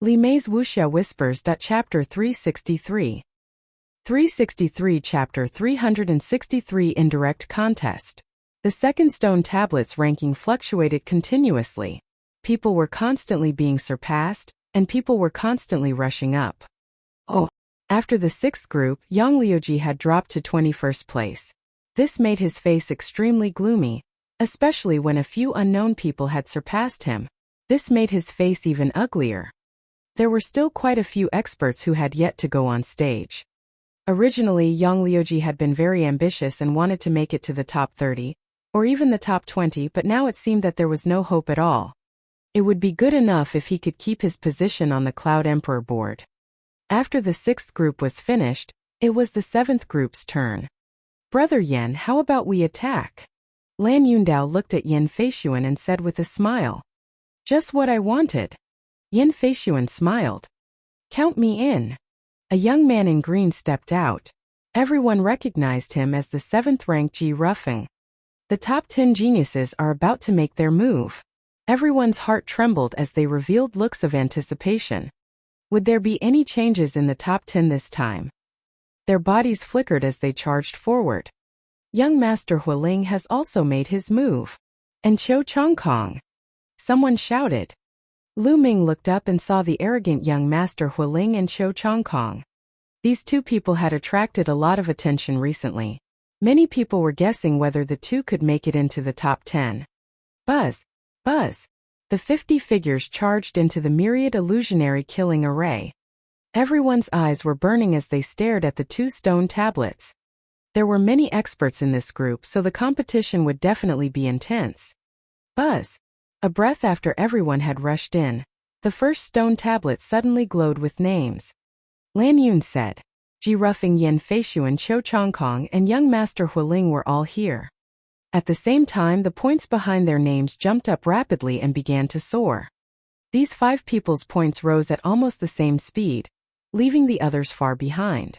Li Mei's Wuxia Whispers. Chapter 363. 363 Chapter 363 Indirect Contest. The second stone tablet's ranking fluctuated continuously. People were constantly being surpassed, and people were constantly rushing up. After the sixth group, Yang Liuji had dropped to 21st place. This made his face extremely gloomy, especially when a few unknown people had surpassed him. This made his face even uglier. There were still quite a few experts who had yet to go on stage. Originally, Yang Liuji had been very ambitious and wanted to make it to the top 30, or even the top 20, but now it seemed that there was no hope at all. It would be good enough if he could keep his position on the Cloud Emperor board. After the sixth group was finished, it was the seventh group's turn. Brother Yan, how about we attack? Lan Yundao looked at Yin Feishuan and said with a smile. Just what I wanted. Yin Feishuan smiled. Count me in. A young man in green stepped out. Everyone recognized him as the 7th-ranked Ji Ruffing. The top 10 geniuses are about to make their move. Everyone's heart trembled as they revealed looks of anticipation. Would there be any changes in the top 10 this time? Their bodies flickered as they charged forward. Young Master Huiling has also made his move. And Qiu Chongkong. Someone shouted. Lu Ming looked up and saw the arrogant young Master Huiling and Qiu Chongkong. These two people had attracted a lot of attention recently. Many people were guessing whether the two could make it into the top 10. Buzz! Buzz! The 50 figures charged into the Myriad illusionary killing array. Everyone's eyes were burning as they stared at the two stone tablets. There were many experts in this group, so the competition would definitely be intense. Buzz! A breath after everyone had rushed in, the first stone tablet suddenly glowed with names. Lan Yun said. Ji Ruffing, Yin Feishuan, Qiu Chongkong, and young Master Huiling were all here. At the same time, the points behind their names jumped up rapidly and began to soar. These 5 people's points rose at almost the same speed, leaving the others far behind.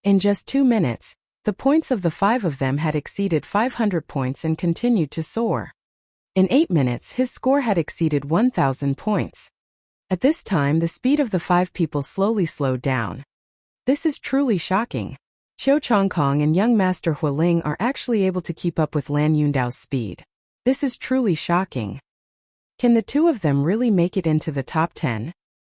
In just 2 minutes, the points of the 5 of them had exceeded 500 points and continued to soar. In 8 minutes, his score had exceeded 1,000 points. At this time, the speed of the 5 people slowly slowed down. This is truly shocking. Qiu Chongkong and young Master Huiling are actually able to keep up with Lan Yundao's speed. This is truly shocking. Can the two of them really make it into the top 10?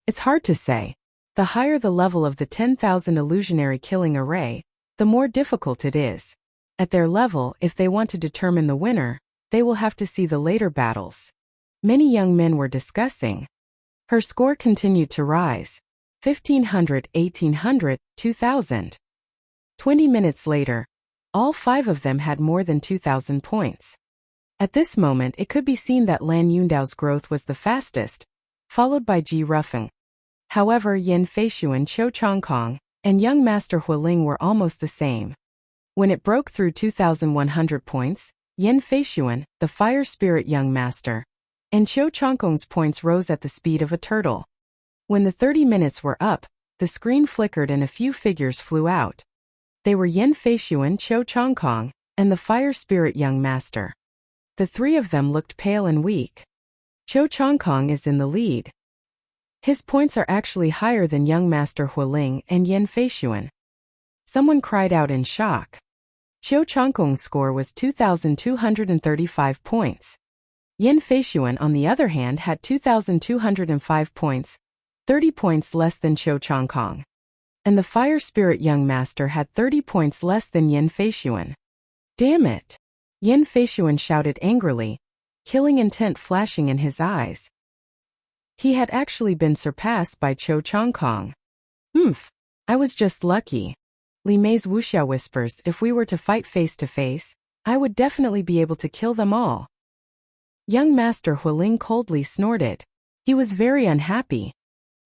It's hard to say. The higher the level of the 10,000 illusionary killing array, the more difficult it is. At their level, if they want to determine the winner, they will have to see the later battles. Many young men were discussing. Her score continued to rise. 1,500, 1,800, 2,000. 20 minutes later, all 5 of them had more than 2,000 points. At this moment, it could be seen that Lan Yundao's growth was the fastest, followed by Ji Ruffing. However, Yin Feishuan, Qiu Chongkong, and young Master Huiling were almost the same. When it broke through 2,100 points, Yin Feishuan, the fire spirit young master, and Qiu Chongkong's points rose at the speed of a turtle. When the 30 minutes were up, the screen flickered and a few figures flew out. They were Yin Feishuan, Qiu Chongkong, and the fire spirit young master. The 3 of them looked pale and weak. Qiu Chongkong is in the lead. His points are actually higher than young Master Huiling and Yin Feishuan. Someone cried out in shock. Qiu Chongkong's score was 2,235 points. Yin Feishuan, on the other hand, had 2,205 points, 30 points less than Qiu Chongkong. And the fire spirit young master had 30 points less than Yin Feishuan. Damn it! Yin Feishuan shouted angrily, killing intent flashing in his eyes. He had actually been surpassed by Qiu Chongkong. I was just lucky. Li Mei's Wuxia Whispers. If we were to fight face to face, I would definitely be able to kill them all. Young Master Huiling coldly snorted. He was very unhappy.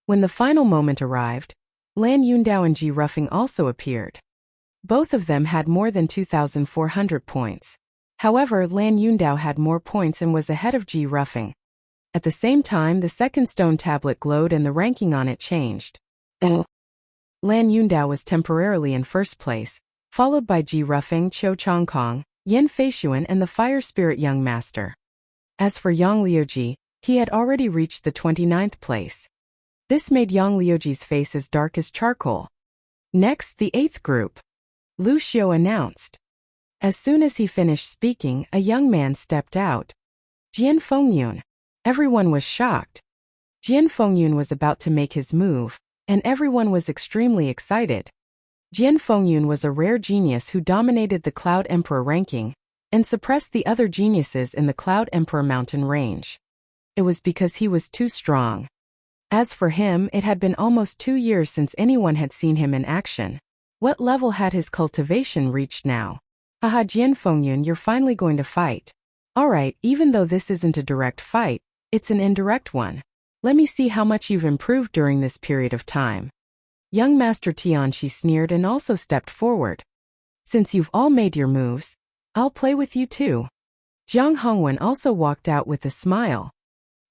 When the final moment arrived, Lan Yundao and Ji Ruffing also appeared. Both of them had more than 2,400 points. However, Lan Yundao had more points and was ahead of Ji Ruffing. At the same time, the second stone tablet glowed and the ranking on it changed. Lan Yundao was temporarily in first place, followed by Ji Ruffing, Qiu Chongkong, Yin Feishuan, and the fire spirit young master. As for Yang Liuji, he had already reached the 29th place. This made Yang Liuji's face as dark as charcoal. Next, the 8th group. Lu Xiu announced. As soon as he finished speaking, a young man stepped out. Jian Fengyun. Everyone was shocked. Jian Fengyun was about to make his move, and everyone was extremely excited. Jian Fengyun was a rare genius who dominated the Cloud Emperor ranking and suppressed the other geniuses in the Cloud Emperor mountain range. It was because he was too strong. As for him, it had been almost 2 years since anyone had seen him in action. What level had his cultivation reached now? Haha, Jian Fengyun, you're finally going to fight. Alright, even though this isn't a direct fight, it's an indirect one. Let me see how much you've improved during this period of time. Young Master Tianxi sneered and also stepped forward. Since you've all made your moves, I'll play with you too. Jiang Hongwen also walked out with a smile.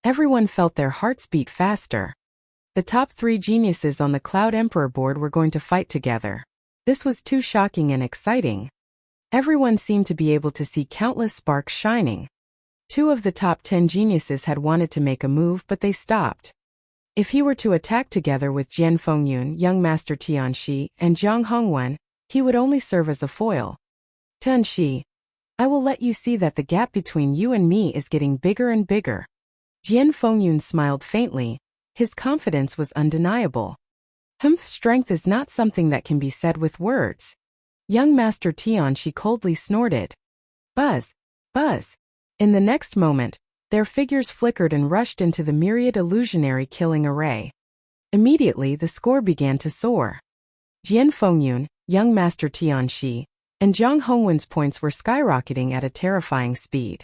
Everyone felt their hearts beat faster. The top 3 geniuses on the Cloud Emperor board were going to fight together. This was too shocking and exciting. Everyone seemed to be able to see countless sparks shining. 2 of the top 10 geniuses had wanted to make a move, but they stopped. If he were to attack together with Jian Fengyun, Young Master Tianxi, and Jiang Hongwen, he would only serve as a foil. Tianxi, I will let you see that the gap between you and me is getting bigger and bigger. Jian Fengyun smiled faintly. His confidence was undeniable. Strength is not something that can be said with words. Young Master Tianxi coldly snorted. Buzz! Buzz! In the next moment, their figures flickered and rushed into the Myriad illusionary killing array. Immediately the score began to soar. Jian Fengyun, Young Master Tianxi, and Jiang Hongwen's points were skyrocketing at a terrifying speed.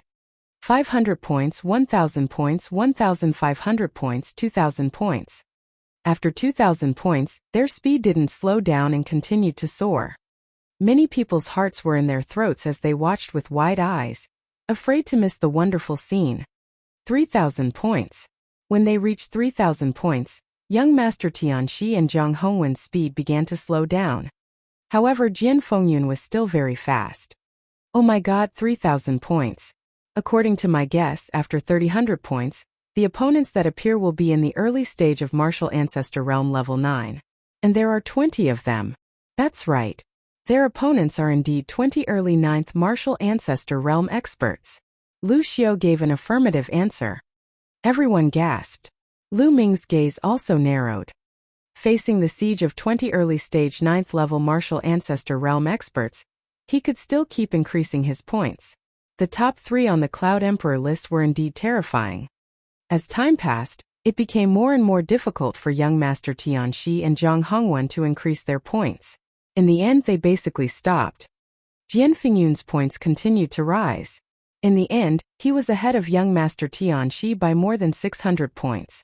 500 points, 1,000 points, 1,500 points, 2,000 points. After 2,000 points, their speed didn't slow down and continued to soar. Many people's hearts were in their throats as they watched with wide eyes, afraid to miss the wonderful scene. 3,000 points. When they reached 3,000 points, Young Master Tianxi and Jiang Hongwen's speed began to slow down. However, Jian Fengyun was still very fast. Oh my god, 3,000 points. According to my guess, after 3,000 points, the opponents that appear will be in the early stage of Martial Ancestor Realm level 9. And there are 20 of them. That's right. Their opponents are indeed 20 early 9th Martial Ancestor Realm experts. Lu Xiu gave an affirmative answer. Everyone gasped. Lu Ming's gaze also narrowed. Facing the siege of 20 early stage 9th level Martial Ancestor Realm experts, he could still keep increasing his points. The top 3 on the Cloud Emperor list were indeed terrifying. As time passed, it became more and more difficult for Young Master Tianxi and Jiang Hongwen to increase their points. In the end, they basically stopped. Jian Fengyun's points continued to rise. In the end, he was ahead of Young Master Tianxi by more than 600 points.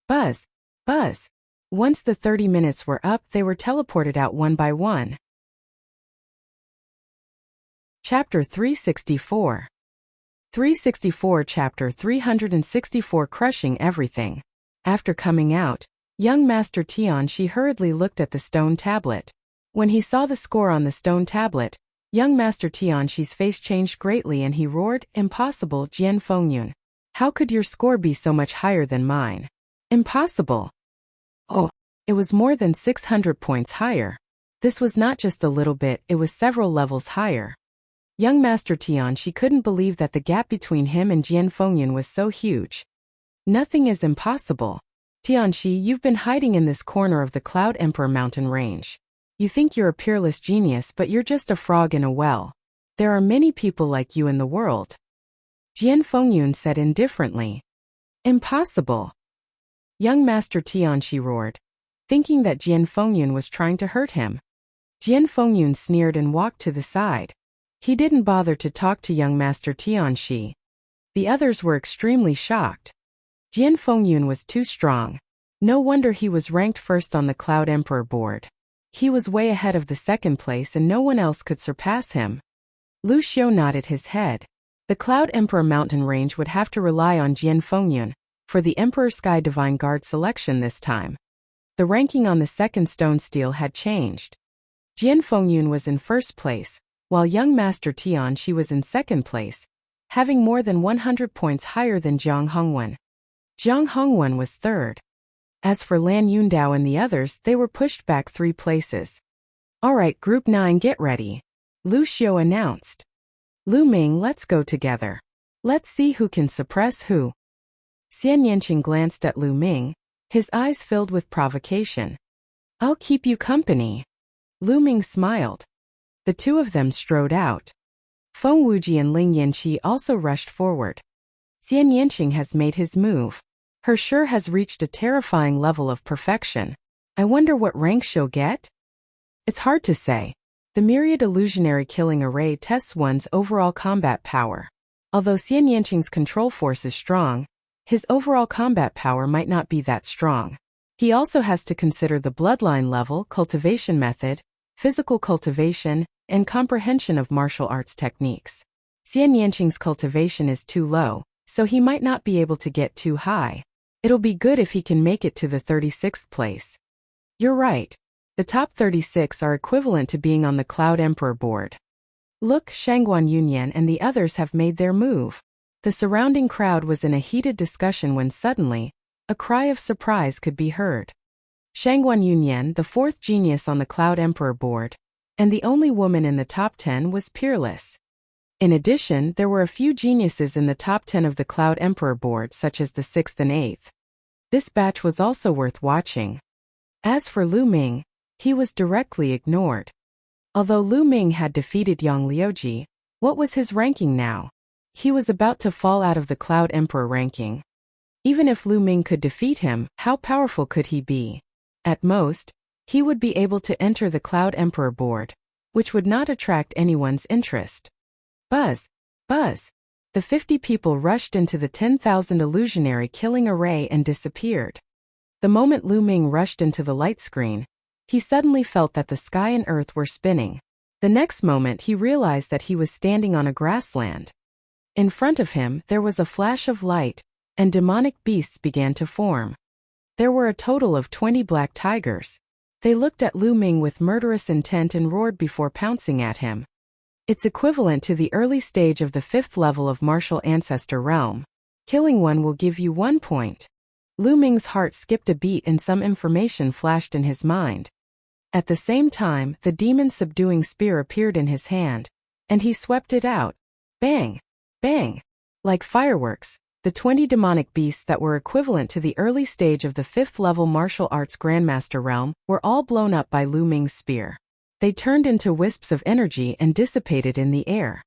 Buzz! Buzz! Once the 30 minutes were up, they were teleported out one by one. Chapter 364. 364 Chapter 364 Crushing Everything. After coming out, Young Master Tianxi hurriedly looked at the stone tablet. When he saw the score on the stone tablet, Young Master Tianxi's face changed greatly and he roared, "Impossible, Jian Fengyun. How could your score be so much higher than mine? Impossible." Oh, it was more than 600 points higher. This was not just a little bit, it was several levels higher. Young Master Tianxi couldn't believe that the gap between him and Jian Fengyun was so huge. Nothing is impossible. Tianxi, you've been hiding in this corner of the Cloud Emperor mountain range. You think you're a peerless genius, but you're just a frog in a well. There are many people like you in the world. Jian Fengyun said indifferently. Impossible. Young Master Tianxi roared, thinking that Jian Fengyun was trying to hurt him. Jian Fengyun sneered and walked to the side. He didn't bother to talk to Young Master Tianxi. The others were extremely shocked. Jian Fengyun was too strong. No wonder he was ranked first on the Cloud Emperor board. He was way ahead of the second place and no one else could surpass him. Lu Xiu nodded his head. The Cloud Emperor mountain range would have to rely on Jian Fengyun for the Emperor Sky Divine Guard selection this time. The ranking on the second stone stele had changed. Jian Fengyun was in first place, while Young Master Tianxi was in second place, having more than 100 points higher than Jiang Hongwen. Jiang Hongwen was third. As for Lan Yundao and the others, they were pushed back 3 places. "Alright, Group 9, get ready," Lu Xiu announced. "Lu Ming, let's go together. Let's see who can suppress who." Xian Yanqing glanced at Lu Ming, his eyes filled with provocation. "I'll keep you company." Lu Ming smiled. The two of them strode out. Feng Wuji and Ling Yanqi also rushed forward. Xian Yanqing has made his move. Her sure has reached a terrifying level of perfection. I wonder what rank she'll get? It's hard to say. The Myriad illusionary killing array tests one's overall combat power. Although Xian Yanqing's control force is strong, his overall combat power might not be that strong. He also has to consider the bloodline level, cultivation method, physical cultivation, and comprehension of martial arts techniques. Xian Yanqing's cultivation is too low, so he might not be able to get too high. It'll be good if he can make it to the 36th place. You're right. The top 36 are equivalent to being on the Cloud Emperor board. Look, Shangguan Yunyan and the others have made their move. The surrounding crowd was in a heated discussion when suddenly, a cry of surprise could be heard. Shangguan Yunyan, the 4th genius on the Cloud Emperor board, and the only woman in the top 10, was peerless. In addition, there were a few geniuses in the top 10 of the Cloud Emperor board, such as the 6th and 8th. This batch was also worth watching. As for Lu Ming, he was directly ignored. Although Lu Ming had defeated Yang Liuji, what was his ranking now? He was about to fall out of the Cloud Emperor ranking. Even if Lu Ming could defeat him, how powerful could he be? At most, he would be able to enter the Cloud Emperor board, which would not attract anyone's interest. Buzz! Buzz! The 50 people rushed into the 10,000 illusionary killing array and disappeared. The moment Lu Ming rushed into the light screen, he suddenly felt that the sky and earth were spinning. The next moment he realized that he was standing on a grassland. In front of him, there was a flash of light, and demonic beasts began to form. There were a total of 20 black tigers. They looked at Lu Ming with murderous intent and roared before pouncing at him. It's equivalent to the early stage of the 5th level of Martial Ancestor Realm. Killing one will give you 1 point. Lu Ming's heart skipped a beat and some information flashed in his mind. At the same time, the demon subduing spear appeared in his hand, and he swept it out. Bang! Bang! Like fireworks, the 20 demonic beasts that were equivalent to the early stage of the 5th level Martial Arts Grandmaster Realm were all blown up by Lu Ming's spear. They turned into wisps of energy and dissipated in the air.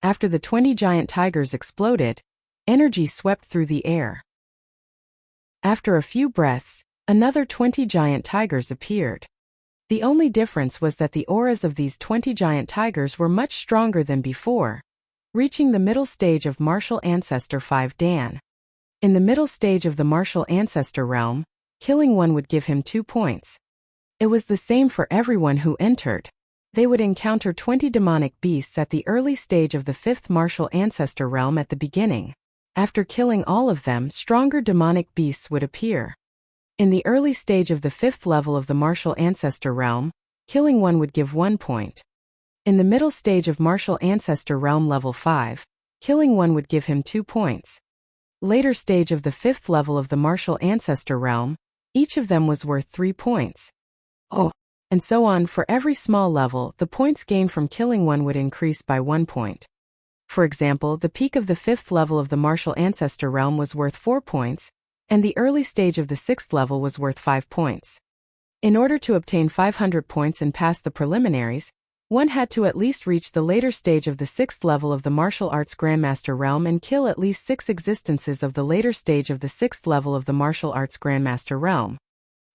After the 20 giant tigers exploded, energy swept through the air. After a few breaths, another 20 giant tigers appeared. The only difference was that the auras of these 20 giant tigers were much stronger than before, reaching the middle stage of Martial Ancestor 5 Dan. In the middle stage of the Martial Ancestor realm, killing one would give him 2 points. It was the same for everyone who entered. They would encounter 20 demonic beasts at the early stage of the 5th Martial Ancestor realm at the beginning. After killing all of them, stronger demonic beasts would appear. In the early stage of the 5th level of the Martial Ancestor realm, killing one would give 1 point. In the middle stage of Martial Ancestor realm level 5, killing one would give him 2 points. Later stage of the 5th level of the Martial Ancestor realm, each of them was worth 3 points. And so on. For every small level, the points gained from killing one would increase by 1 point. For example, the peak of the 5th level of the Martial Ancestor realm was worth 4 points, and the early stage of the 6th level was worth 5 points. In order to obtain 500 points and pass the preliminaries, one had to at least reach the later stage of the 6th level of the Martial Arts Grandmaster realm and kill at least 6 existences of the later stage of the 6th level of the Martial Arts Grandmaster realm.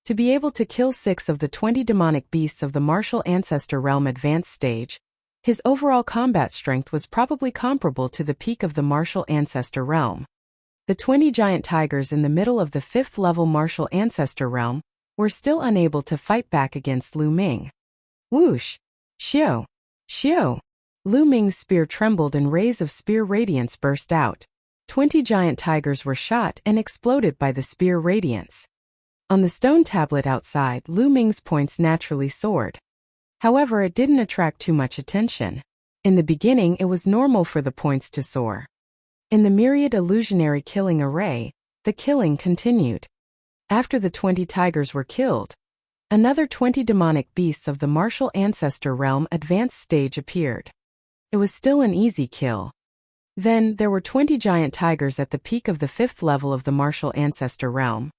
To be able to kill 6 of the 20 demonic beasts of the Martial Ancestor realm advanced stage, his overall combat strength was probably comparable to the peak of the Martial Ancestor realm. The 20 giant tigers in the middle of the 5th level Martial Ancestor realm were still unable to fight back against Lu Ming. Whoosh! Xiu! Xiu! Lu Ming's spear trembled and rays of spear radiance burst out. 20 giant tigers were shot and exploded by the spear radiance. On the stone tablet outside, Lu Ming's points naturally soared. However, it didn't attract too much attention. In the beginning, it was normal for the points to soar. In the Myriad illusionary killing array, the killing continued. After the 20 tigers were killed, another 20 demonic beasts of the martial ancestor realm advanced stage appeared. It was still an easy kill. Then, there were 20 giant tigers at the peak of the 5th level of the martial ancestor realm.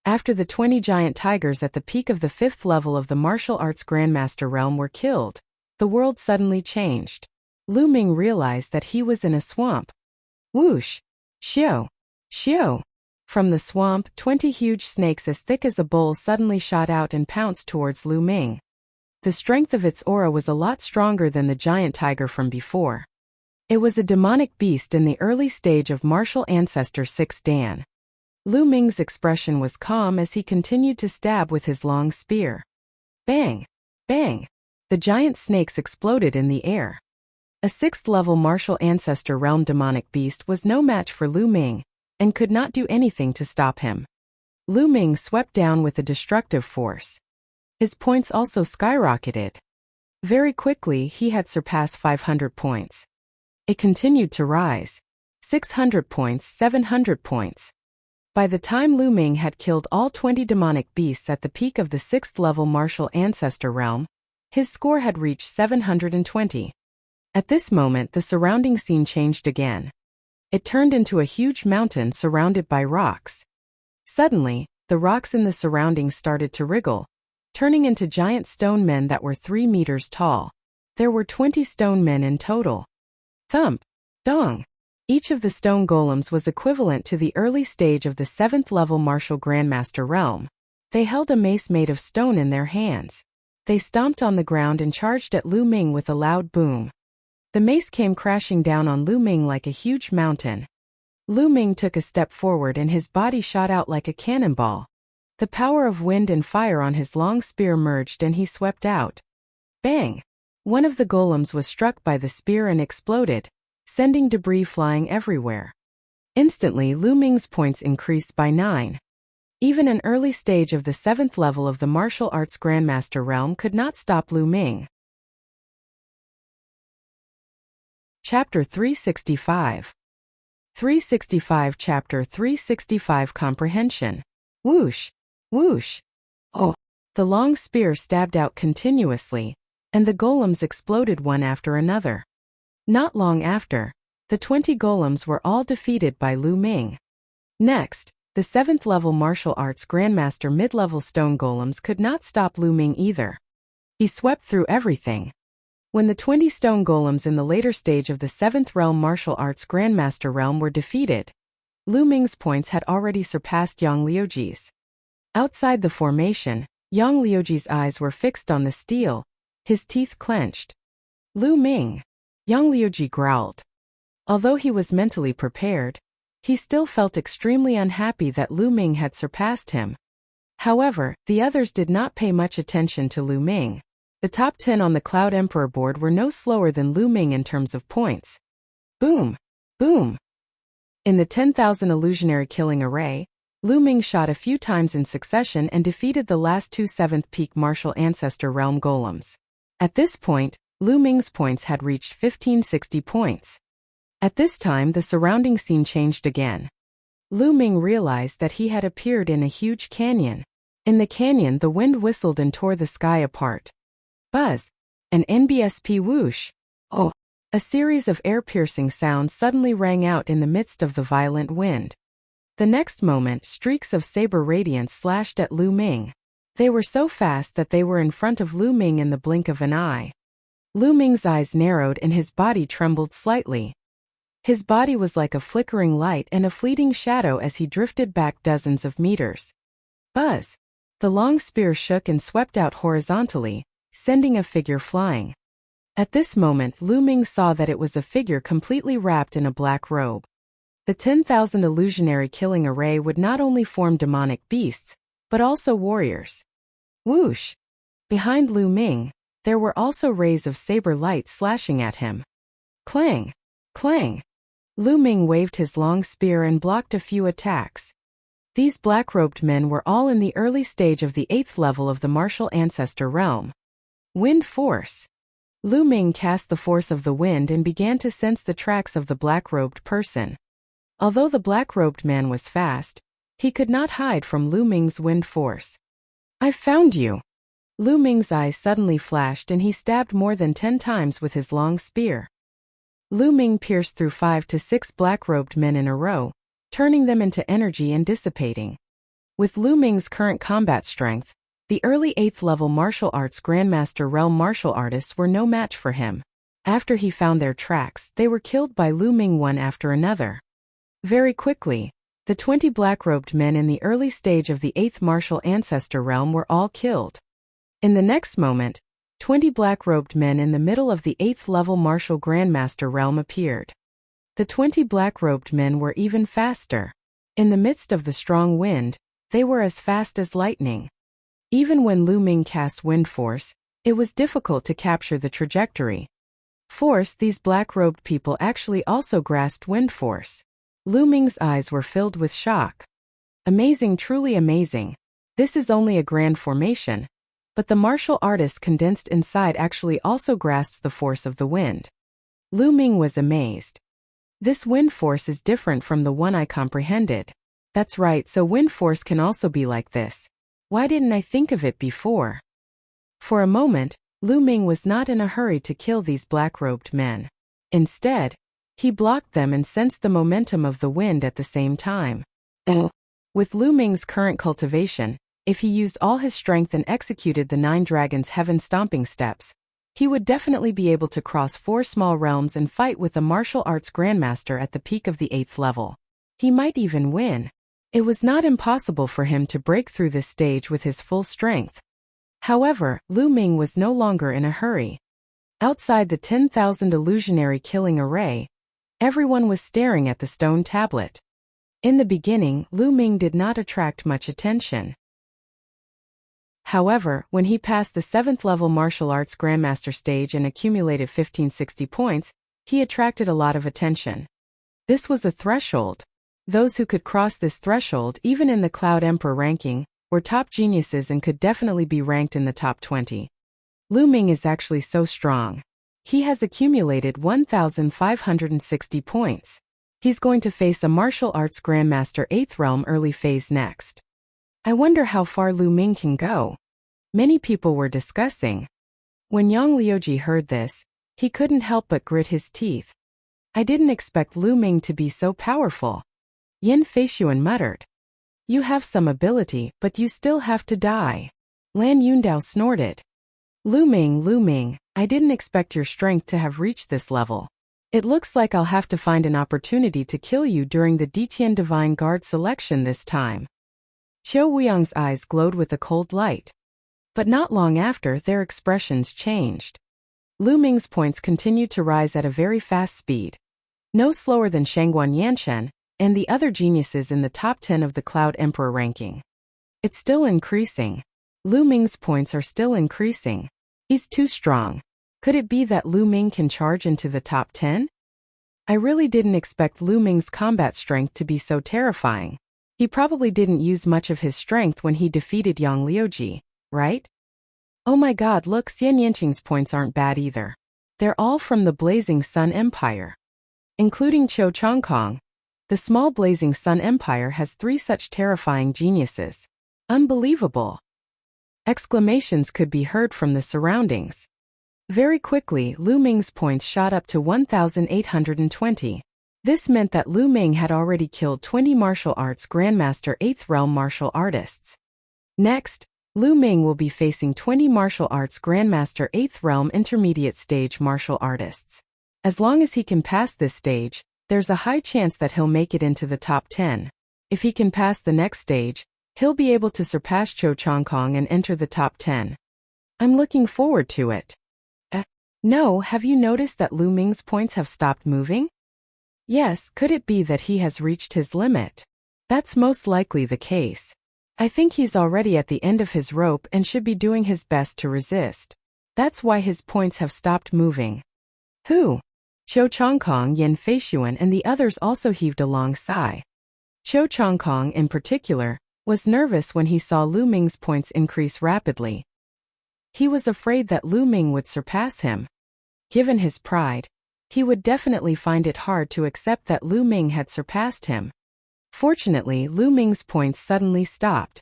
After the 20 giant tigers at the peak of the 5th level of the martial arts grandmaster realm were killed, the world suddenly changed. Lu Ming realized that he was in a swamp. Whoosh! Xiao! Xiao! From the swamp, 20 huge snakes as thick as a bowl suddenly shot out and pounced towards Lu Ming. The strength of its aura was a lot stronger than the giant tiger from before. It was a demonic beast in the early stage of martial ancestor 6 Dan. Lu Ming's expression was calm as he continued to stab with his long spear. Bang! Bang! The giant snakes exploded in the air. A 6th-level martial ancestor realm demonic beast was no match for Lu Ming, and could not do anything to stop him. Lu Ming swept down with a destructive force. His points also skyrocketed. Very quickly he had surpassed 500 points. It continued to rise. 600 points, 700 points. By the time Lu Ming had killed all 20 demonic beasts at the peak of the 6th-level martial ancestor realm, his score had reached 720. At this moment the surrounding scene changed again. It turned into a huge mountain surrounded by rocks. Suddenly, the rocks in the surroundings started to wriggle, turning into giant stone men that were 3 meters tall. There were 20 stone men in total. Thump! Dong! Each of the stone golems was equivalent to the early stage of the 7th-level martial grandmaster realm. They held a mace made of stone in their hands. They stomped on the ground and charged at Lu Ming with a loud boom. The mace came crashing down on Lu Ming like a huge mountain. Lu Ming took a step forward and his body shot out like a cannonball. The power of wind and fire on his long spear merged and he swept out. Bang! One of the golems was struck by the spear and exploded, sending debris flying everywhere. Instantly Lu Ming's points increased by 9. Even an early stage of the 7th level of the martial arts grandmaster realm could not stop Lu Ming. Chapter 365. 365 Chapter 365 Comprehension. Whoosh! Whoosh! Oh! The long spear stabbed out continuously, and the golems exploded one after another. Not long after, the 20 golems were all defeated by Lu Ming. Next, the 7th-level martial arts grandmaster mid-level stone golems could not stop Lu Ming either. He swept through everything. When the 20 stone golems in the later stage of the 7th realm martial arts grandmaster realm were defeated, Lu Ming's points had already surpassed Yang Liuji's. Outside the formation, Yang Liuji's eyes were fixed on the steel, his teeth clenched. Lu Ming! Yang Liuji growled. Although he was mentally prepared, he still felt extremely unhappy that Lu Ming had surpassed him. However, the others did not pay much attention to Lu Ming. The top 10 on the Cloud Emperor board were no slower than Lu Ming in terms of points. Boom! Boom! In the 10,000 illusionary killing array, Lu Ming shot a few times in succession and defeated the last 2 7th peak martial ancestor realm golems. At this point, Lu Ming's points had reached 1560 points. At this time the surrounding scene changed again. Lu Ming realized that he had appeared in a huge canyon. In the canyon the wind whistled and tore the sky apart. Buzz! An NBSP whoosh! Oh! A series of air-piercing sounds suddenly rang out in the midst of the violent wind. The next moment streaks of saber radiance slashed at Lu Ming. They were so fast that they were in front of Lu Ming in the blink of an eye. Lu Ming's eyes narrowed and his body trembled slightly. His body was like a flickering light and a fleeting shadow as he drifted back dozens of meters. Buzz! The long spear shook and swept out horizontally, sending a figure flying. At this moment Lu Ming saw that it was a figure completely wrapped in a black robe. The 10,000 illusionary killing array would not only form demonic beasts, but also warriors. Whoosh! Behind Lu Ming, there were also rays of saber light slashing at him. Clang! Clang! Lu Ming waved his long spear and blocked a few attacks. These black-robed men were all in the early stage of the 8th level of the martial ancestor realm. Wind force. Lu Ming cast the force of the wind and began to sense the tracks of the black-robed person. Although the black-robed man was fast, He could not hide from Lu Ming's wind force. "I've found you!" Lu Ming's eyes suddenly flashed and he stabbed more than 10 times with his long spear. Lu Ming pierced through 5 to 6 black-robed men in a row, turning them into energy and dissipating. With Lu Ming's current combat strength, the early 8th level martial arts Grandmaster realm martial artists were no match for him. After he found their tracks, they were killed by Lu Ming one after another. Very quickly, the 20 black-robed men in the early stage of the 8th martial ancestor realm were all killed. In the next moment, 20 black-robed men in the middle of the 8th level martial grandmaster realm appeared. The 20 black-robed men were even faster. In the midst of the strong wind, they were as fast as lightning. Even when Lu Ming cast wind force, it was difficult to capture the trajectory. These black-robed people actually also grasped wind force. Lu Ming's eyes were filled with shock. Amazing, truly amazing. This is only a grand formation. But the martial artist condensed inside actually also grasped the force of the wind. Lu Ming was amazed. This wind force is different from the one I comprehended. That's right, so wind force can also be like this. Why didn't I think of it before? For a moment, Lu Ming was not in a hurry to kill these black-robed men. Instead, he blocked them and sensed the momentum of the wind at the same time. With Lu Ming's current cultivation, if he used all his strength and executed the 9 dragons' heaven stomping steps, he would definitely be able to cross 4 small realms and fight with the martial arts grandmaster at the peak of the 8th level. He might even win. It was not impossible for him to break through this stage with his full strength. However, Lu Ming was no longer in a hurry. Outside the 10,000 illusionary killing array, everyone was staring at the stone tablet. In the beginning, Lu Ming did not attract much attention. However, when he passed the 7th level martial arts grandmaster stage and accumulated 1560 points, he attracted a lot of attention. This was a threshold. Those who could cross this threshold, even in the Cloud Emperor ranking, were top geniuses and could definitely be ranked in the top 20. Lu Ming is actually so strong. He has accumulated 1,560 points. He's going to face a martial arts grandmaster 8th realm early phase next. I wonder how far Lu Ming can go. Many people were discussing. When Yang Liuji heard this, he couldn't help but grit his teeth. I didn't expect Lu Ming to be so powerful. Yin Feishuan muttered. You have some ability, but you still have to die. Lan Yundao snorted. Lu Ming, I didn't expect your strength to have reached this level. It looks like I'll have to find an opportunity to kill you during the Ditian Divine Guard selection this time. Qiu Wuyang's eyes glowed with a cold light. But not long after, their expressions changed. Lu Ming's points continued to rise at a very fast speed. No slower than Shangguan Yanchen and the other geniuses in the top 10 of the Cloud Emperor ranking. It's still increasing. Lu Ming's points are still increasing. He's too strong. Could it be that Lu Ming can charge into the top 10? I really didn't expect Lu Ming's combat strength to be so terrifying. He probably didn't use much of his strength when he defeated Yang Liuji, right? Oh my god, look, Xian Yanqing's points aren't bad either. They're all from the Blazing Sun Empire. Including Qiu Chongkong. The small Blazing Sun Empire has 3 such terrifying geniuses. Unbelievable! Exclamations could be heard from the surroundings. Very quickly, Lu Ming's points shot up to 1,820. This meant that Lu Ming had already killed 20 martial arts grandmaster 8th realm martial artists. Next, Lu Ming will be facing 20 martial arts grandmaster 8th realm intermediate stage martial artists. As long as he can pass this stage, there's a high chance that he'll make it into the top 10. If he can pass the next stage, he'll be able to surpass Qiu Chongkong and enter the top 10. I'm looking forward to it. No, have you noticed that Lu Ming's points have stopped moving? Yes, could it be that he has reached his limit? That's most likely the case. I think he's already at the end of his rope and should be doing his best to resist. That's why his points have stopped moving. Who? Qiu Chongkong, Yin Feishuan and the others also heaved a long sigh. Qiu Chongkong, in particular, was nervous when he saw Lu Ming's points increase rapidly. He was afraid that Lu Ming would surpass him. Given his pride, he would definitely find it hard to accept that Lu Ming had surpassed him. Fortunately, Lu Ming's points suddenly stopped.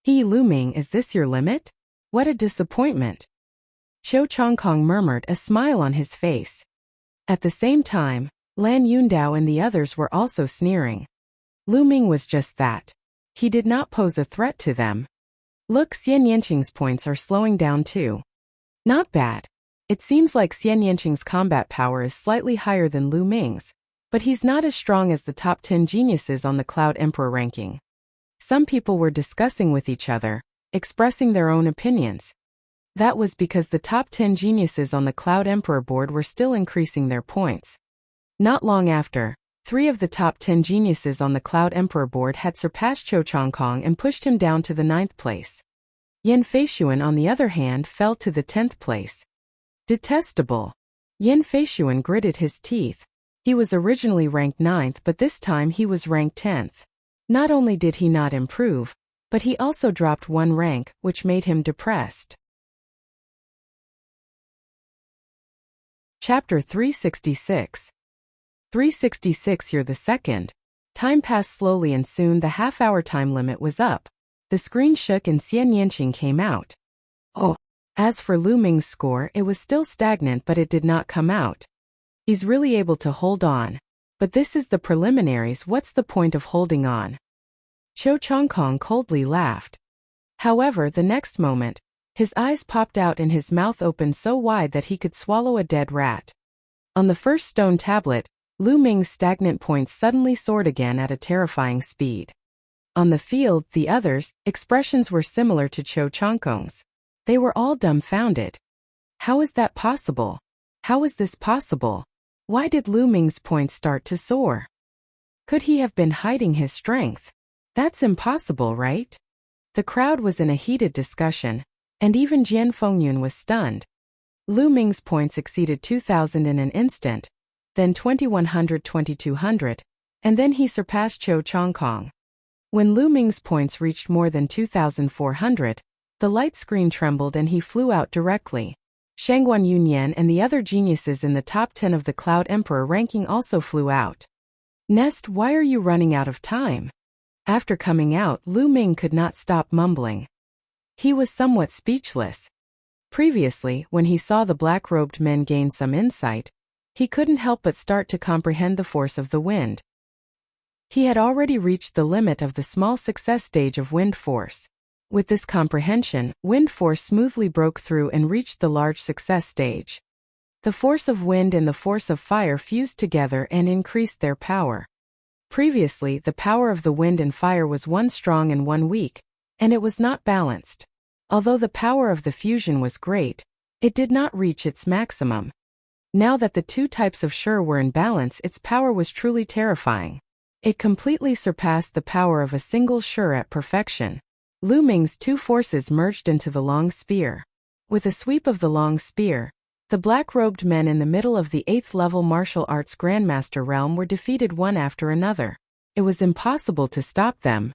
Lu Ming, is this your limit? What a disappointment. Qiu Changkong murmured, a smile on his face. At the same time, Lan Yundao and the others were also sneering. Lu Ming was just that. He did not pose a threat to them. Look, Xian Yanqing's points are slowing down too. Not bad. It seems like Xian Yanqing's combat power is slightly higher than Lu Ming's, but he's not as strong as the top 10 geniuses on the Cloud Emperor ranking. Some people were discussing with each other, expressing their own opinions. That was because the top 10 geniuses on the Cloud Emperor board were still increasing their points. Not long after, 3 of the top 10 geniuses on the Cloud Emperor board had surpassed Qiu Changkong and pushed him down to the 9th place. Yan Feishuan, on the other hand, fell to the 10th place. Detestable. Yan Feishuan gritted his teeth. He was originally ranked 9th, but this time he was ranked 10th. Not only did he not improve, but he also dropped 1 rank, which made him depressed. Chapter 366. 366 Year the Second. Time passed slowly and soon the half-hour time limit was up. The screen shook and Xian Yanqing came out. Oh. As for Lu Ming's score, it was still stagnant, but it did not come out. He's really able to hold on. But this is the preliminaries, what's the point of holding on? Qiu Changkong coldly laughed. However, the next moment, his eyes popped out and his mouth opened so wide that he could swallow a dead rat. On the first stone tablet, Lu Ming's stagnant points suddenly soared again at a terrifying speed. On the field, the others' expressions were similar to Qiu Changkong's. They were all dumbfounded. How is that possible? How is this possible? Why did Lu Ming's points start to soar? Could he have been hiding his strength? That's impossible, right? The crowd was in a heated discussion, and even Jian Fengyun was stunned. Lu Ming's points exceeded 2,000 in an instant, then 2,100, 2,200, and then he surpassed Qiu Changkong. When Lu Ming's points reached more than 2,400, the light screen trembled and he flew out directly. Shangguan Yunyan and the other geniuses in the top 10 of the Cloud Emperor ranking also flew out. Nest, why are you running out of time? After coming out, Lu Ming could not stop mumbling. He was somewhat speechless. Previously, when he saw the black-robed men gain some insight, he couldn't help but start to comprehend the force of the wind. He had already reached the limit of the small success stage of wind force. With this comprehension, wind force smoothly broke through and reached the large success stage. The force of wind and the force of fire fused together and increased their power. Previously, the power of the wind and fire was one strong and one weak, and it was not balanced. Although the power of the fusion was great, it did not reach its maximum. Now that the two types of Shi were in balance, its power was truly terrifying. It completely surpassed the power of a single Shi at perfection. Lu Ming's two forces merged into the long spear. With a sweep of the long spear, the black-robed men in the middle of the 8th-level martial arts Grandmaster realm were defeated one after another. It was impossible to stop them.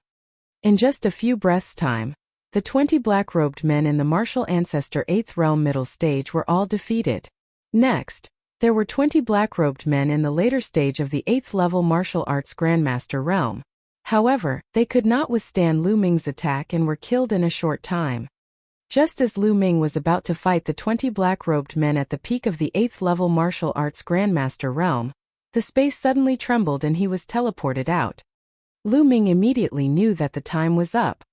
In just a few breaths' time, the 20 black-robed men in the martial ancestor 8th realm middle stage were all defeated. Next, there were 20 black-robed men in the later stage of the 8th-level martial arts Grandmaster realm. However, they could not withstand Lu Ming's attack and were killed in a short time. Just as Lu Ming was about to fight the 20 black-robed men at the peak of the 8th-level martial arts Grandmaster realm, the space suddenly trembled and he was teleported out. Lu Ming immediately knew that the time was up.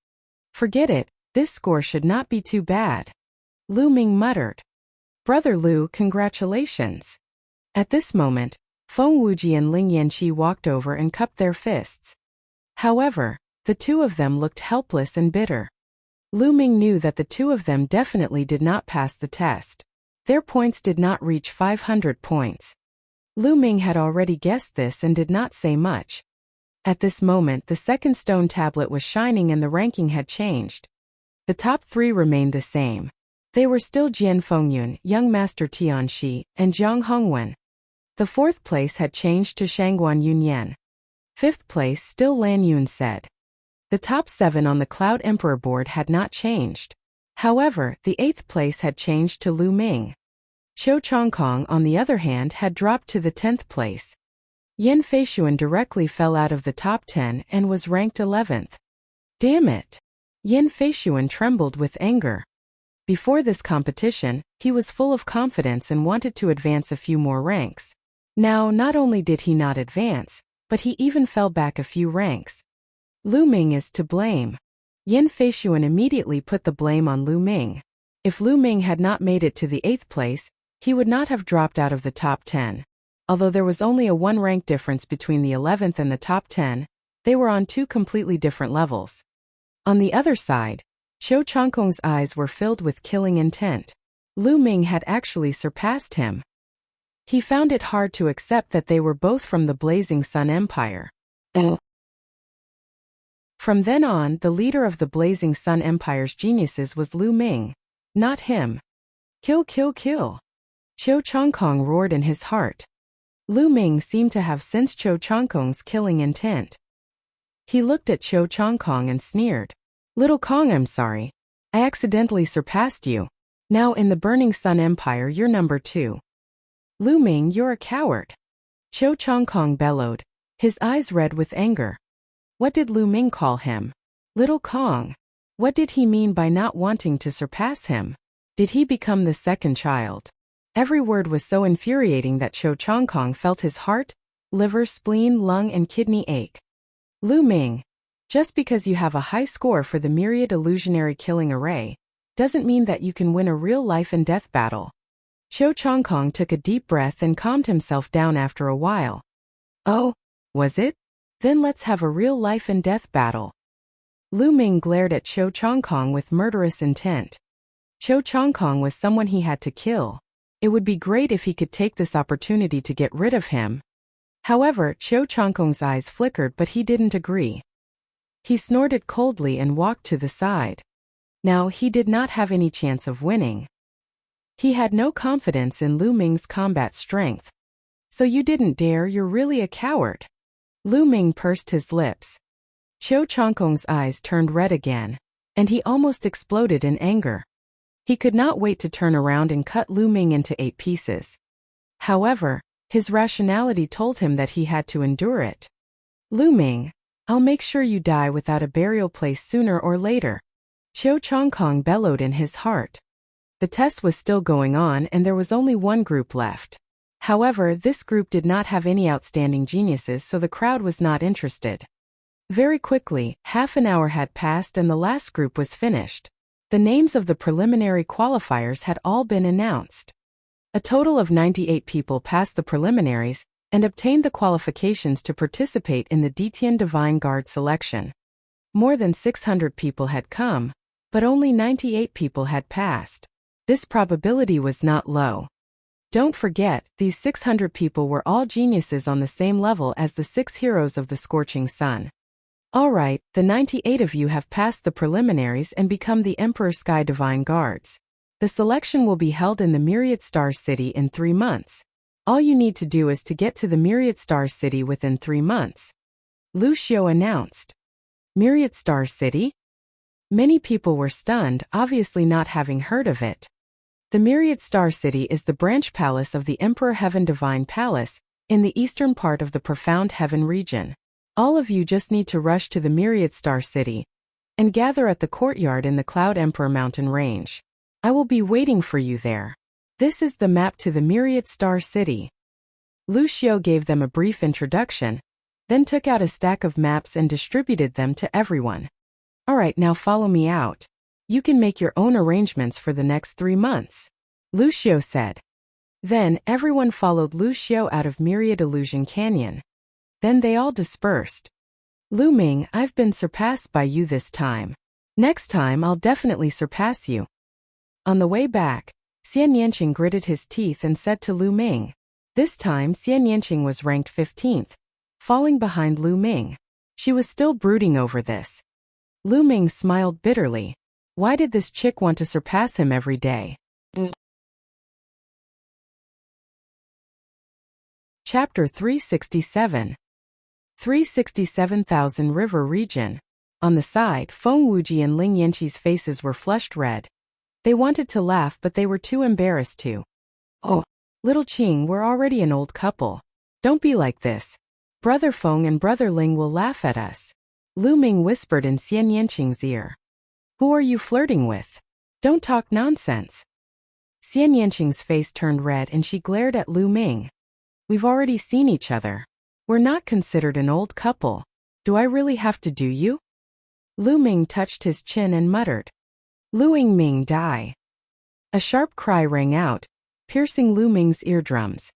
Forget it, this score should not be too bad. Lu Ming muttered. Brother Lu, congratulations. At this moment, Feng Wuji and Ling Yanqi walked over and cupped their fists. However, the two of them looked helpless and bitter. Lu Ming knew that the two of them definitely did not pass the test. Their points did not reach 500 points. Lu Ming had already guessed this and did not say much. At this moment, the second stone tablet was shining and the ranking had changed. The top 3 remained the same. They were still Jian Fengyun, Young Master Tianxi, and Jiang Hongwen. The 4th place had changed to Shangguan Yunyan. 5th place still Lan Yun said. The top 7 on the Cloud Emperor board had not changed. However, the 8th place had changed to Lu Ming. Qiu Changkong, on the other hand, had dropped to the 10th place. Yin Feishuan directly fell out of the top 10 and was ranked 11th. Damn it! Yin Feishuan trembled with anger. Before this competition, he was full of confidence and wanted to advance a few more ranks. Now, not only did he not advance, but he even fell back a few ranks. Lu Ming is to blame. Yin Feishuan immediately put the blame on Lu Ming. If Lu Ming had not made it to the 8th place, he would not have dropped out of the top 10. Although there was only a 1-rank difference between the 11th and the top 10, they were on 2 completely different levels. On the other side, Qiu Changkong's eyes were filled with killing intent. Lu Ming had actually surpassed him. He found it hard to accept that they were both from the Blazing Sun Empire. From then on, the leader of the Blazing Sun Empire's geniuses was Lu Ming, not him. Kill, kill, kill! Qiu Changkong roared in his heart. Lu Ming seemed to have sensed Qiu Changkong's killing intent. He looked at Qiu Changkong and sneered. Little Kong, I'm sorry. I accidentally surpassed you. Now in the Burning Sun Empire you're number 2. Lu Ming, you're a coward. Qiu Changkong bellowed, his eyes red with anger. What did Lu Ming call him? Little Kong. What did he mean by not wanting to surpass him? Did he become the second child? Every word was so infuriating that Qiu Changkong felt his heart, liver, spleen, lung and kidney ache. Lu Ming, just because you have a high score for the Myriad illusionary killing array, doesn't mean that you can win a real life and death battle. Qiu Changkong took a deep breath and calmed himself down after a while. Oh, was it? Then let's have a real life and death battle. Lu Ming glared at Qiu Changkong with murderous intent. Qiu Changkong was someone he had to kill. It would be great if he could take this opportunity to get rid of him. However, Qiu Changkong's eyes flickered, but he didn't agree. He snorted coldly and walked to the side. Now, he did not have any chance of winning. He had no confidence in Lu Ming's combat strength. So you didn't dare, you're really a coward. Lu Ming pursed his lips. Qiu Changkong's eyes turned red again, and he almost exploded in anger. He could not wait to turn around and cut Lu Ming into 8 pieces. However, his rationality told him that he had to endure it. Lu Ming, I'll make sure you die without a burial place sooner or later. Qiu Changkong bellowed in his heart. The test was still going on and there was only one group left. However, this group did not have any outstanding geniuses, so the crowd was not interested. Very quickly, half an hour had passed and the last group was finished. The names of the preliminary qualifiers had all been announced. A total of 98 people passed the preliminaries and obtained the qualifications to participate in the Detian Divine Guard selection. More than 600 people had come, but only 98 people had passed. This probability was not low. Don't forget, these 600 people were all geniuses on the same level as the 6 heroes of the Scorching Sun. Alright, the 98 of you have passed the preliminaries and become the Emperor Sky Divine Guards. The selection will be held in the Myriad Star City in 3 months. All you need to do is to get to the Myriad Star City within 3 months. Lu Xiu announced. Myriad Star City? Many people were stunned, obviously not having heard of it. The Myriad Star City is the branch palace of the Emperor Heaven Divine Palace, in the eastern part of the Profound Heaven region. All of you just need to rush to the Myriad Star City and gather at the courtyard in the Cloud Emperor Mountain Range. I will be waiting for you there. This is the map to the Myriad Star City. Lu Xiu gave them a brief introduction, then took out a stack of maps and distributed them to everyone. Alright, now follow me out. You can make your own arrangements for the next 3 months, Lu Xiu said. Then, everyone followed Lu Xiu out of Myriad Illusion Canyon. Then they all dispersed. Lu Ming, I've been surpassed by you this time. Next time I'll definitely surpass you. On the way back, Xian Yanqing gritted his teeth and said to Lu Ming. This time Xian Yanqing was ranked 15th, falling behind Lu Ming. She was still brooding over this. Lu Ming smiled bitterly. Why did this chick want to surpass him every day? Chapter 367. 367,000 River Region. On the side, Feng Wuji and Ling Yanqi's faces were flushed red. They wanted to laugh, but they were too embarrassed to. Oh, little Qing, we're already an old couple. Don't be like this. Brother Feng and Brother Ling will laugh at us. Lu Ming whispered in Xian Yanqing's ear. Who are you flirting with? Don't talk nonsense. Xian Yanqing's face turned red and she glared at Lu Ming. We've already seen each other. We're not considered an old couple. Do I really have to do you? Lu Ming touched his chin and muttered. Lu Ming die. A sharp cry rang out, piercing Lu Ming's eardrums.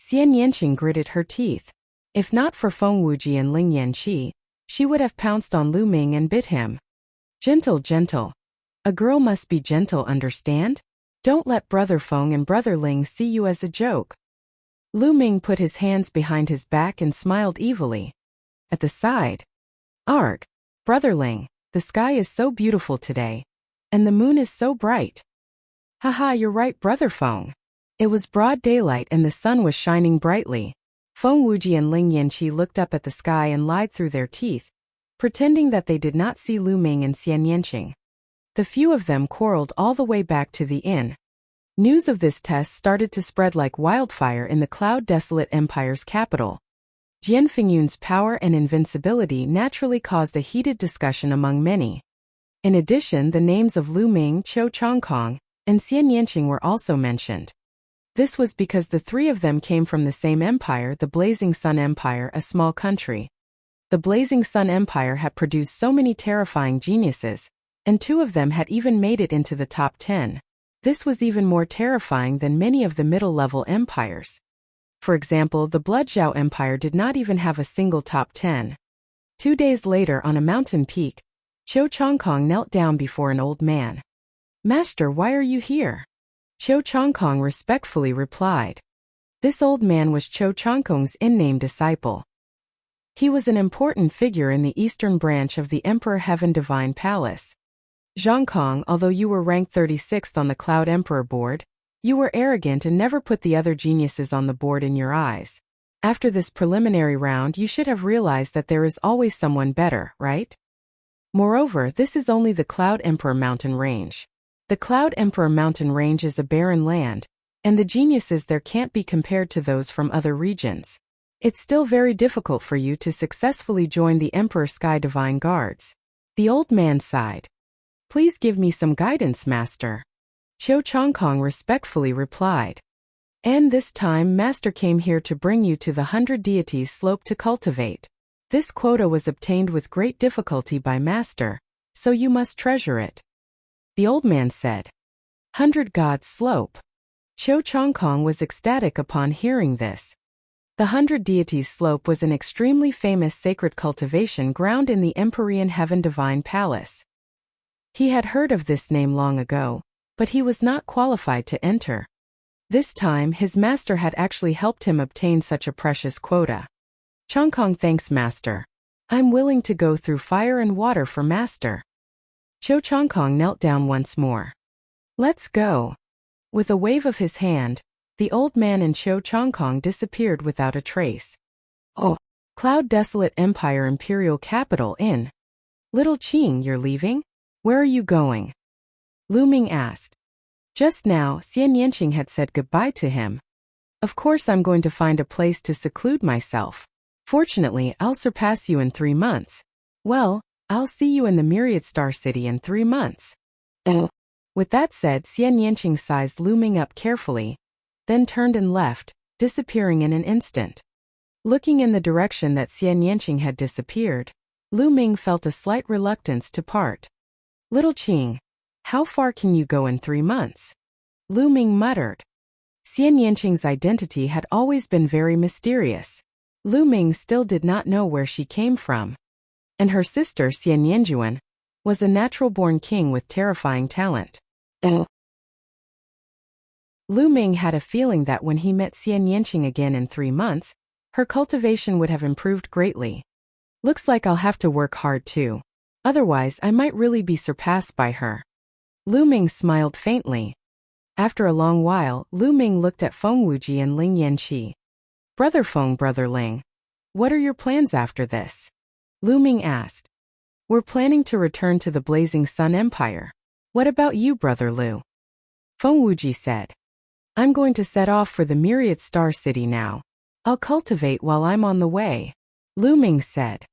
Xian Yanqing gritted her teeth. If not for Feng Wuji and Ling Yanqi, she would have pounced on Lu Ming and bit him. Gentle, gentle. A girl must be gentle, understand? Don't let Brother Feng and Brother Ling see you as a joke. Lu Ming put his hands behind his back and smiled evilly. At the side. Arg, Brother Ling, the sky is so beautiful today. And the moon is so bright. Haha, you're right, Brother Feng. It was broad daylight and the sun was shining brightly. Feng Wuji and Ling Yanqi looked up at the sky and lied through their teeth, pretending that they did not see Lu Ming and Xian Yanqing. The few of them quarreled all the way back to the inn. News of this test started to spread like wildfire in the cloud-desolate empire's capital. Jian Fingyun's power and invincibility naturally caused a heated discussion among many. In addition, the names of Lu Ming, Qiu Chongkong, and Xian Yanqing were also mentioned. This was because the three of them came from the same empire, the Blazing Sun Empire, a small country. The Blazing Sun Empire had produced so many terrifying geniuses, and two of them had even made it into the top 10. This was even more terrifying than many of the middle-level empires. For example, the Bloodjiao Empire did not even have a single top 10. 2 days later on a mountain peak, Qiu Chongkong knelt down before an old man. Master, why are you here? Qiu Chongkong respectfully replied. This old man was Qiu Chongkong's in-name disciple. He was an important figure in the eastern branch of the Emperor Heaven Divine Palace. Zhongkong, although you were ranked 36th on the Cloud Emperor board, you were arrogant and never put the other geniuses on the board in your eyes. After this preliminary round, you should have realized that there is always someone better, right? Moreover, this is only the Cloud Emperor mountain range. The Cloud Emperor mountain range is a barren land, and the geniuses there can't be compared to those from other regions. It's still very difficult for you to successfully join the Emperor Sky Divine Guards. The old man sighed. Please give me some guidance, Master. Qiu Chongkong respectfully replied. And this time Master came here to bring you to the 100 deities slope to cultivate. This quota was obtained with great difficulty by Master, so you must treasure it. The old man said. 100 gods slope. Qiu Chongkong was ecstatic upon hearing this. The 100 deities slope was an extremely famous sacred cultivation ground in the Empyrean Heaven Divine Palace. He had heard of this name long ago, but he was not qualified to enter. This time his master had actually helped him obtain such a precious quota. Chongkong thanks Master. I'm willing to go through fire and water for Master. Qiu Chongkong knelt down once more. Let's go. With a wave of his hand, the old man and Qiu Chongkong disappeared without a trace. Oh, Cloud Desolate Empire Imperial Capital Inn. Little Qing, you're leaving? Where are you going? Lu Ming asked. Just now, Xian Yanqing had said goodbye to him. Of course I'm going to find a place to seclude myself. Fortunately, I'll surpass you in 3 months. Well, I'll see you in the Myriad Star City in 3 months. With that said, Xian Yanqing sized Lu Ming up carefully, then turned and left, disappearing in an instant. Looking in the direction that Xian Yanqing had disappeared, Lu Ming felt a slight reluctance to part. Little Qing, how far can you go in 3 months? Lu Ming muttered. Xian Yanqing's identity had always been very mysterious. Lu Ming still did not know where she came from. And her sister, Xian Yanjuan, was a natural-born king with terrifying talent. Lu Ming had a feeling that when he met Xian Yanqing again in 3 months, her cultivation would have improved greatly. Looks like I'll have to work hard too. Otherwise, I might really be surpassed by her. Lu Ming smiled faintly. After a long while, Lu Ming looked at Feng Wuji and Ling Yanqi. Brother Feng, Brother Ling, what are your plans after this? Lu Ming asked. We're planning to return to the Blazing Sun Empire. What about you, Brother Lu? Feng Wuji said. I'm going to set off for the Myriad Star City now. I'll cultivate while I'm on the way. Lu Ming said.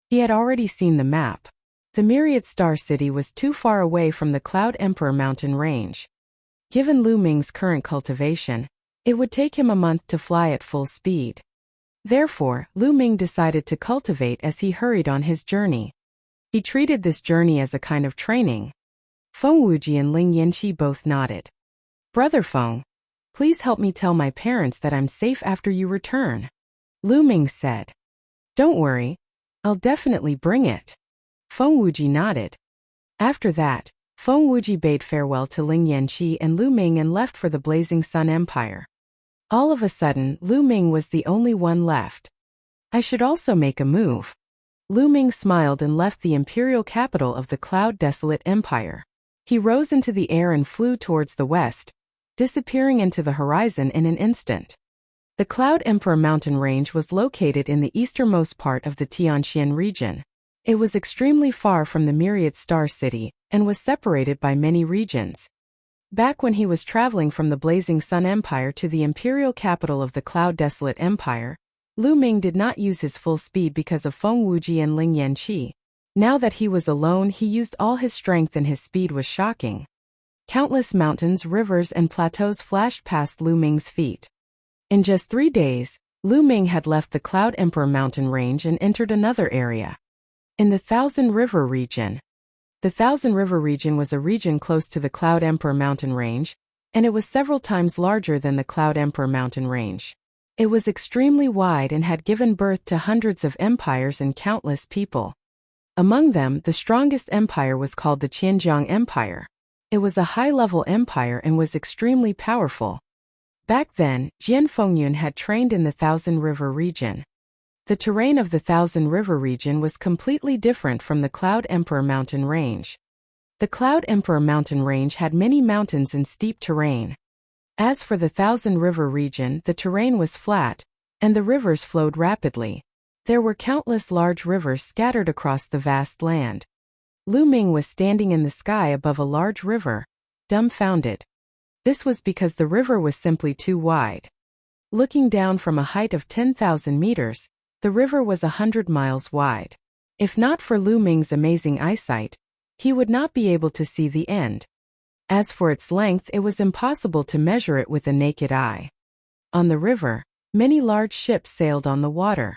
He had already seen the map. The Myriad Star City was too far away from the Cloud Emperor mountain range. Given Lu Ming's current cultivation, it would take him a month to fly at full speed. Therefore, Lu Ming decided to cultivate as he hurried on his journey. He treated this journey as a kind of training. Feng Wuji and Ling Yanqi both nodded. Brother Feng, please help me tell my parents that I'm safe after you return. Lu Ming said. Don't worry, I'll definitely bring it. Feng Wuji nodded. After that, Feng Wuji bade farewell to Ling Yanqi and Lu Ming and left for the Blazing Sun Empire. All of a sudden, Lu Ming was the only one left. I should also make a move. Lu Ming smiled and left the imperial capital of the Cloud Desolate Empire. He rose into the air and flew towards the west, disappearing into the horizon in an instant. The Cloud Emperor mountain range was located in the easternmost part of the Tianxian region. It was extremely far from the Myriad Star City and was separated by many regions. Back when he was traveling from the Blazing Sun Empire to the imperial capital of the Cloud Desolate Empire, Lu Ming did not use his full speed because of Feng Wuji and Ling Yanqi. Now that he was alone, he used all his strength and his speed was shocking. Countless mountains, rivers, and plateaus flashed past Lu Ming's feet. In just 3 days, Lu Ming had left the Cloud Emperor mountain range and entered another area. In the Thousand River region. The Thousand River region was a region close to the Cloud Emperor mountain range, and it was several times larger than the Cloud Emperor mountain range. It was extremely wide and had given birth to hundreds of empires and countless people. Among them, the strongest empire was called the Qianjiang Empire. It was a high-level empire and was extremely powerful. Back then, Jian Fengyun had trained in the Thousand River region. The terrain of the Thousand River region was completely different from the Cloud Emperor mountain range. The Cloud Emperor mountain range had many mountains and steep terrain. As for the Thousand River region, the terrain was flat, and the rivers flowed rapidly. There were countless large rivers scattered across the vast land. Lu Ming was standing in the sky above a large river, dumbfounded. This was because the river was simply too wide. Looking down from a height of 10,000 meters, the river was 100 miles wide. If not for Lu Ming's amazing eyesight, he would not be able to see the end. As for its length, it was impossible to measure it with the naked eye. On the river, many large ships sailed on the water.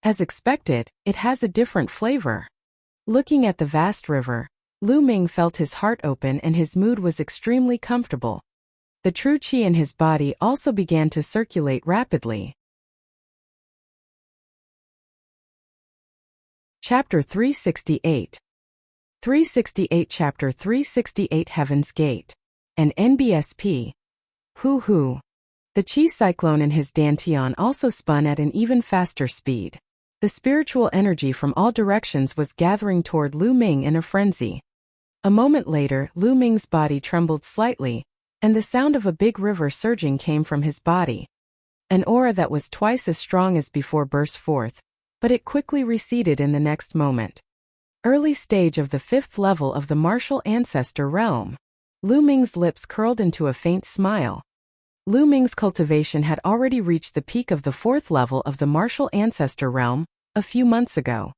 As expected, it has a different flavor. Looking at the vast river, Lu Ming felt his heart open and his mood was extremely comfortable. The true qi in his body also began to circulate rapidly. Chapter 368. 368 Chapter 368 Heaven's Gate. An NBSP. Hoo. The qi cyclone in his dantian also spun at an even faster speed. The spiritual energy from all directions was gathering toward Lu Ming in a frenzy. A moment later, Lu Ming's body trembled slightly, and the sound of a big river surging came from his body. An aura that was twice as strong as before burst forth, but it quickly receded in the next moment. Early stage of the 5th level of the martial ancestor realm. Lu Ming's lips curled into a faint smile. Lu Ming's cultivation had already reached the peak of the 4th level of the martial ancestor realm a few months ago.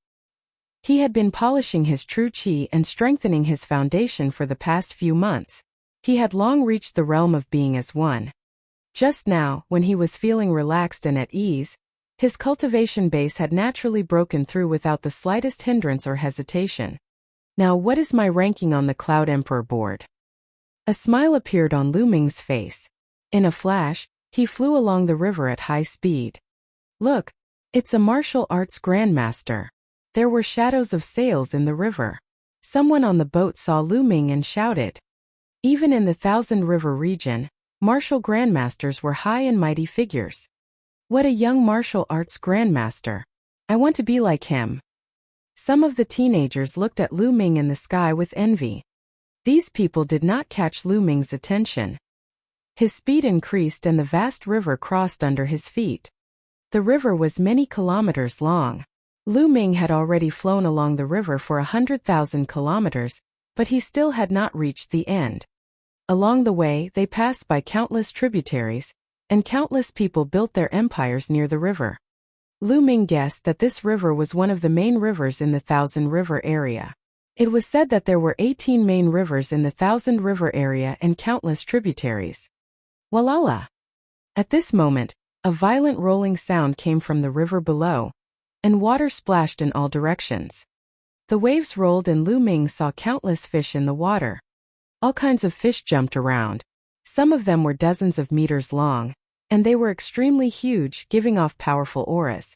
He had been polishing his true qi and strengthening his foundation for the past few months. He had long reached the realm of being as one. Just now, when he was feeling relaxed and at ease, his cultivation base had naturally broken through without the slightest hindrance or hesitation. Now what is my ranking on the Cloud Emperor board? A smile appeared on Lu Ming's face. In a flash, he flew along the river at high speed. Look, it's a martial arts grandmaster. There were shadows of sails in the river. Someone on the boat saw Lu Ming and shouted. Even in the Thousand River region, martial grandmasters were high and mighty figures. What a young martial arts grandmaster. I want to be like him. Some of the teenagers looked at Lu Ming in the sky with envy. These people did not catch Lu Ming's attention. His speed increased and the vast river crossed under his feet. The river was many kilometers long. Lu Ming had already flown along the river for 100,000 kilometers, but he still had not reached the end. Along the way, they passed by countless tributaries, and countless people built their empires near the river. Lu Ming guessed that this river was one of the main rivers in the Thousand River area. It was said that there were 18 main rivers in the Thousand River area and countless tributaries. Walala! At this moment, a violent rolling sound came from the river below, and water splashed in all directions. The waves rolled and Lu Ming saw countless fish in the water. All kinds of fish jumped around. Some of them were dozens of meters long, and they were extremely huge, giving off powerful auras.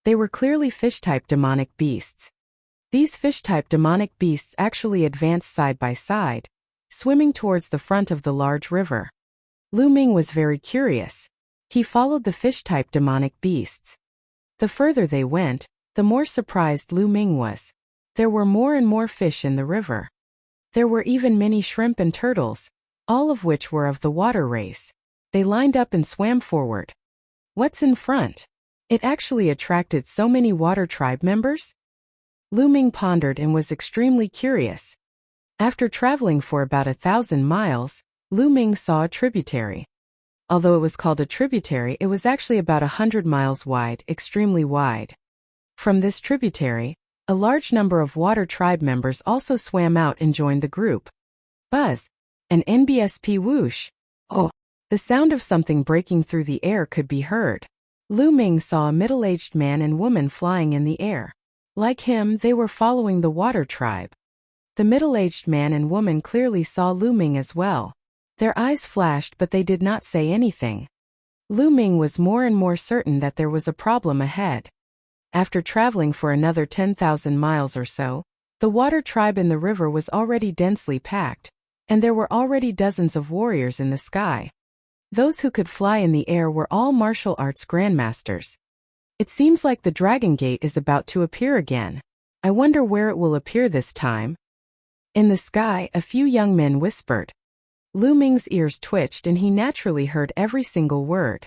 They were clearly fish-type demonic beasts. These fish-type demonic beasts actually advanced side by side, swimming towards the front of the large river. Lu Ming was very curious. He followed the fish-type demonic beasts. The further they went, the more surprised Lu Ming was. There were more and more fish in the river. There were even many shrimp and turtles, all of which were of the water race. They lined up and swam forward. What's in front? It actually attracted so many water tribe members? Lu Ming pondered and was extremely curious. After traveling for about 1,000 miles, Lu Ming saw a tributary. Although it was called a tributary, it was actually about 100 miles wide, extremely wide. From this tributary, a large number of water tribe members also swam out and joined the group. Buzz! An NBSP whoosh! Oh! The sound of something breaking through the air could be heard. Lu Ming saw a middle-aged man and woman flying in the air. Like him, they were following the water tribe. The middle-aged man and woman clearly saw Lu Ming as well. Their eyes flashed, but they did not say anything. Lu Ming was more and more certain that there was a problem ahead. After traveling for another 10,000 miles or so, the water tribe in the river was already densely packed, and there were already dozens of warriors in the sky. Those who could fly in the air were all martial arts grandmasters. It seems like the Dragon Gate is about to appear again. I wonder where it will appear this time. In the sky, a few young men whispered. Lu Ming's ears twitched and he naturally heard every single word.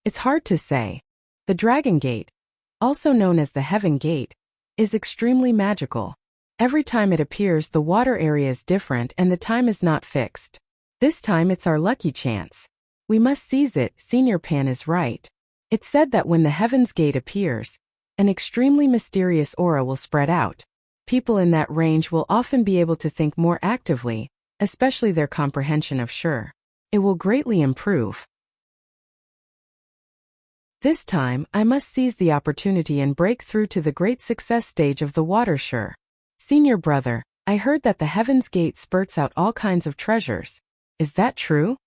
It's hard to say. The Dragon Gate, also known as the Heaven Gate, is extremely magical. Every time it appears, the water area is different and the time is not fixed. This time it's our lucky chance. We must seize it. Senior Pan is right. It's said that when the Heaven's Gate appears, an extremely mysterious aura will spread out. People in that range will often be able to think more actively, especially their comprehension of Sure. It will greatly improve. This time, I must seize the opportunity and break through to the great success stage of the water Sure. Senior brother, I heard that the Heaven's Gate spurts out all kinds of treasures. Is that true?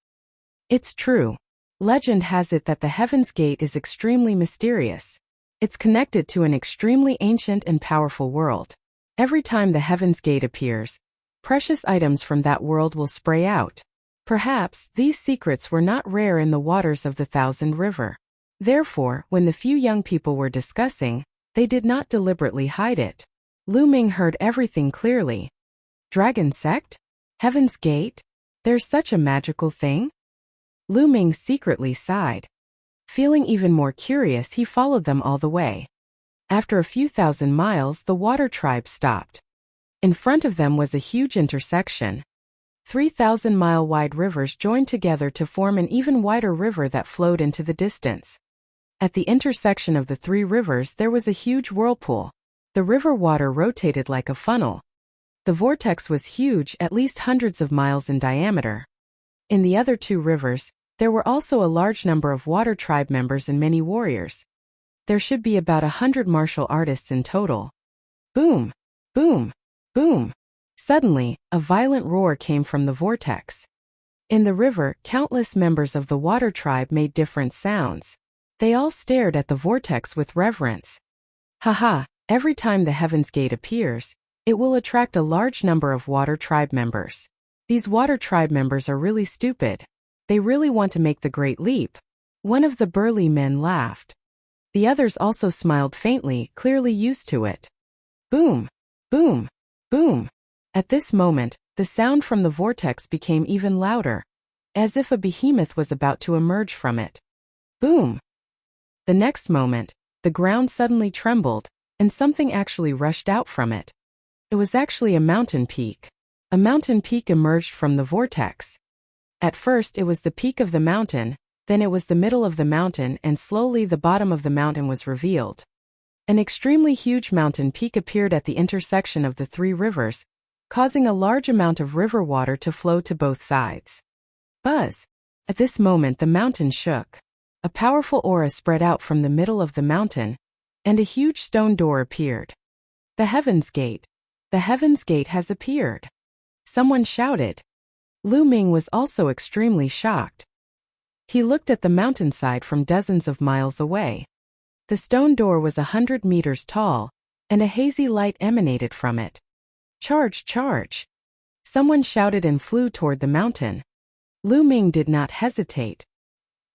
It's true. Legend has it that the Heaven's Gate is extremely mysterious. It's connected to an extremely ancient and powerful world. Every time the Heaven's Gate appears, precious items from that world will spray out. Perhaps these secrets were not rare in the waters of the Thousand River. Therefore, when the few young people were discussing, they did not deliberately hide it. Lu Ming heard everything clearly. Dragon Sect? Heaven's Gate? There's such a magical thing? Lu Ming secretly sighed. Feeling even more curious, he followed them all the way. After a few thousand miles, the water tribe stopped. In front of them was a huge intersection. 3,000-mile-wide rivers joined together to form an even wider river that flowed into the distance. At the intersection of the three rivers there was a huge whirlpool. The river water rotated like a funnel. The vortex was huge, at least hundreds of miles in diameter. In the other two rivers, there were also a large number of water tribe members and many warriors. There should be about 100 martial artists in total. Boom! Boom! Boom! Suddenly, a violent roar came from the vortex. In the river, countless members of the water tribe made different sounds. They all stared at the vortex with reverence. Haha, every time the Heaven's Gate appears, it will attract a large number of water tribe members. These water tribe members are really stupid. They really want to make the great leap. One of the burly men laughed. The others also smiled faintly, clearly used to it. Boom! Boom! Boom! At this moment, the sound from the vortex became even louder, as if a behemoth was about to emerge from it. Boom! The next moment, the ground suddenly trembled, and something actually rushed out from it. It was actually a mountain peak. A mountain peak emerged from the vortex. At first it was the peak of the mountain, Then it was the middle of the mountain, and slowly the bottom of the mountain was revealed. An extremely huge mountain peak appeared at the intersection of the three rivers, causing a large amount of river water to flow to both sides. Buzz! At this moment the mountain shook. A powerful aura spread out from the middle of the mountain, and a huge stone door appeared. The Heaven's Gate. The Heaven's Gate has appeared. Someone shouted. Lu Ming was also extremely shocked. He looked at the mountainside from dozens of miles away. The stone door was 100 meters tall, and a hazy light emanated from it. Charge, charge! Someone shouted and flew toward the mountain. Lu Ming did not hesitate.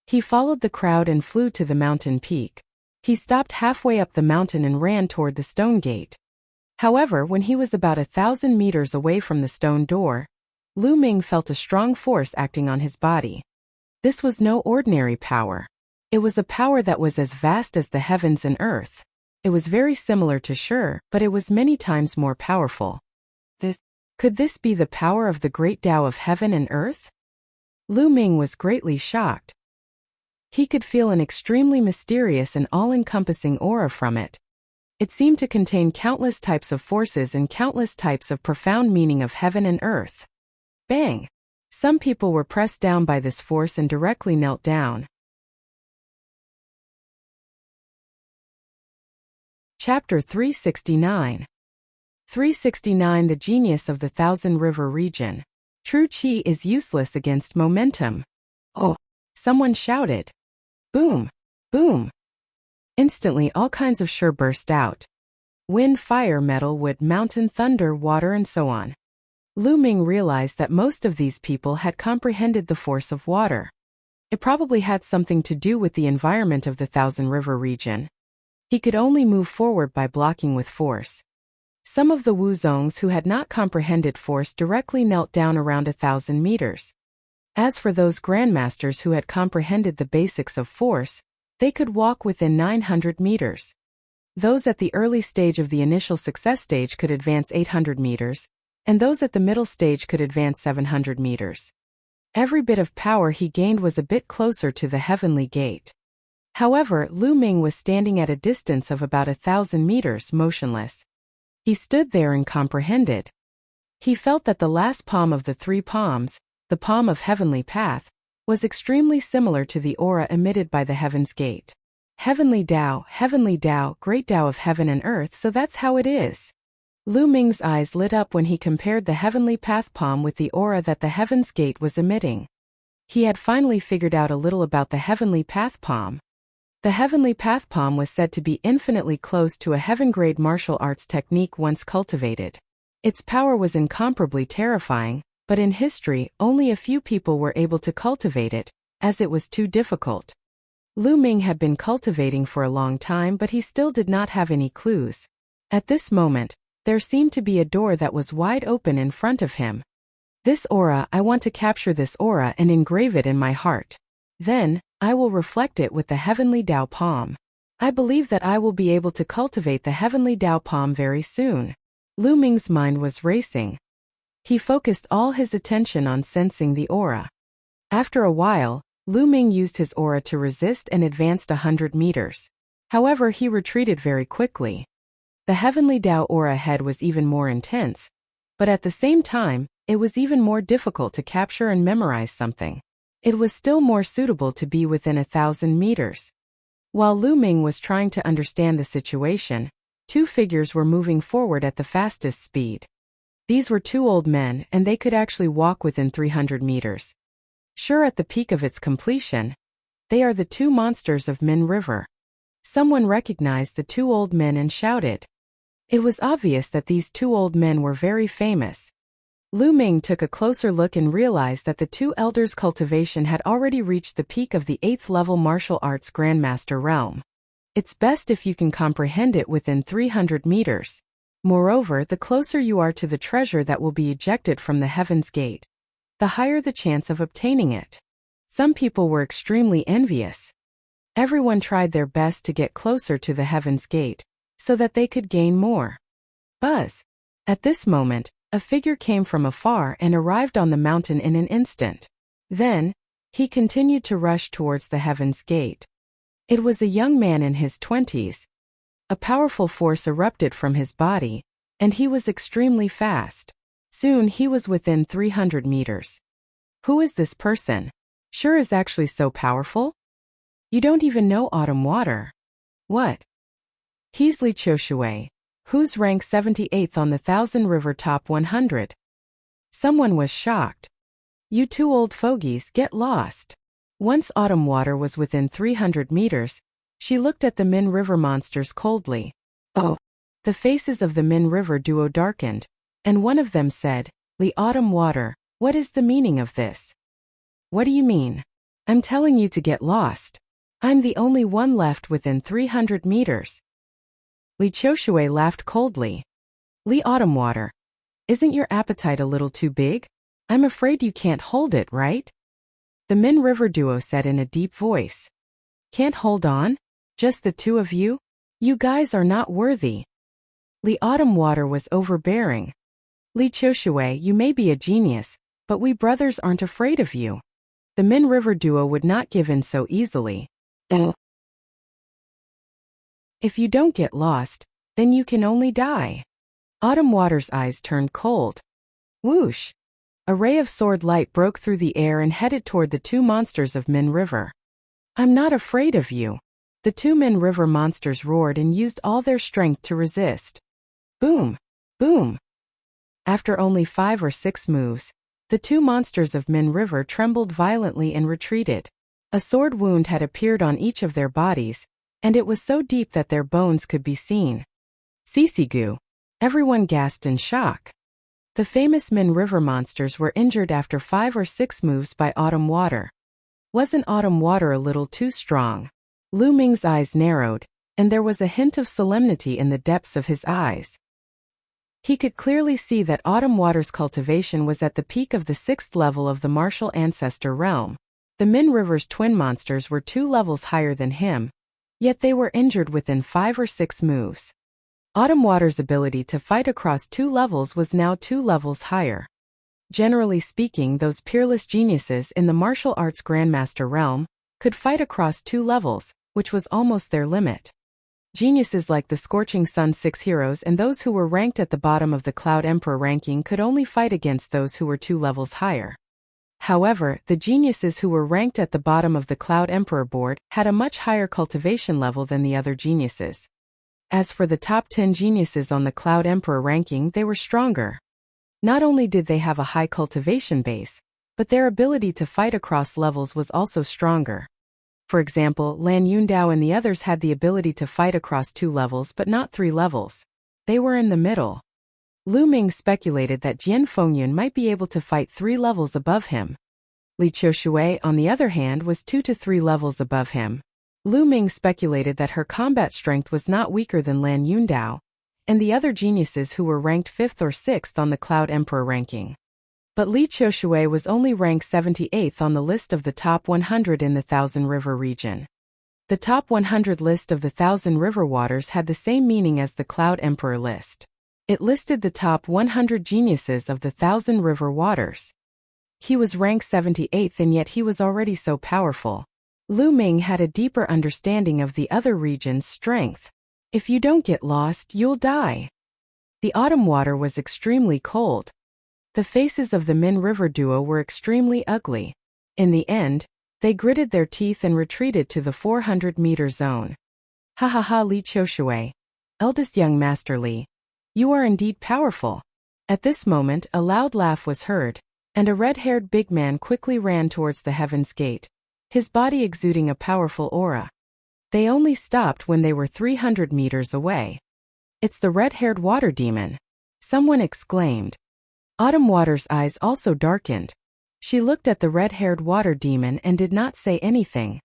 He followed the crowd and flew to the mountain peak. He stopped halfway up the mountain and ran toward the stone gate. However, when he was about 1,000 meters away from the stone door, Lu Ming felt a strong force acting on his body. This was no ordinary power. It was a power that was as vast as the heavens and earth. It was very similar to Shi, but it was many times more powerful. Could this be the power of the great Tao of heaven and earth? Lu Ming was greatly shocked. He could feel an extremely mysterious and all-encompassing aura from it. It seemed to contain countless types of forces and countless types of profound meaning of heaven and earth. Bang! Some people were pressed down by this force and directly knelt down. Chapter 369. 369 The Genius of the Thousand River Region. True Qi is useless against momentum. Oh! Someone shouted. Boom! Boom! Instantly all kinds of Shi burst out. Wind, fire, metal, wood, mountain, thunder, water, and so on. Lu Ming realized that most of these people had comprehended the force of water. It probably had something to do with the environment of the Thousand River region. He could only move forward by blocking with force. Some of the Wuzongs who had not comprehended force directly knelt down around 1,000 meters. As for those grandmasters who had comprehended the basics of force, they could walk within 900 meters. Those at the early stage of the initial success stage could advance 800 meters, and those at the middle stage could advance 700 meters. Every bit of power he gained was a bit closer to the heavenly gate. However, Lu Ming was standing at a distance of about 1,000 meters, motionless. He stood there and comprehended. He felt that the last palm of the three palms, the palm of heavenly path, was extremely similar to the aura emitted by the Heaven's Gate. Heavenly Tao, great Tao of heaven and earth, so that's how it is. Lu Ming's eyes lit up when he compared the heavenly path palm with the aura that the Heaven's Gate was emitting. He had finally figured out a little about the heavenly path palm. The heavenly path palm was said to be infinitely close to a heaven-grade martial arts technique once cultivated. Its power was incomparably terrifying, but in history, only a few people were able to cultivate it, as it was too difficult. Lu Ming had been cultivating for a long time, but he still did not have any clues. At this moment, there seemed to be a door that was wide open in front of him. This aura, I want to capture this aura and engrave it in my heart. Then, I will reflect it with the heavenly Tao palm. I believe that I will be able to cultivate the heavenly Tao palm very soon. Lu Ming's mind was racing. He focused all his attention on sensing the aura. After a while, Lu Ming used his aura to resist and advanced 100 meters. However, he retreated very quickly. The heavenly Tao aura ahead was even more intense, but at the same time, it was even more difficult to capture and memorize something. It was still more suitable to be within 1,000 meters. While Lu Ming was trying to understand the situation, two figures were moving forward at the fastest speed. These were two old men, and they could actually walk within 300 meters. Sure, at the peak of its completion, they are the two monsters of Min River. Someone recognized the two old men and shouted. It was obvious that these two old men were very famous. Lu Ming took a closer look and realized that the two elders' cultivation had already reached the peak of the 8th level martial arts grandmaster realm. It's best if you can comprehend it within 300 meters. Moreover, the closer you are to the treasure that will be ejected from the Heaven's Gate, the higher the chance of obtaining it. Some people were extremely envious. Everyone tried their best to get closer to the Heaven's Gate, so that they could gain more. Buzz! At this moment, a figure came from afar and arrived on the mountain in an instant. Then, He continued to rush towards the Heaven's Gate. It was a young man in his 20s. A powerful force erupted from his body, and he was extremely fast. Soon he was within 300 meters. Who is this person? Sure is actually so powerful? You don't even know Autumn Water. What? He's Li Qiushui, who's ranked 78th on the Thousand River Top 100. Someone was shocked. You two old fogies, get lost. Once Autumn Water was within 300 meters, she looked at the Min River monsters coldly. Oh. The faces of the Min River duo darkened, and one of them said, Li Autumn Water, what is the meaning of this? What do you mean? I'm telling you to get lost. I'm the only one left within 300 meters. Li Qiushui laughed coldly. Li Autumn Water, isn't your appetite a little too big? I'm afraid you can't hold it, right? The Min River duo said in a deep voice. Can't hold on? Just the two of you? You guys are not worthy. Li Autumn Water was overbearing. Li Qiushui, you may be a genius, but we brothers aren't afraid of you. The Min River duo would not give in so easily. If you don't get lost, then you can only die. Autumn Water's eyes turned cold. Whoosh! A ray of sword light broke through the air and headed toward the two monsters of Min River. I'm not afraid of you. The two Min River monsters roared and used all their strength to resist. Boom! Boom! After only 5 or 6 moves, the two monsters of Min River trembled violently and retreated. A sword wound had appeared on each of their bodies, and it was so deep that their bones could be seen. Sisigu! Everyone gasped in shock. The famous Min River monsters were injured after 5 or 6 moves by Autumn Water. Wasn't Autumn Water a little too strong? Lu Ming's eyes narrowed, and there was a hint of solemnity in the depths of his eyes. He could clearly see that Autumn Water's cultivation was at the peak of the 6th level of the martial ancestor realm. The Min River's twin monsters were 2 levels higher than him, yet they were injured within 5 or 6 moves. Autumn Water's ability to fight across 2 levels was now 2 levels higher. Generally speaking, those peerless geniuses in the martial arts grandmaster realm could fight across 2 levels, which was almost their limit. Geniuses like the Scorching Sun 6 heroes and those who were ranked at the bottom of the Cloud Emperor ranking could only fight against those who were 2 levels higher. However, the geniuses who were ranked at the bottom of the Cloud Emperor board had a much higher cultivation level than the other geniuses. As for the top 10 geniuses on the Cloud Emperor ranking, they were stronger. Not only did they have a high cultivation base, but their ability to fight across levels was also stronger. For example, Lan Yundao and the others had the ability to fight across 2 levels but not 3 levels. They were in the middle. Lu Ming speculated that Jian Fengyun might be able to fight 3 levels above him. Li Qiushui, on the other hand, was 2 to 3 levels above him. Lu Ming speculated that her combat strength was not weaker than Lan Yundao and the other geniuses who were ranked 5th or 6th on the Cloud Emperor ranking. But Li Qiushui was only ranked 78th on the list of the top 100 in the Thousand River region. The top 100 list of the Thousand River waters had the same meaning as the Cloud Emperor list. It listed the top 100 geniuses of the Thousand River waters. He was ranked 78th and yet he was already so powerful. Lu Ming had a deeper understanding of the other region's strength. If you don't get lost, you'll die. The autumn water was extremely cold. The faces of the Min River duo were extremely ugly. In the end, they gritted their teeth and retreated to the 400-meter zone. Ha ha ha, Li Qiushui. Eldest young Master Li. You are indeed powerful. At this moment, a loud laugh was heard, and a red-haired big man quickly ran towards the Heaven's Gate, his body exuding a powerful aura. They only stopped when they were 300 meters away. It's the red-haired water demon. Someone exclaimed. Autumn Water's eyes also darkened. She looked at the red-haired water demon and did not say anything.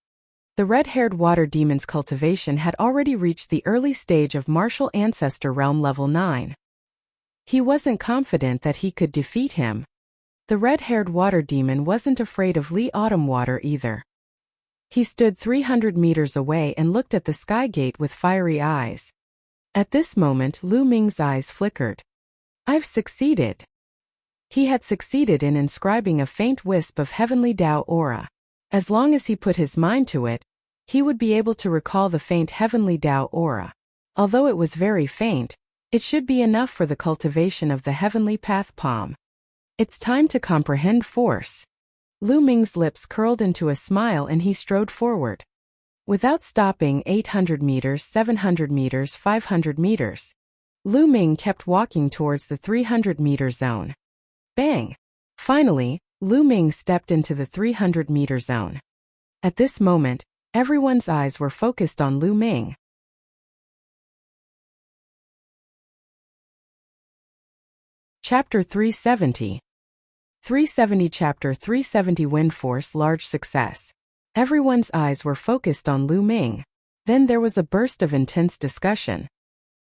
The red-haired water demon's cultivation had already reached the early stage of martial ancestor realm level 9. He wasn't confident that he could defeat him. The red-haired water demon wasn't afraid of Li Autumn Water either. He stood 300 meters away and looked at the sky gate with fiery eyes. At this moment, Lu Ming's eyes flickered. I've succeeded. He had succeeded in inscribing a faint wisp of heavenly Tao aura. As long as he put his mind to it, he would be able to recall the faint heavenly Tao aura. Although it was very faint, it should be enough for the cultivation of the heavenly path palm. It's time to comprehend force. Lu Ming's lips curled into a smile and he strode forward. Without stopping 800 meters, 700 meters, 500 meters. Lu Ming kept walking towards the 300-meter zone. Bang! Finally, Lu Ming stepped into the 300-meter zone. At this moment, everyone's eyes were focused on Lu Ming. Chapter 370. 370 Chapter 370 Wind Force Large Success. Everyone's eyes were focused on Lu Ming. Then there was a burst of intense discussion.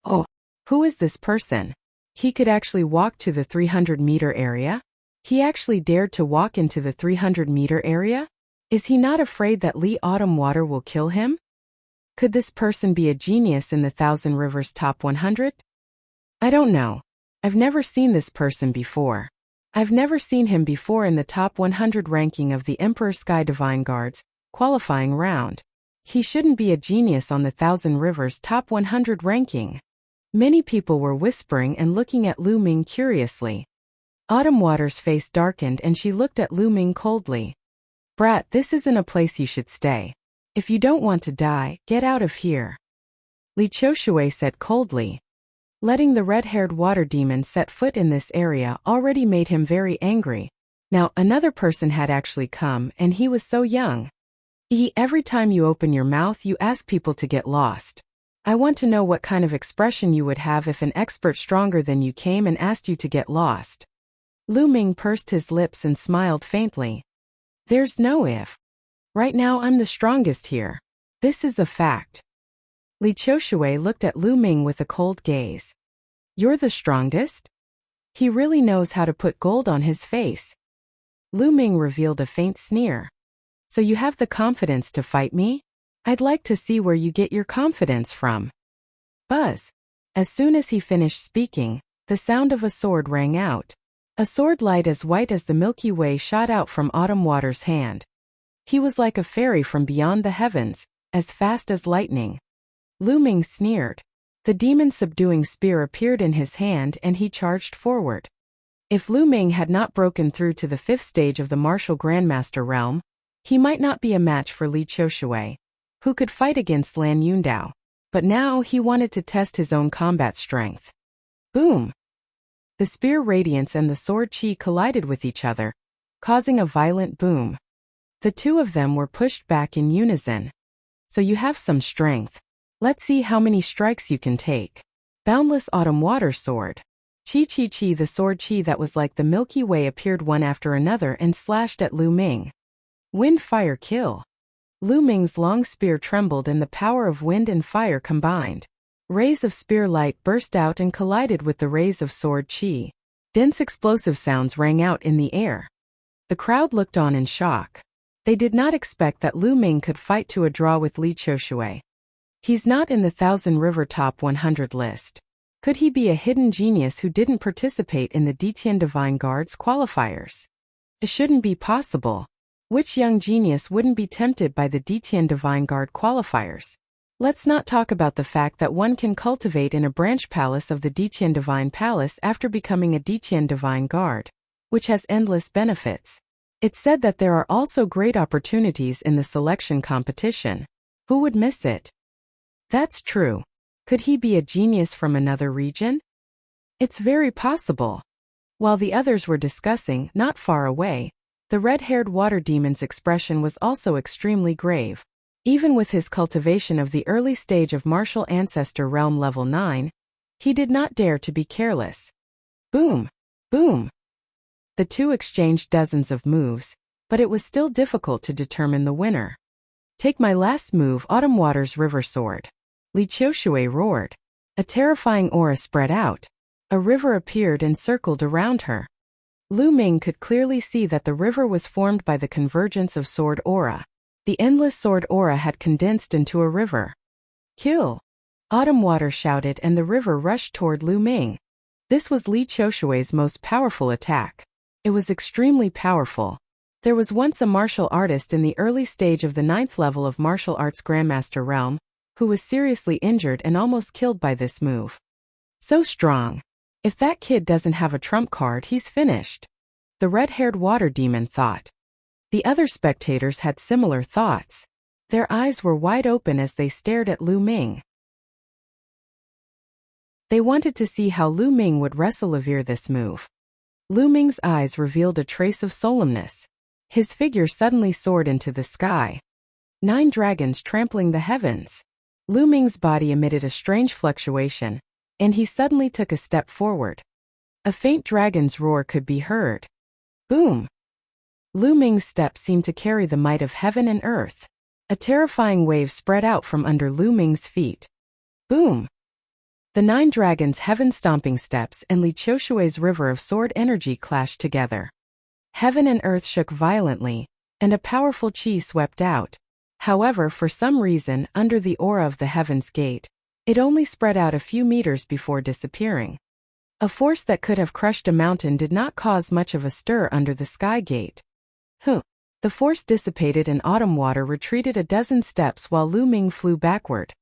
Oh, who is this person? He could actually walk to the 300-meter area? He actually dared to walk into the 300-meter area? Is he not afraid that Li Autumn Water will kill him? Could this person be a genius in the Thousand Rivers Top 100? I don't know. I've never seen this person before. I've never seen him before in the top 100 ranking of the Emperor Sky Divine Guards qualifying round. He shouldn't be a genius on the Thousand Rivers Top 100 ranking. Many people were whispering and looking at Lu Ming curiously. Autumn Water's face darkened and she looked at Lu Ming coldly. Brat, this isn't a place you should stay. If you don't want to die, get out of here. Li Qiushui said coldly. Letting the red-haired water demon set foot in this area already made him very angry. Now another person had actually come and he was so young. Every time you open your mouth you ask people to get lost. I want to know what kind of expression you would have if an expert stronger than you came and asked you to get lost. Lu Ming pursed his lips and smiled faintly. There's no if. Right now I'm the strongest here. This is a fact. Li Qiushui looked at Lu Ming with a cold gaze. You're the strongest? He really knows how to put gold on his face. Lu Ming revealed a faint sneer. So you have the confidence to fight me? I'd like to see where you get your confidence from. Buzz. As soon as he finished speaking, the sound of a sword rang out. A sword light as white as the Milky Way shot out from Autumn Water's hand. He was like a fairy from beyond the heavens, as fast as lightning. Lu Ming sneered. The demon's subduing spear appeared in his hand and he charged forward. If Lu Ming had not broken through to the 5th stage of the martial grandmaster realm, he might not be a match for Li Qiushui, who could fight against Lan Yundao. But now he wanted to test his own combat strength. Boom! The spear radiance and the sword chi collided with each other, causing a violent boom. The two of them were pushed back in unison. So you have some strength. Let's see how many strikes you can take. Boundless Autumn Water Sword. Chi. The sword chi that was like the Milky Way appeared one after another and slashed at Lu Ming. Wind Fire Kill. Lu Ming's long spear trembled and the power of wind and fire combined. Rays of spear light burst out and collided with the rays of sword chi. Dense explosive sounds rang out in the air. The crowd looked on in shock. They did not expect that Lu Ming could fight to a draw with Li Qiushui. He's not in the Thousand River Top 100 list. Could he be a hidden genius who didn't participate in the Detian Divine Guards qualifiers? It shouldn't be possible. Which young genius wouldn't be tempted by the Detian Divine Guard qualifiers? Let's not talk about the fact that one can cultivate in a branch palace of the Detian Divine Palace after becoming a Detian Divine Guard, which has endless benefits. It's said that there are also great opportunities in the selection competition. Who would miss it? That's true. Could he be a genius from another region? It's very possible. While the others were discussing, not far away, the red-haired water demon's expression was also extremely grave. Even with his cultivation of the early stage of Martial Ancestor Realm Level 9, he did not dare to be careless. Boom! Boom! The two exchanged dozens of moves, but it was still difficult to determine the winner. Take my last move, Autumn Water's River Sword. Li Qiushui roared. A terrifying aura spread out. A river appeared and circled around her. Lu Ming could clearly see that the river was formed by the convergence of sword aura. The endless sword aura had condensed into a river. Kill! Autumn Water shouted and the river rushed toward Lu Ming. This was Li Qiushui's most powerful attack. It was extremely powerful. There was once a martial artist in the early stage of the 9th level of martial arts Grandmaster realm, who was seriously injured and almost killed by this move. So strong. If that kid doesn't have a trump card, he's finished. The red-haired water demon thought. The other spectators had similar thoughts. Their eyes were wide open as they stared at Lu Ming. They wanted to see how Lu Ming would wrestle this move. Lu Ming's eyes revealed a trace of solemnness. His figure suddenly soared into the sky. 9 dragons trampling the heavens. Lu Ming's body emitted a strange fluctuation, and he suddenly took a step forward. A faint dragon's roar could be heard. Boom! Lu Ming's step seemed to carry the might of heaven and earth. A terrifying wave spread out from under Lu Ming's feet. Boom! The 9 dragons' heaven-stomping steps and Li Qiushui's river of sword energy clashed together. Heaven and earth shook violently, and a powerful chi swept out. However, for some reason, under the aura of the Heaven's Gate, it only spread out a few meters before disappearing. A force that could have crushed a mountain did not cause much of a stir under the Sky Gate. The force dissipated and autumn water retreated a dozen steps while Lu Ming flew backward.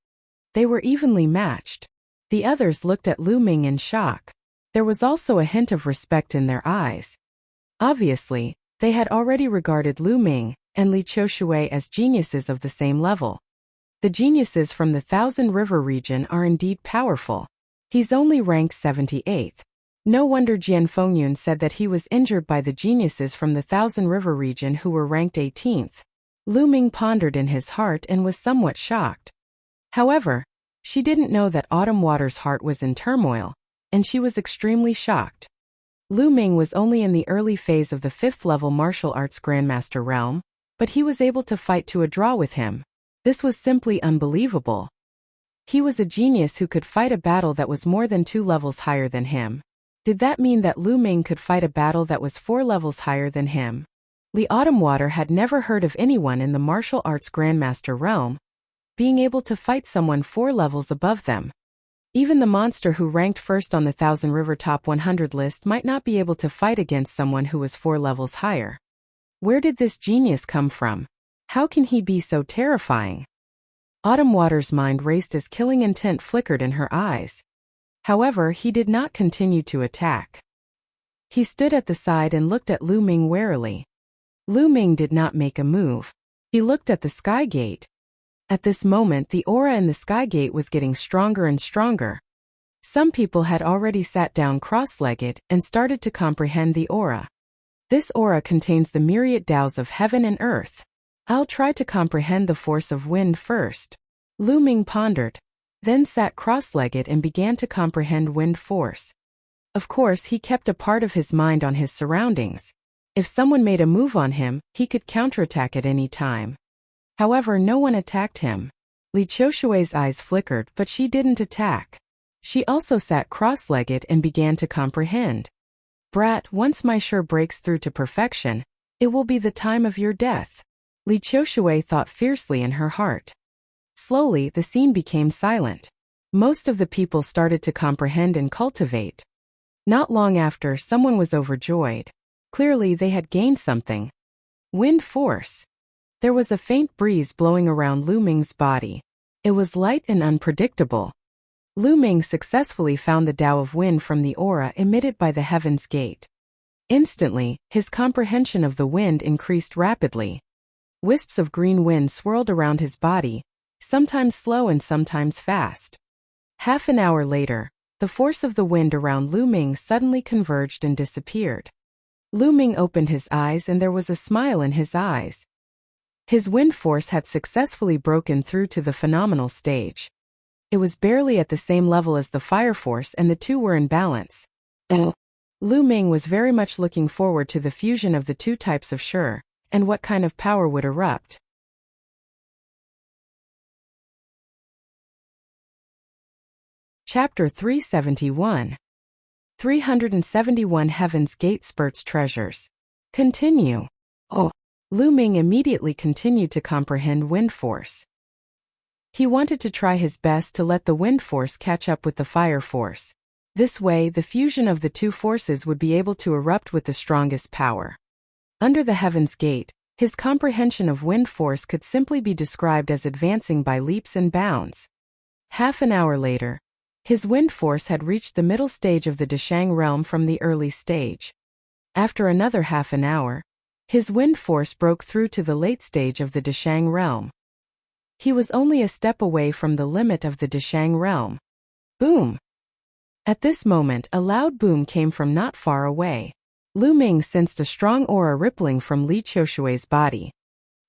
They were evenly matched. The others looked at Lu Ming in shock. There was also a hint of respect in their eyes. Obviously, they had already regarded Lu Ming and Li Qiushui as geniuses of the same level. The geniuses from the Thousand River region are indeed powerful. He's only ranked 78th. No wonder Jian Fengyun said that he was injured by the geniuses from the Thousand River region who were ranked 18th. Lu Ming pondered in his heart and was somewhat shocked. However, she didn't know that Autumn Water's heart was in turmoil, and she was extremely shocked. Lu Ming was only in the early phase of the 5th level martial arts Grandmaster realm, but he was able to fight to a draw with him. This was simply unbelievable. He was a genius who could fight a battle that was more than 2 levels higher than him. Did that mean that Lu Ming could fight a battle that was 4 levels higher than him? Li Autumnwater had never heard of anyone in the martial arts Grandmaster realm being able to fight someone 4 levels above them. Even the monster who ranked first on the Thousand River Top 100 list might not be able to fight against someone who was 4 levels higher. Where did this genius come from? How can he be so terrifying? Autumnwater's mind raced as killing intent flickered in her eyes. However, he did not continue to attack. He stood at the side and looked at Lu Ming warily. Lu Ming did not make a move. He looked at the Sky Gate. At this moment, the aura in the Sky Gate was getting stronger and stronger. Some people had already sat down cross-legged and started to comprehend the aura. This aura contains the myriad Taos of heaven and earth. I'll try to comprehend the force of wind first. Lu Ming pondered, then sat cross-legged and began to comprehend wind force. Of course, he kept a part of his mind on his surroundings. If someone made a move on him, he could counterattack at any time. However, no one attacked him. Li Qiushui's eyes flickered, but she didn't attack. She also sat cross-legged and began to comprehend. Brat, once my Shi breaks through to perfection, it will be the time of your death. Li Qiushui thought fiercely in her heart. Slowly, the scene became silent. Most of the people started to comprehend and cultivate. Not long after, someone was overjoyed. Clearly, they had gained something. Wind force. There was a faint breeze blowing around Lu Ming's body. It was light and unpredictable. Lu Ming successfully found the Tao of wind from the aura emitted by the Heaven's Gate. Instantly, his comprehension of the wind increased rapidly. Wisps of green wind swirled around his body, sometimes slow and sometimes fast. Half an hour later, the force of the wind around Lu Ming suddenly converged and disappeared. Lu Ming opened his eyes and there was a smile in his eyes. His wind force had successfully broken through to the phenomenal stage. It was barely at the same level as the fire force and the two were in balance. Lu Ming was very much looking forward to the fusion of the two types of Shi, and what kind of power would erupt. Chapter 371. 371 Heaven's Gate Spurts Treasures. Continue. Lu Ming immediately continued to comprehend wind force. He wanted to try his best to let the wind force catch up with the fire force. This way, the fusion of the two forces would be able to erupt with the strongest power. Under the Heaven's Gate, his comprehension of wind force could simply be described as advancing by leaps and bounds. Half an hour later, his wind force had reached the middle stage of the Deshang realm from the early stage. After another half an hour, his wind force broke through to the late stage of the Deshang realm. He was only a step away from the limit of the Deshang realm. Boom! At this moment, a loud boom came from not far away. Lu Ming sensed a strong aura rippling from Li Qiushui's body.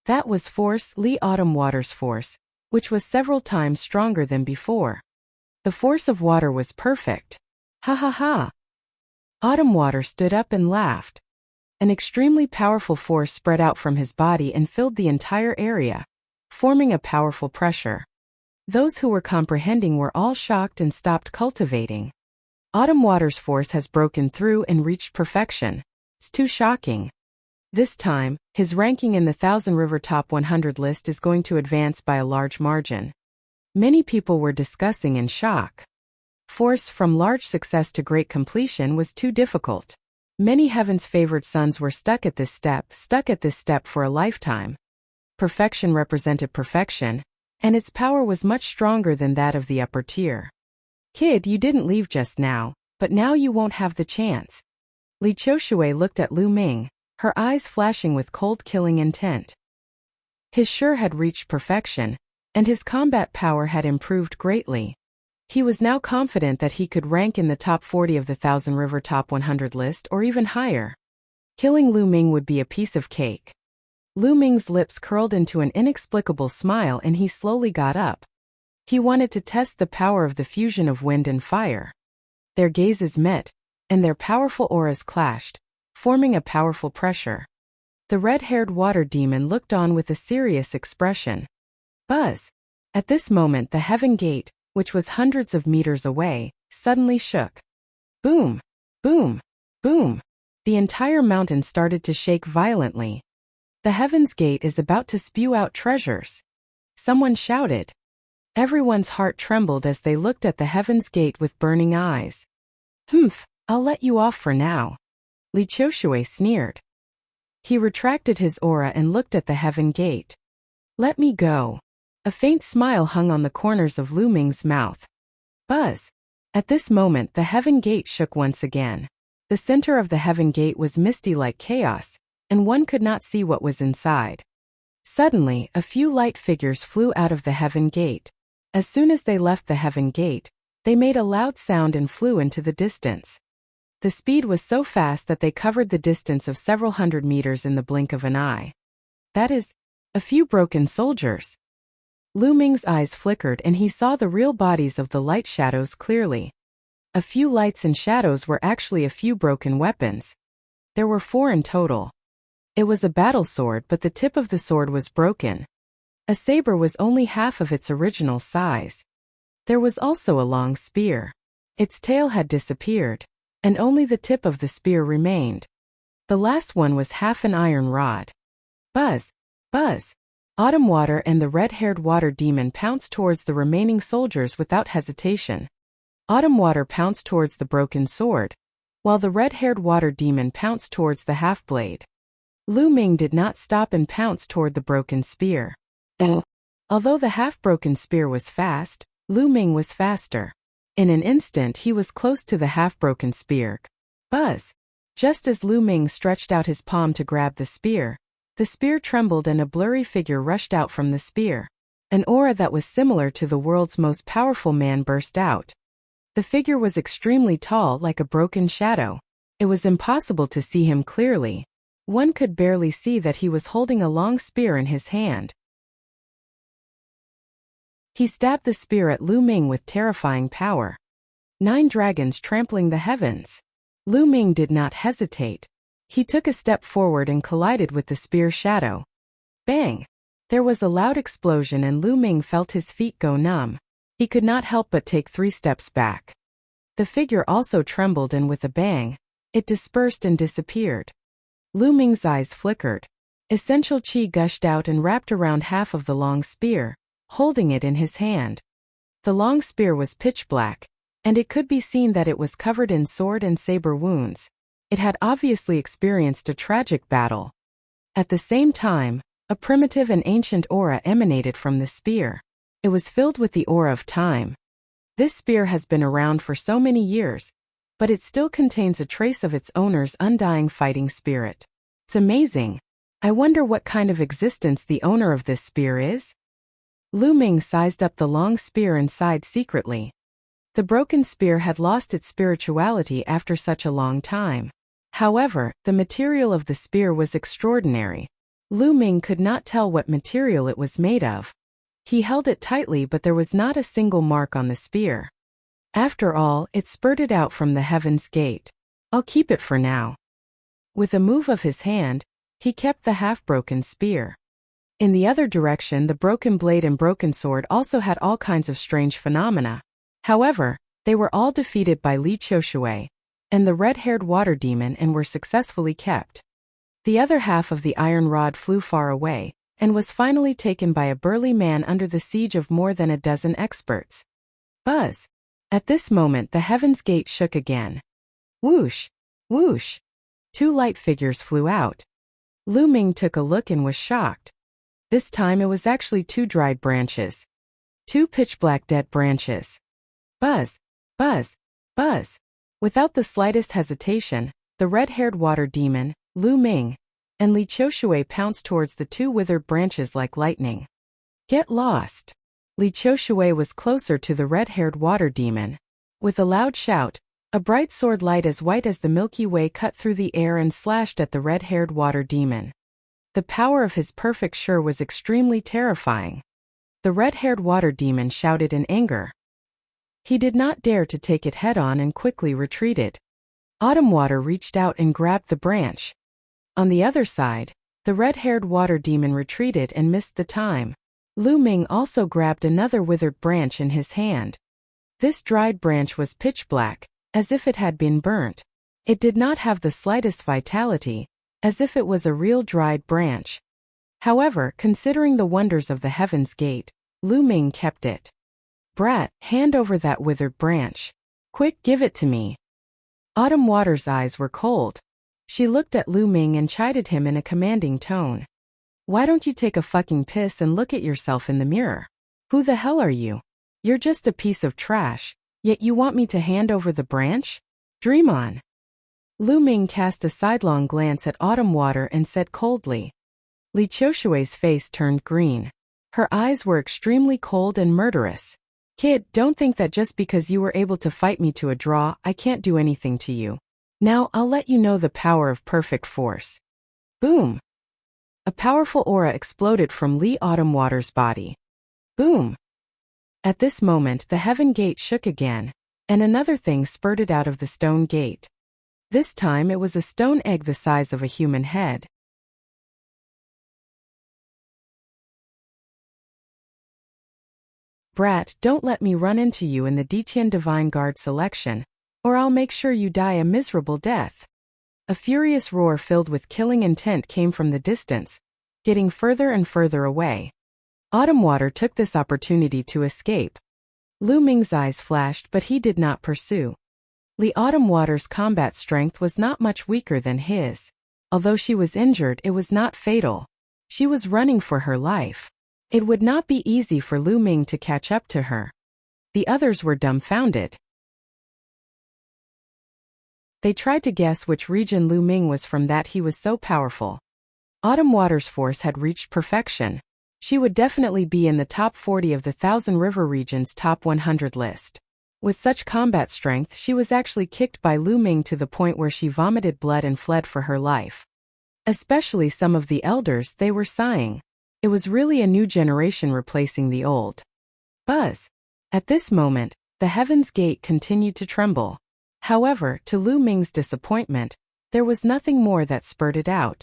That was force, Li Autumn Water's force, which was several times stronger than before. The force of water was perfect. Ha ha ha! Autumn Water stood up and laughed. An extremely powerful force spread out from his body and filled the entire area, forming a powerful pressure. Those who were comprehending were all shocked and stopped cultivating. Autumn Water's force has broken through and reached perfection. It's too shocking. This time, his ranking in the Thousand River Top 100 list is going to advance by a large margin. Many people were discussing in shock. Force from large success to great completion was too difficult. Many Heaven's favored sons were stuck at this step for a lifetime. Perfection represented perfection, and its power was much stronger than that of the upper tier. Kid, you didn't leave just now, but now you won't have the chance. Li Qiushui looked at Lu Ming, her eyes flashing with cold killing intent. His Shi had reached perfection, and his combat power had improved greatly. He was now confident that he could rank in the top 40 of the Thousand River Top 100 list or even higher. Killing Lu Ming would be a piece of cake. Lu Ming's lips curled into an inexplicable smile and he slowly got up. He wanted to test the power of the fusion of wind and fire. Their gazes met, and their powerful auras clashed, forming a powerful pressure. The red-haired water demon looked on with a serious expression. Buzz! At this moment the Heaven Gate, which was hundreds of meters away, suddenly shook. Boom! Boom! Boom! The entire mountain started to shake violently. The Heaven's Gate is about to spew out treasures. Someone shouted. Everyone's heart trembled as they looked at the Heaven's Gate with burning eyes. Humph, I'll let you off for now. Li Qiushui sneered. He retracted his aura and looked at the Heaven Gate. Let me go. A faint smile hung on the corners of Lu Ming's mouth. Buzz! At this moment the Heaven Gate shook once again. The center of the Heaven Gate was misty like chaos, and one could not see what was inside. Suddenly, a few light figures flew out of the Heaven Gate. As soon as they left the Heaven Gate, they made a loud sound and flew into the distance. The speed was so fast that they covered the distance of several hundred meters in the blink of an eye. That is, a few broken soldiers. Lu Ming's eyes flickered and he saw the real bodies of the light shadows clearly. A few lights and shadows were actually a few broken weapons. There were 4 in total. It was a battle sword, but the tip of the sword was broken. A saber was only half of its original size. There was also a long spear. Its tail had disappeared, and only the tip of the spear remained. The last one was half an iron rod. Buzz! Buzz! Autumn Water and the red-haired water demon pounced towards the remaining soldiers without hesitation. Autumn Water pounced towards the broken sword, while the red-haired water demon pounced towards the half-blade. Lu Ming did not stop and pounced toward the broken spear. Although the half-broken spear was fast, Lu Ming was faster. In an instant he was close to the half-broken spear. Buzz! Just as Lu Ming stretched out his palm to grab the spear trembled and a blurry figure rushed out from the spear. An aura that was similar to the world's most powerful man burst out. The figure was extremely tall, like a broken shadow. It was impossible to see him clearly. One could barely see that he was holding a long spear in his hand. He stabbed the spear at Lu Ming with terrifying power. 9 dragons trampling the heavens. Lu Ming did not hesitate. He took a step forward and collided with the spear shadow. Bang! There was a loud explosion and Lu Ming felt his feet go numb. He could not help but take 3 steps back. The figure also trembled and with a bang, it dispersed and disappeared. Lu Ming's eyes flickered. Essential qi gushed out and wrapped around half of the long spear, holding it in his hand. The long spear was pitch black, and it could be seen that it was covered in sword and saber wounds. It had obviously experienced a tragic battle. At the same time, a primitive and ancient aura emanated from the spear. It was filled with the aura of time. This spear has been around for so many years, but it still contains a trace of its owner's undying fighting spirit. It's amazing. I wonder what kind of existence the owner of this spear is? Lu Ming sized up the long spear and sighed secretly. The broken spear had lost its spirituality after such a long time. However, the material of the spear was extraordinary. Lu Ming could not tell what material it was made of. He held it tightly, but there was not a single mark on the spear. After all, it spurted out from the Heaven's Gate. I'll keep it for now. With a move of his hand, he kept the half-broken spear. In the other direction, the broken blade and broken sword also had all kinds of strange phenomena. However, they were all defeated by Li Qiushui and the red-haired water demon and were successfully kept. The other half of the iron rod flew far away and was finally taken by a burly man under the siege of more than a dozen experts. Buzz! At this moment the Heaven's Gate shook again. Whoosh! Whoosh! 2 light figures flew out. Lu Ming took a look and was shocked. This time it was actually 2 dried branches. 2 pitch-black dead branches. Buzz! Buzz! Buzz! Without the slightest hesitation, the red-haired water demon, Lu Ming, and Li Qiushui pounced towards the 2 withered branches like lightning. Get lost! Li Qiushui was closer to the red-haired water demon. With a loud shout, a bright sword light as white as the Milky Way cut through the air and slashed at the red-haired water demon. The power of his perfect sword was extremely terrifying. The red-haired water demon shouted in anger. He did not dare to take it head-on and quickly retreated. Autumn Water reached out and grabbed the branch. On the other side, the red-haired water demon retreated and missed the time. Lu Ming also grabbed another withered branch in his hand. This dried branch was pitch black, as if it had been burnt. It did not have the slightest vitality, as if it was a real dried branch. However, considering the wonders of the Heaven's Gate, Lu Ming kept it. Brat, hand over that withered branch. Quick, give it to me. Autumn Water's eyes were cold. She looked at Lu Ming and chided him in a commanding tone. Why don't you take a fucking piss and look at yourself in the mirror? Who the hell are you? You're just a piece of trash, yet you want me to hand over the branch? Dream on. Lu Ming cast a sidelong glance at Autumn Water and said coldly. Li Qiushui's face turned green. Her eyes were extremely cold and murderous. Kid, don't think that just because you were able to fight me to a draw, I can't do anything to you. Now I'll let you know the power of perfect force. Boom! A powerful aura exploded from Li Autumn Water's body. Boom! At this moment the Heaven Gate shook again, and another thing spurted out of the stone gate. This time it was a stone egg the size of a human head. Brat, don't let me run into you in the Diqian Divine Guard selection, or I'll make sure you die a miserable death. A furious roar filled with killing intent came from the distance, getting further and further away. Autumn Water took this opportunity to escape. Lu Ming's eyes flashed, but he did not pursue. Li Autumn Water's combat strength was not much weaker than his. Although she was injured, it was not fatal. She was running for her life. It would not be easy for Lu Ming to catch up to her. The others were dumbfounded. They tried to guess which region Lu Ming was from, that he was so powerful. Autumn Water's force had reached perfection. She would definitely be in the top 40 of the Thousand River region's top 100 list. With such combat strength, she was actually kicked by Lu Ming to the point where she vomited blood and fled for her life. Especially some of the elders, they were sighing. It was really a new generation replacing the old. Buzz! At this moment, the Heaven's Gate continued to tremble. However, to Lu Ming's disappointment, there was nothing more that spurted out.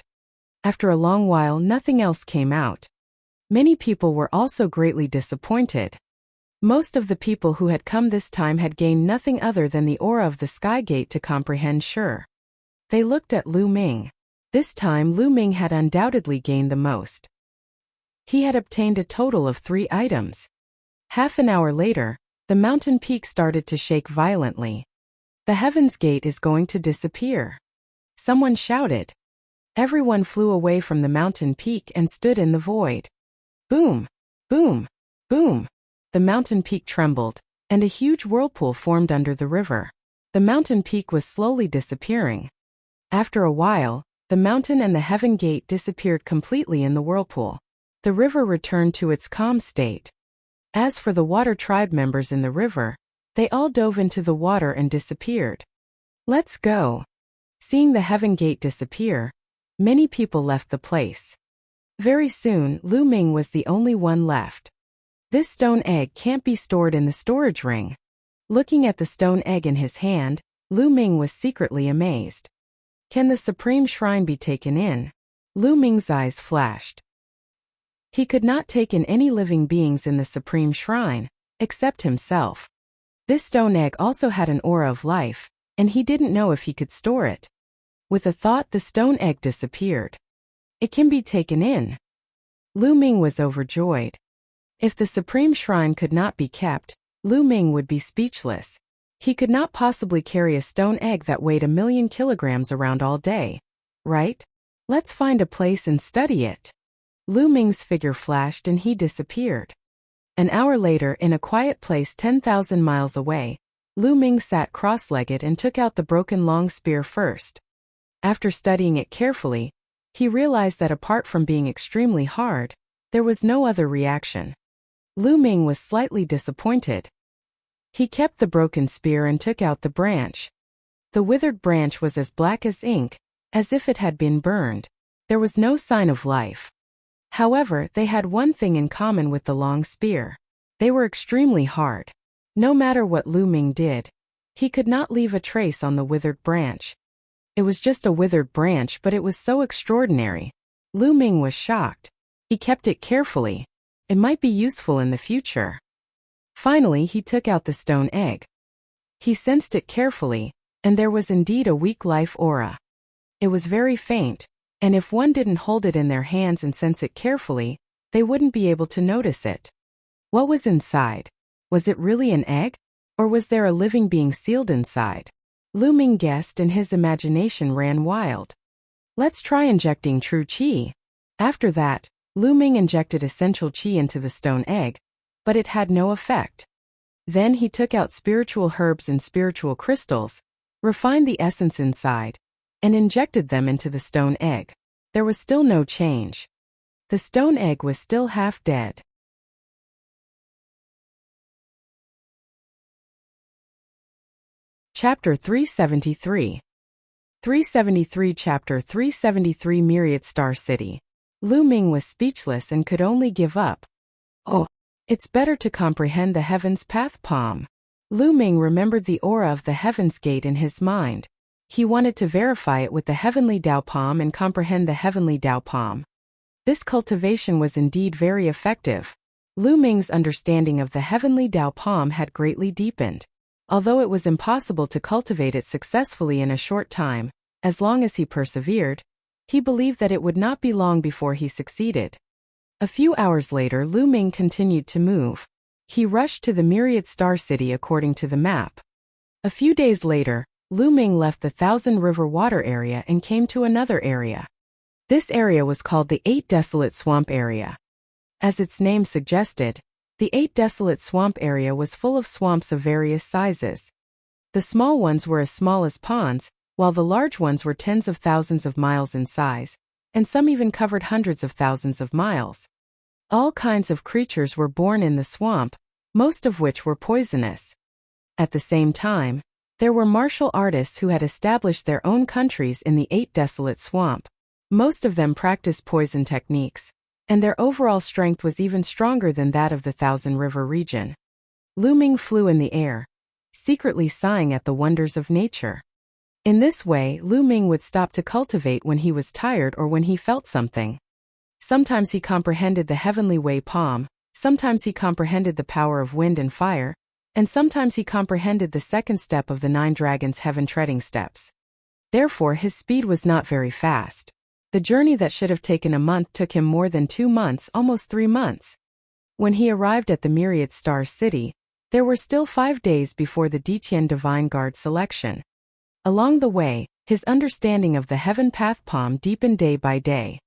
After a long while, nothing else came out. Many people were also greatly disappointed. Most of the people who had come this time had gained nothing other than the aura of the Sky Gate to comprehend sure. They looked at Lu Ming. This time Lu Ming had undoubtedly gained the most. He had obtained a total of 3 items. Half an hour later, the mountain peak started to shake violently. The Heaven's Gate is going to disappear. Someone shouted. Everyone flew away from the mountain peak and stood in the void. Boom! Boom! Boom! The mountain peak trembled, and a huge whirlpool formed under the river. The mountain peak was slowly disappearing. After a while, the mountain and the heaven gate disappeared completely in the whirlpool. The river returned to its calm state. As for the water tribe members in the river, they all dove into the water and disappeared. Let's go. Seeing the heaven gate disappear, many people left the place. Very soon, Lu Ming was the only one left. This stone egg can't be stored in the storage ring. Looking at the stone egg in his hand, Lu Ming was secretly amazed. Can the supreme shrine be taken in? Lu Ming's eyes flashed. He could not take in any living beings in the supreme shrine, except himself. This stone egg also had an aura of life, and he didn't know if he could store it. With a thought, the stone egg disappeared. It can be taken in. Lu Ming was overjoyed. If the supreme shrine could not be kept, Lu Ming would be speechless. He could not possibly carry a stone egg that weighed 1,000,000 kilograms around all day. Right? Let's find a place and study it. Lu Ming's figure flashed and he disappeared. An hour later, in a quiet place 10,000 miles away, Lu Ming sat cross-legged and took out the broken long spear first. After studying it carefully, he realized that apart from being extremely hard, there was no other reaction. Lu Ming was slightly disappointed. He kept the broken spear and took out the branch. The withered branch was as black as ink, as if it had been burned. There was no sign of life. However, they had one thing in common with the long spear. They were extremely hard. No matter what Lu Ming did, he could not leave a trace on the withered branch. It was just a withered branch, but it was so extraordinary. Lu Ming was shocked. He kept it carefully. It might be useful in the future. Finally, he took out the stone egg. He sensed it carefully, and there was indeed a weak life aura. It was very faint, and if one didn't hold it in their hands and sense it carefully, they wouldn't be able to notice it. What was inside? Was it really an egg? Or was there a living being sealed inside? Lu Ming guessed and his imagination ran wild. Let's try injecting true qi. After that, Lu Ming injected essential qi into the stone egg, but it had no effect. Then he took out spiritual herbs and spiritual crystals, refined the essence inside, and injected them into the stone egg. There was still no change. The stone egg was still half dead. Chapter 373. 373 Chapter 373 Myriad Star City. Lu Ming was speechless and could only give up. Oh, it's better to comprehend the heaven's path palm. Lu Ming remembered the aura of the heaven's gate in his mind. He wanted to verify it with the heavenly Dao palm and comprehend the heavenly Dao palm. This cultivation was indeed very effective. Lu Ming's understanding of the heavenly Dao palm had greatly deepened. Although it was impossible to cultivate it successfully in a short time, as long as he persevered, he believed that it would not be long before he succeeded. A few hours later, Lu Ming continued to move. He rushed to the Myriad Star City according to the map. A few days later, Lu Ming left the Thousand River Water area and came to another area. This area was called the Eight Desolate Swamp Area. As its name suggested, the Eight Desolate Swamp Area was full of swamps of various sizes. The small ones were as small as ponds, while the large ones were tens of thousands of miles in size, and some even covered hundreds of thousands of miles. All kinds of creatures were born in the swamp, most of which were poisonous. At the same time, there were martial artists who had established their own countries in the Eight Desolate Swamp. Most of them practiced poison techniques, and their overall strength was even stronger than that of the Thousand River region. Lu Ming flew in the air, secretly sighing at the wonders of nature. In this way, Lu Ming would stop to cultivate when he was tired or when he felt something. Sometimes he comprehended the heavenly way palm, sometimes he comprehended the power of wind and fire, and sometimes he comprehended the second step of the 9 dragons' heaven-treading steps. Therefore, his speed was not very fast. The journey that should have taken a month took him more than 2 months, almost 3 months. When he arrived at the Myriad Star City, there were still 5 days before the Diqian Divine Guard selection. Along the way, His understanding of the heaven path palm deepened day by day.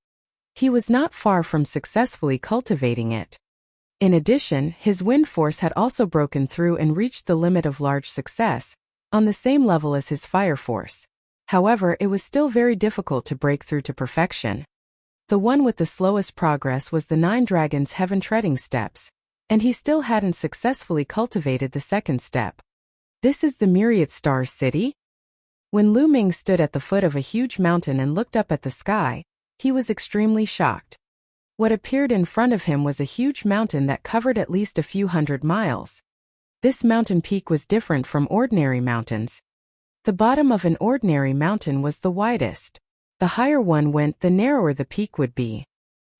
He was not far from successfully cultivating it. In addition, his wind force had also broken through and reached the limit of large success, on the same level as his fire force. However, it was still very difficult to break through to perfection. The one with the slowest progress was the 9 dragons' heaven treading steps, and he still hadn't successfully cultivated the second step. This is the Myriad Stars City? When Lu Ming stood at the foot of a huge mountain and looked up at the sky, he was extremely shocked. What appeared in front of him was a huge mountain that covered at least a few hundred miles. This mountain peak was different from ordinary mountains. The bottom of an ordinary mountain was the widest. The higher one went, the narrower the peak would be.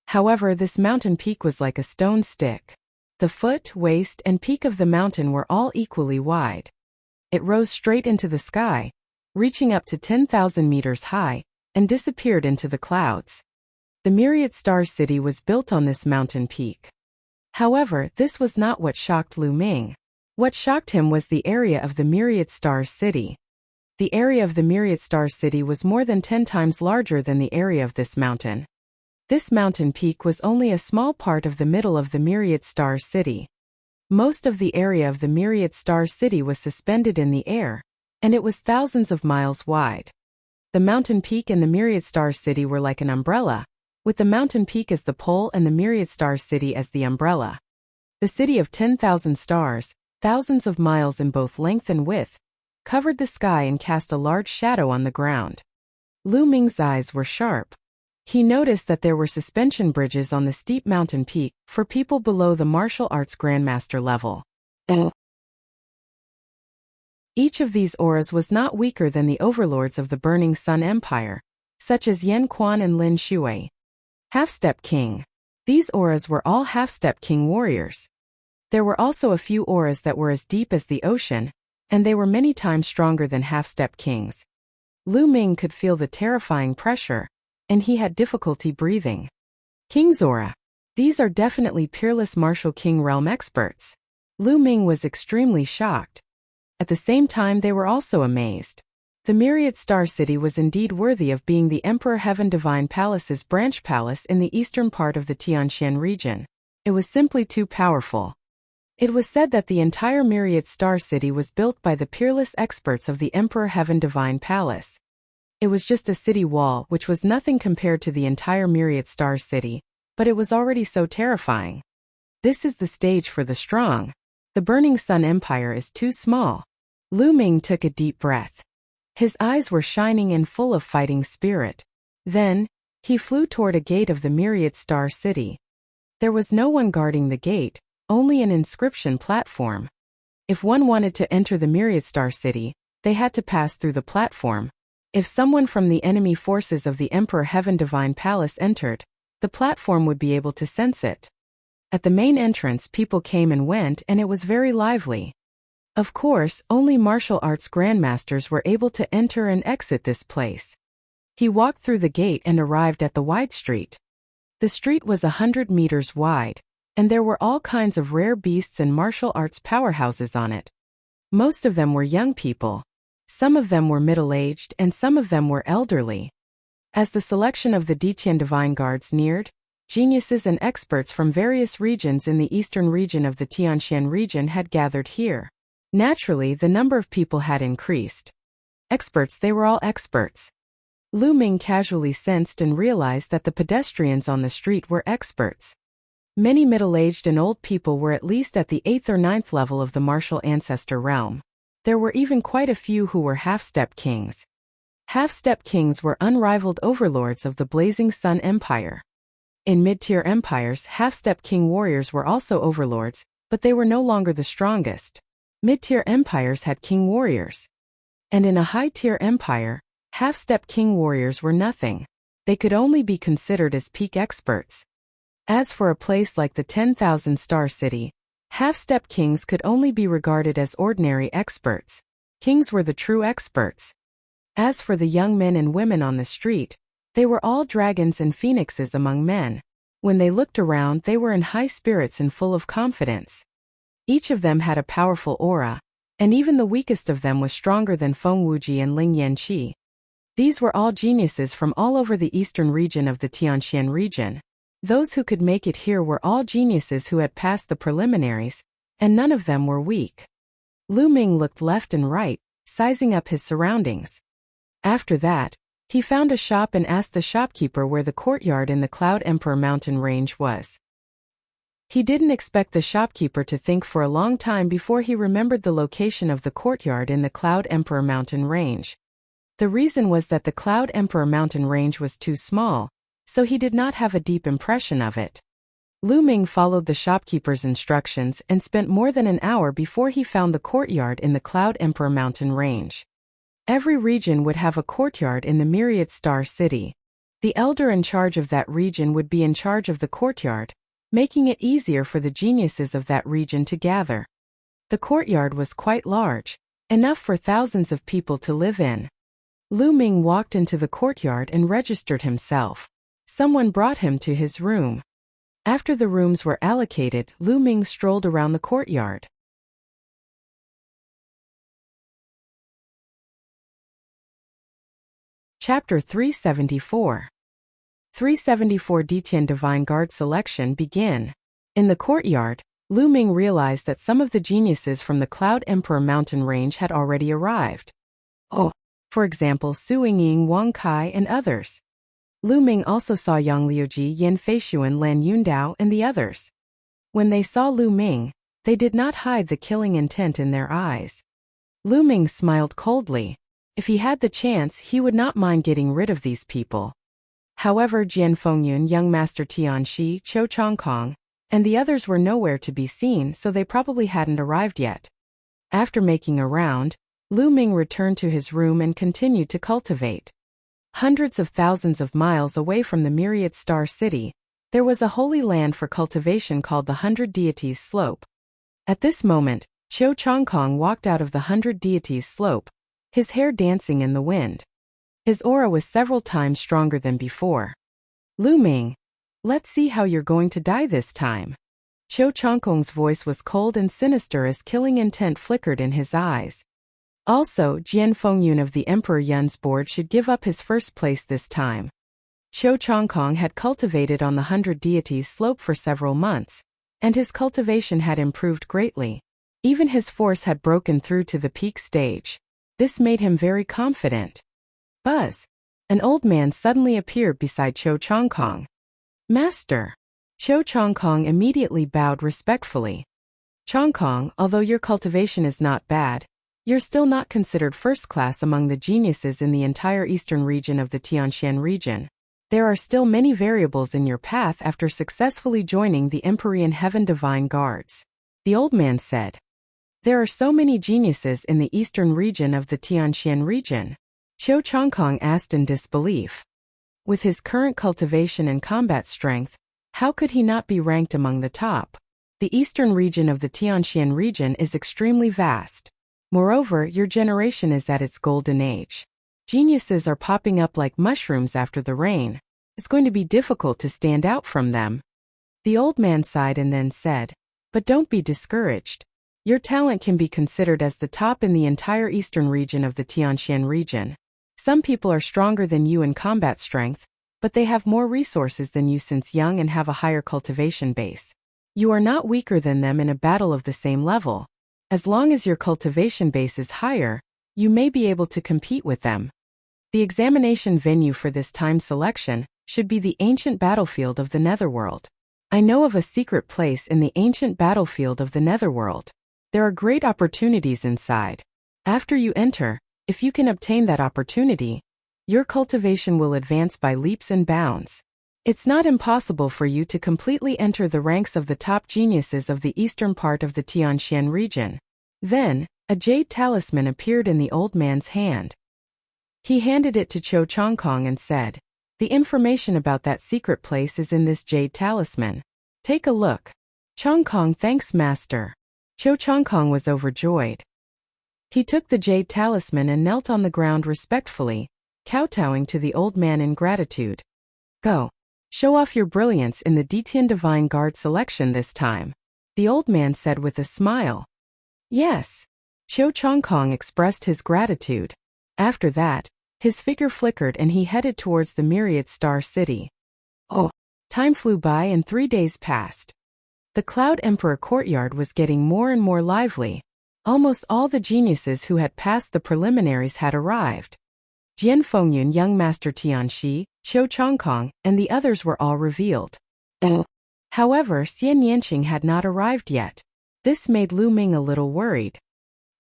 However, this mountain peak was like a stone stick. The foot, waist, and peak of the mountain were all equally wide. It rose straight into the sky, reaching up to 10,000 meters high, and disappeared into the clouds. The Myriad Star City was built on this mountain peak. However, this was not what shocked Lu Ming. What shocked him was the area of the Myriad Star City. The area of the Myriad Star City was more than 10 times larger than the area of this mountain. This mountain peak was only a small part of the middle of the Myriad Star City. Most of the area of the Myriad Star City was suspended in the air, and it was thousands of miles wide. The mountain peak and the Myriad Star City were like an umbrella, with the mountain peak as the pole and the Myriad Star City as the umbrella. The city of 10,000 stars, thousands of miles in both length and width, covered the sky and cast a large shadow on the ground. Lu Ming's eyes were sharp. He noticed that there were suspension bridges on the steep mountain peak for people below the martial arts grandmaster level. Each of these auras was not weaker than the overlords of the Burning Sun Empire, such as Yan Quan and Lin Shui. Half-Step King. These auras were all Half-Step King warriors. There were also a few auras that were as deep as the ocean, and they were many times stronger than Half-Step Kings. Lu Ming could feel the terrifying pressure, and he had difficulty breathing. King's aura. These are definitely peerless martial king realm experts. Lu Ming was extremely shocked. At the same time, they were also amazed. The Myriad Star City was indeed worthy of being the Emperor Heaven Divine Palace's branch palace in the eastern part of the Tianxian region. It was simply too powerful. It was said that the entire Myriad Star City was built by the peerless experts of the Emperor Heaven Divine Palace. It was just a city wall, which was nothing compared to the entire Myriad Star City, but it was already so terrifying. This is the stage for the strong. The Burning Sun Empire is too small. Lu Ming took a deep breath. His eyes were shining and full of fighting spirit. Then, he flew toward a gate of the Myriad Star City. There was no one guarding the gate, only an inscription platform. If one wanted to enter the Myriad Star City, they had to pass through the platform. If someone from the enemy forces of the Emperor Heaven Divine Palace entered, the platform would be able to sense it. At the main entrance, people came and went, and it was very lively. Of course, only martial arts grandmasters were able to enter and exit this place. He walked through the gate and arrived at the wide street. The street was 100 meters wide, and there were all kinds of rare beasts and martial arts powerhouses on it. Most of them were young people. Some of them were middle-aged and some of them were elderly. As the selection of the Detian Divine Guards neared, geniuses and experts from various regions in the eastern region of the Tianxian region had gathered here. Naturally, the number of people had increased. Experts, they were all experts. Lu Ming casually sensed and realized that the pedestrians on the street were experts. Many middle-aged and old people were at least at the 8th or 9th level of the martial ancestor realm. There were even quite a few who were half-step kings. Half-step kings were unrivaled overlords of the Blazing Sun Empire. In mid-tier empires, half-step king warriors were also overlords, but they were no longer the strongest. Mid-tier empires had king warriors. And in a high-tier empire, half-step king warriors were nothing. They could only be considered as peak experts. As for a place like the 10,000 Star City, half-step kings could only be regarded as ordinary experts. Kings were the true experts. As for the young men and women on the street, they were all dragons and phoenixes among men. When they looked around, they were in high spirits and full of confidence. Each of them had a powerful aura, and even the weakest of them was stronger than Feng Wuji and Ling Yanqi. These were all geniuses from all over the eastern region of the Tianxian region. Those who could make it here were all geniuses who had passed the preliminaries, and none of them were weak. Lu Ming looked left and right, sizing up his surroundings. After that, he found a shop and asked the shopkeeper where the courtyard in the Cloud Emperor mountain range was. He didn't expect the shopkeeper to think for a long time before he remembered the location of the courtyard in the Cloud Emperor mountain range. The reason was that the Cloud Emperor mountain range was too small, so he did not have a deep impression of it. Lu Ming followed the shopkeeper's instructions and spent more than an hour before he found the courtyard in the Cloud Emperor mountain range. Every region would have a courtyard in the Myriad Star City. The elder in charge of that region would be in charge of the courtyard, making it easier for the geniuses of that region to gather. The courtyard was quite large, enough for thousands of people to live in. Lu Ming walked into the courtyard and registered himself. Someone brought him to his room. After the rooms were allocated, Lu Ming strolled around the courtyard. Chapter 374. 374 Detian Divine Guard Selection begin. In the courtyard, Lu Ming realized that some of the geniuses from the Cloud Emperor mountain range had already arrived. For example, Su Yingying, Wang Kai, and others. Lu Ming also saw Yang Liuji, Yan Feishuan, Lan Yundao, and the others. When they saw Lu Ming, they did not hide the killing intent in their eyes. Lu Ming smiled coldly. If he had the chance, he would not mind getting rid of these people. However, Jian Fengyun, young master Tianxi, Chou Chongkong, and the others were nowhere to be seen, so they probably hadn't arrived yet. After making a round, Lu Ming returned to his room and continued to cultivate. Hundreds of thousands of miles away from the Myriad Star City, there was a holy land for cultivation called the 100 Deities Slope. At this moment, Chou Chongkong walked out of the 100 Deities Slope, his hair dancing in the wind. His aura was several times stronger than before. Lu Ming, let's see how you're going to die this time. Chou Chongkong's voice was cold and sinister as killing intent flickered in his eyes. Also, Jian Fengyun of the Emperor Yun's board should give up his first place this time. Chou Chongkong had cultivated on the 100 Deities Slope for several months, and his cultivation had improved greatly. Even his force had broken through to the peak stage. This made him very confident. Buzz! An old man suddenly appeared beside Chou Chongkong. Master! Chou Chongkong immediately bowed respectfully. Chongkong, although your cultivation is not bad, you're still not considered first class among the geniuses in the entire eastern region of the Tianxian region. There are still many variables in your path after successfully joining the Empyrean Heaven Divine Guards. The old man said. There are so many geniuses in the eastern region of the Tianxian region. Chou Chongkong asked in disbelief. With his current cultivation and combat strength, how could he not be ranked among the top? The eastern region of the Tianxian region is extremely vast. Moreover, your generation is at its golden age. Geniuses are popping up like mushrooms after the rain. It's going to be difficult to stand out from them. The old man sighed and then said, but don't be discouraged. Your talent can be considered as the top in the entire eastern region of the Tianxian region. Some people are stronger than you in combat strength, but they have more resources than you since young and have a higher cultivation base. You are not weaker than them in a battle of the same level. As long as your cultivation base is higher, you may be able to compete with them. The examination venue for this time selection should be the ancient battlefield of the Netherworld. I know of a secret place in the ancient battlefield of the Netherworld. There are great opportunities inside. After you enter, if you can obtain that opportunity, your cultivation will advance by leaps and bounds. It's not impossible for you to completely enter the ranks of the top geniuses of the eastern part of the Tianxian region. Then, a jade talisman appeared in the old man's hand. He handed it to Chou Chongkong and said, the information about that secret place is in this jade talisman. Take a look. Chongkong thanks master. Chou Chongkong was overjoyed. He took the jade talisman and knelt on the ground respectfully, kowtowing to the old man in gratitude. Go. Show off your brilliance in the Detian Divine Guard selection this time, the old man said with a smile. Yes. Chou Chongkong expressed his gratitude. After that, His figure flickered and he headed towards the Myriad Star City. Oh, time flew by and 3 days passed. The Cloud Emperor courtyard was getting more and more lively. Almost all the geniuses who had passed the preliminaries had arrived. Jian Fengyun, young master Tianxi, Qiu Chongkong, and the others were all revealed. However, Xian Yanqing had not arrived yet. This made Lu Ming a little worried.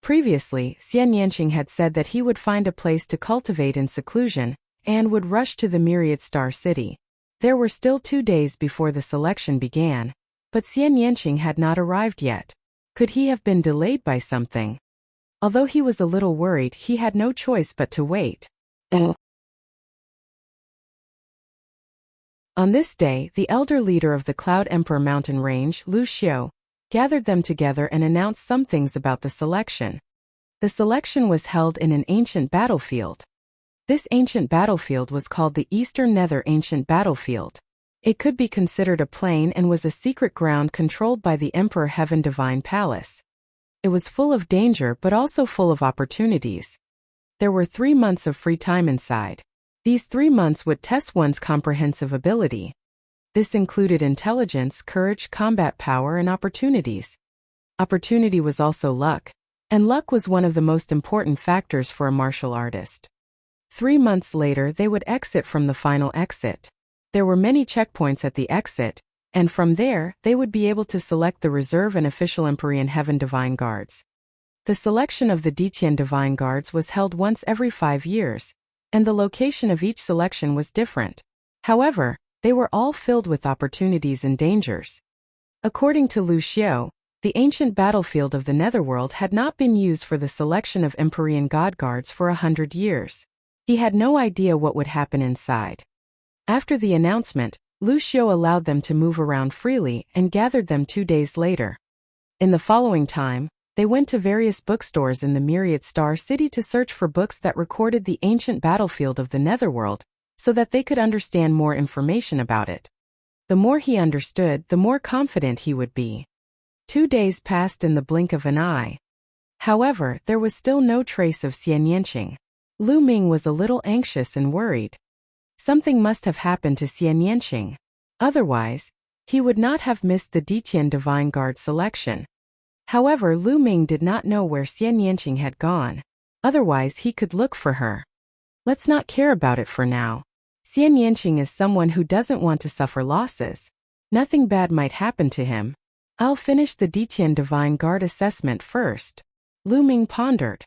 Previously, Xian Yanqing had said that he would find a place to cultivate in seclusion, and would rush to the Myriad Star City. There were still 2 days before the selection began, but Xian Yanqing had not arrived yet. Could he have been delayed by something? Although he was a little worried, he had no choice but to wait. On this day, the elder leader of the Cloud Emperor mountain range, Lu Xiu, gathered them together and announced some things about the selection. The selection was held in an ancient battlefield. This ancient battlefield was called the Eastern Nether Ancient Battlefield. It could be considered a plain and was a secret ground controlled by the Emperor Heaven Divine Palace. It was full of danger but also full of opportunities. There were 3 months of free time inside. These 3 months would test one's comprehensive ability. This included intelligence, courage, combat power, and opportunities. Opportunity was also luck, and luck was one of the most important factors for a martial artist. 3 months later, they would exit from the final exit. There were many checkpoints at the exit, and from there, they would be able to select the reserve and official Empyrean Heaven Divine Guards. The selection of the Detian Divine Guards was held once every 5 years, and the location of each selection was different. However, they were all filled with opportunities and dangers. According to Lu Xiu, the ancient battlefield of the Netherworld had not been used for the selection of Empyrean God Guards for 100 years. He had no idea what would happen inside. After the announcement, Lu Xiu allowed them to move around freely and gathered them 2 days later. In the following time, they went to various bookstores in the Myriad Star City to search for books that recorded the ancient battlefield of the Netherworld, so that they could understand more information about it. The more he understood, the more confident he would be. 2 days passed in the blink of an eye. However, there was still no trace of Xian Yanqing. Lu Ming was a little anxious and worried. Something must have happened to Xian Yanqing. Otherwise, he would not have missed the Detian Divine Guard selection. However, Lu Ming did not know where Xian Yanqing had gone. Otherwise, he could look for her. Let's not care about it for now. Xian Yanqing is someone who doesn't want to suffer losses. Nothing bad might happen to him. I'll finish the Detian Divine Guard assessment first. Lu Ming pondered.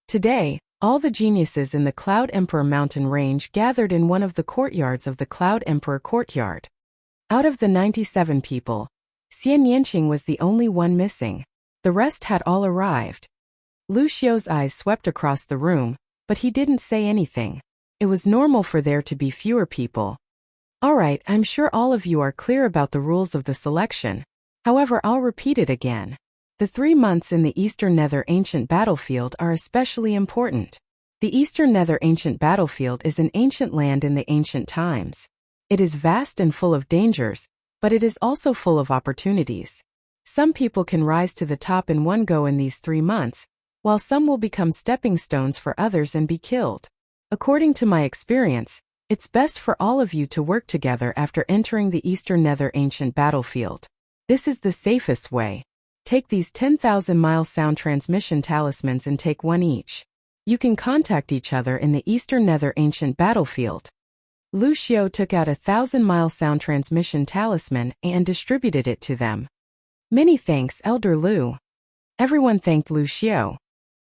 Today, all the geniuses in the Cloud Emperor mountain range gathered in one of the courtyards of the Cloud Emperor courtyard. Out of the 97 people, Xian Yanqing was the only one missing. The rest had all arrived. Lu Xiu's eyes swept across the room, but he didn't say anything. It was normal for there to be fewer people. Alright, I'm sure all of you are clear about the rules of the selection. However, I'll repeat it again. The 3 months in the Eastern Nether Ancient Battlefield are especially important. The Eastern Nether Ancient Battlefield is an ancient land in the ancient times. It is vast and full of dangers, but it is also full of opportunities. Some people can rise to the top in one go in these 3 months, while some will become stepping stones for others and be killed. According to my experience, it's best for all of you to work together after entering the Eastern Nether Ancient Battlefield. This is the safest way. Take these 10,000-mile sound transmission talismans and take one each. You can contact each other in the Eastern Nether Ancient Battlefield. Lu Xiu took out a 1,000-mile sound transmission talisman and distributed it to them. Many thanks, Elder Lu. Everyone thanked Lu Xiu.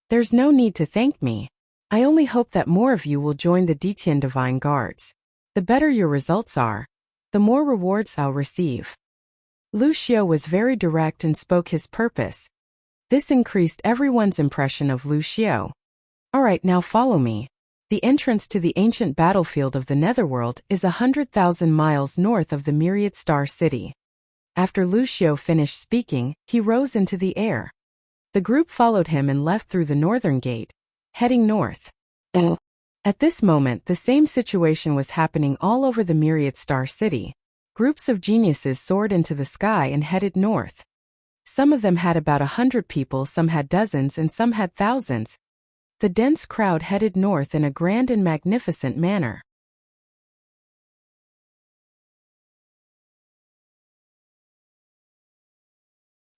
There's no need to thank me. I only hope that more of you will join the Detian Divine Guards. The better your results are, the more rewards I'll receive. Lu Xiu was very direct and spoke his purpose. This increased everyone's impression of Lu Xiu. Alright, now follow me. The entrance to the ancient battlefield of the Netherworld is 100,000 miles north of the Myriad Star City. After Lu Xiu finished speaking, he rose into the air. The group followed him and left through the northern gate, heading north. At this moment, the same situation was happening all over the Myriad Star City. Groups of geniuses soared into the sky and headed north. Some of them had about 100 people, some had dozens, and some had thousands. The dense crowd headed north in a grand and magnificent manner.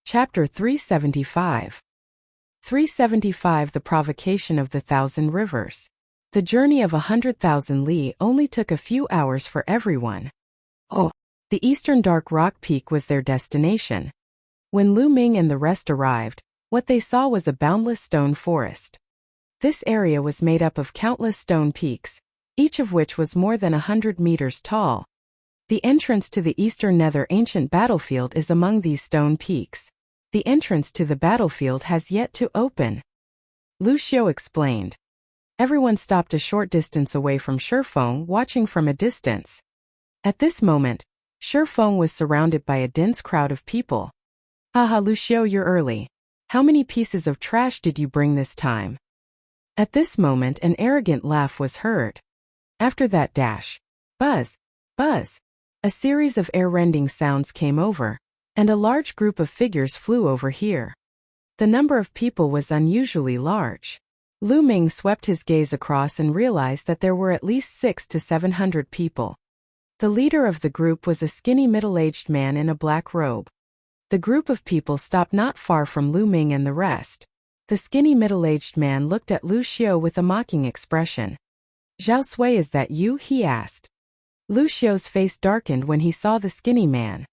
Chapter 375. 375 The Provocation of the Thousand Rivers. The journey of 100,000 li only took a few hours for everyone. Oh, the eastern dark rock peak was their destination. When Lu Ming and the rest arrived, what they saw was a boundless stone forest. This area was made up of countless stone peaks, each of which was more than 100 meters tall. The entrance to the eastern nether ancient battlefield is among these stone peaks. The entrance to the battlefield has yet to open. Lu Xiu explained. Everyone stopped a short distance away from Shifeng, watching from a distance. At this moment, Shifeng was surrounded by a dense crowd of people. Haha, Lu Xiu, you're early. How many pieces of trash did you bring this time? At this moment an arrogant laugh was heard. After that dash, buzz, buzz, a series of air-rending sounds came over, and a large group of figures flew over here. The number of people was unusually large. Lu Ming swept his gaze across and realized that there were at least 600 to 700 people. The leader of the group was a skinny middle-aged man in a black robe. The group of people stopped not far from Lu Ming and the rest. The skinny middle-aged man looked at Lu Xiu with a mocking expression. Zhao Sui, is that you? He asked. Lu Xiu's face darkened when he saw the skinny man.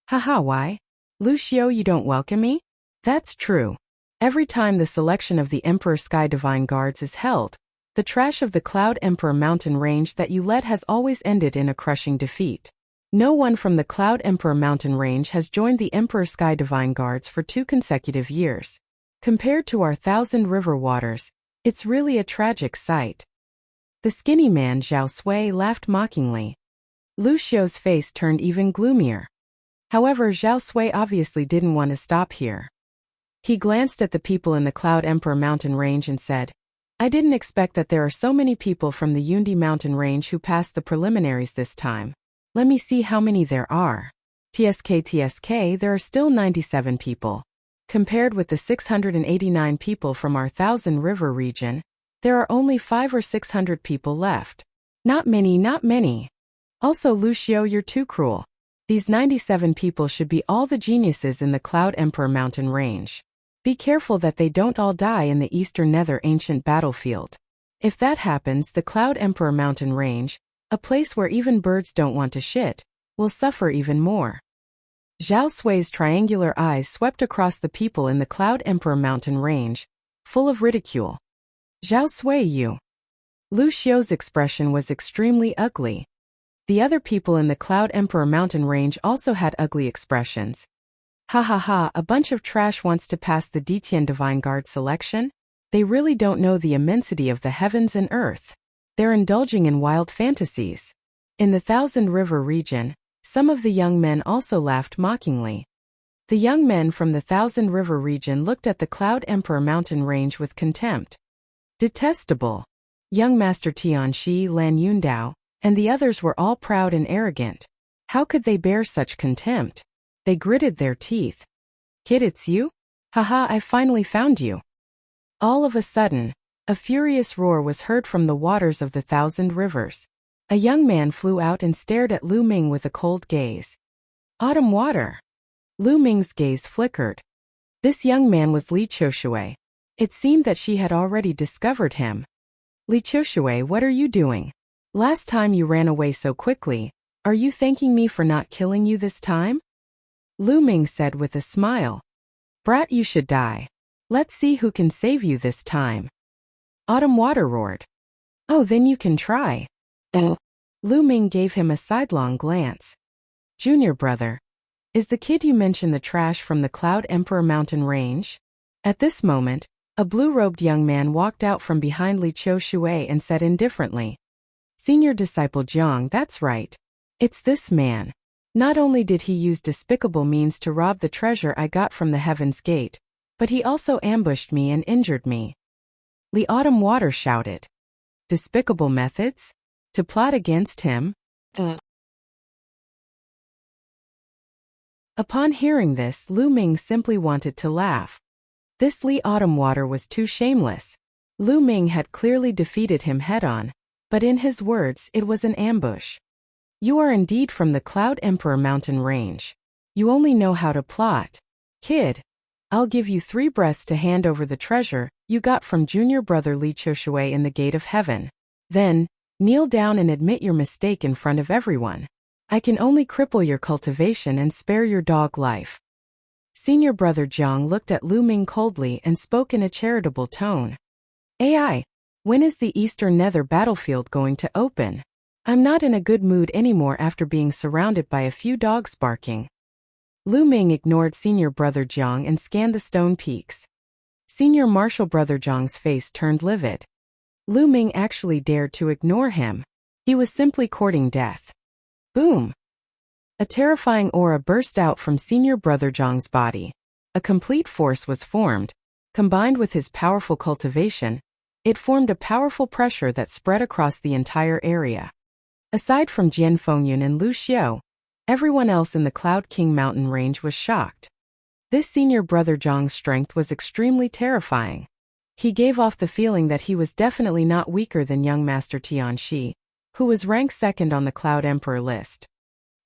Haha, why? Lu Xiu, you don't welcome me? That's true. Every time the selection of the Emperor Sky Divine Guards is held, the trash of the Cloud Emperor mountain range that you led has always ended in a crushing defeat. No one from the Cloud Emperor mountain range has joined the Emperor Sky Divine Guards for 2 consecutive years. Compared to our Thousand River waters, it's really a tragic sight. The skinny man Zhao Sui laughed mockingly. Lu Xiu's face turned even gloomier. However, Zhao Sui obviously didn't want to stop here. He glanced at the people in the Cloud Emperor mountain range and said, I didn't expect that there are so many people from the Yundi mountain range who passed the preliminaries this time. Let me see how many there are. TSK, there are still 97 people. Compared with the 689 people from our Thousand River region, there are only 500 or 600 people left. Not many, not many. Also, Lu Xiu, you're too cruel. These 97 people should be all the geniuses in the Cloud Emperor mountain range. Be careful that they don't all die in the eastern nether ancient battlefield. If that happens, the Cloud Emperor mountain range, a place where even birds don't want to shit, will suffer even more. Zhao Sui's triangular eyes swept across the people in the Cloud Emperor mountain range, full of ridicule. Zhao Sui, you. Lu Xiu's expression was extremely ugly. The other people in the Cloud Emperor mountain range also had ugly expressions. Ha ha ha, a bunch of trash wants to pass the Detian Divine Guard selection? They really don't know the immensity of the heavens and earth. They're indulging in wild fantasies. In the Thousand River region, some of the young men also laughed mockingly. The young men from the Thousand River region looked at the Cloud Emperor mountain range with contempt. Detestable. Young Master Tianxi, Lan Yundao, and the others were all proud and arrogant. How could they bear such contempt? They gritted their teeth. Kid, it's you? Haha, I finally found you. All of a sudden, a furious roar was heard from the waters of the Thousand Rivers. A young man flew out and stared at Lu Ming with a cold gaze. Autumn water. Lu Ming's gaze flickered. This young man was Li Qiushui. It seemed that she had already discovered him. Li Qiushui, what are you doing? Last time you ran away so quickly. Are you thanking me for not killing you this time? Lu Ming said with a smile. Brat, you should die. Let's see who can save you this time. Autumn water roared. Oh, then you can try. Lu Ming gave him a sidelong glance. Junior brother. Is the kid you mentioned the trash from the Cloud Emperor mountain range? At this moment, a blue-robed young man walked out from behind Li Qiushui and said indifferently. Senior disciple Jiang, that's right. It's this man. Not only did he use despicable means to rob the treasure I got from the Heaven's Gate, but he also ambushed me and injured me. Li Autumn Water shouted. Despicable methods? To plot against him? Upon hearing this, Lu Ming simply wanted to laugh. This Li Autumn Water was too shameless. Lu Ming had clearly defeated him head-on, but in his words it was an ambush. You are indeed from the Cloud Emperor mountain range. You only know how to plot. Kid, I'll give you 3 breaths to hand over the treasure you got from junior brother Li Qiushui in the Gate of Heaven. Then, kneel down and admit your mistake in front of everyone. I can only cripple your cultivation and spare your dog life. Senior brother Jiang looked at Lu Ming coldly and spoke in a charitable tone. AI, when is the Eastern Nether battlefield going to open? I'm not in a good mood anymore after being surrounded by a few dogs barking. Lu Ming ignored senior brother Jiang and scanned the stone peaks. Senior martial brother Jiang's face turned livid. Lu Ming actually dared to ignore him. He was simply courting death. Boom! A terrifying aura burst out from senior brother Jiang's body. A complete force was formed. Combined with his powerful cultivation, it formed a powerful pressure that spread across the entire area. Aside from Jian Fengyun and Lu Xiao, everyone else in the Cloud King mountain range was shocked. This senior brother Jiang's strength was extremely terrifying. He gave off the feeling that he was definitely not weaker than young Master Tianxi, who was ranked 2nd on the Cloud Emperor list.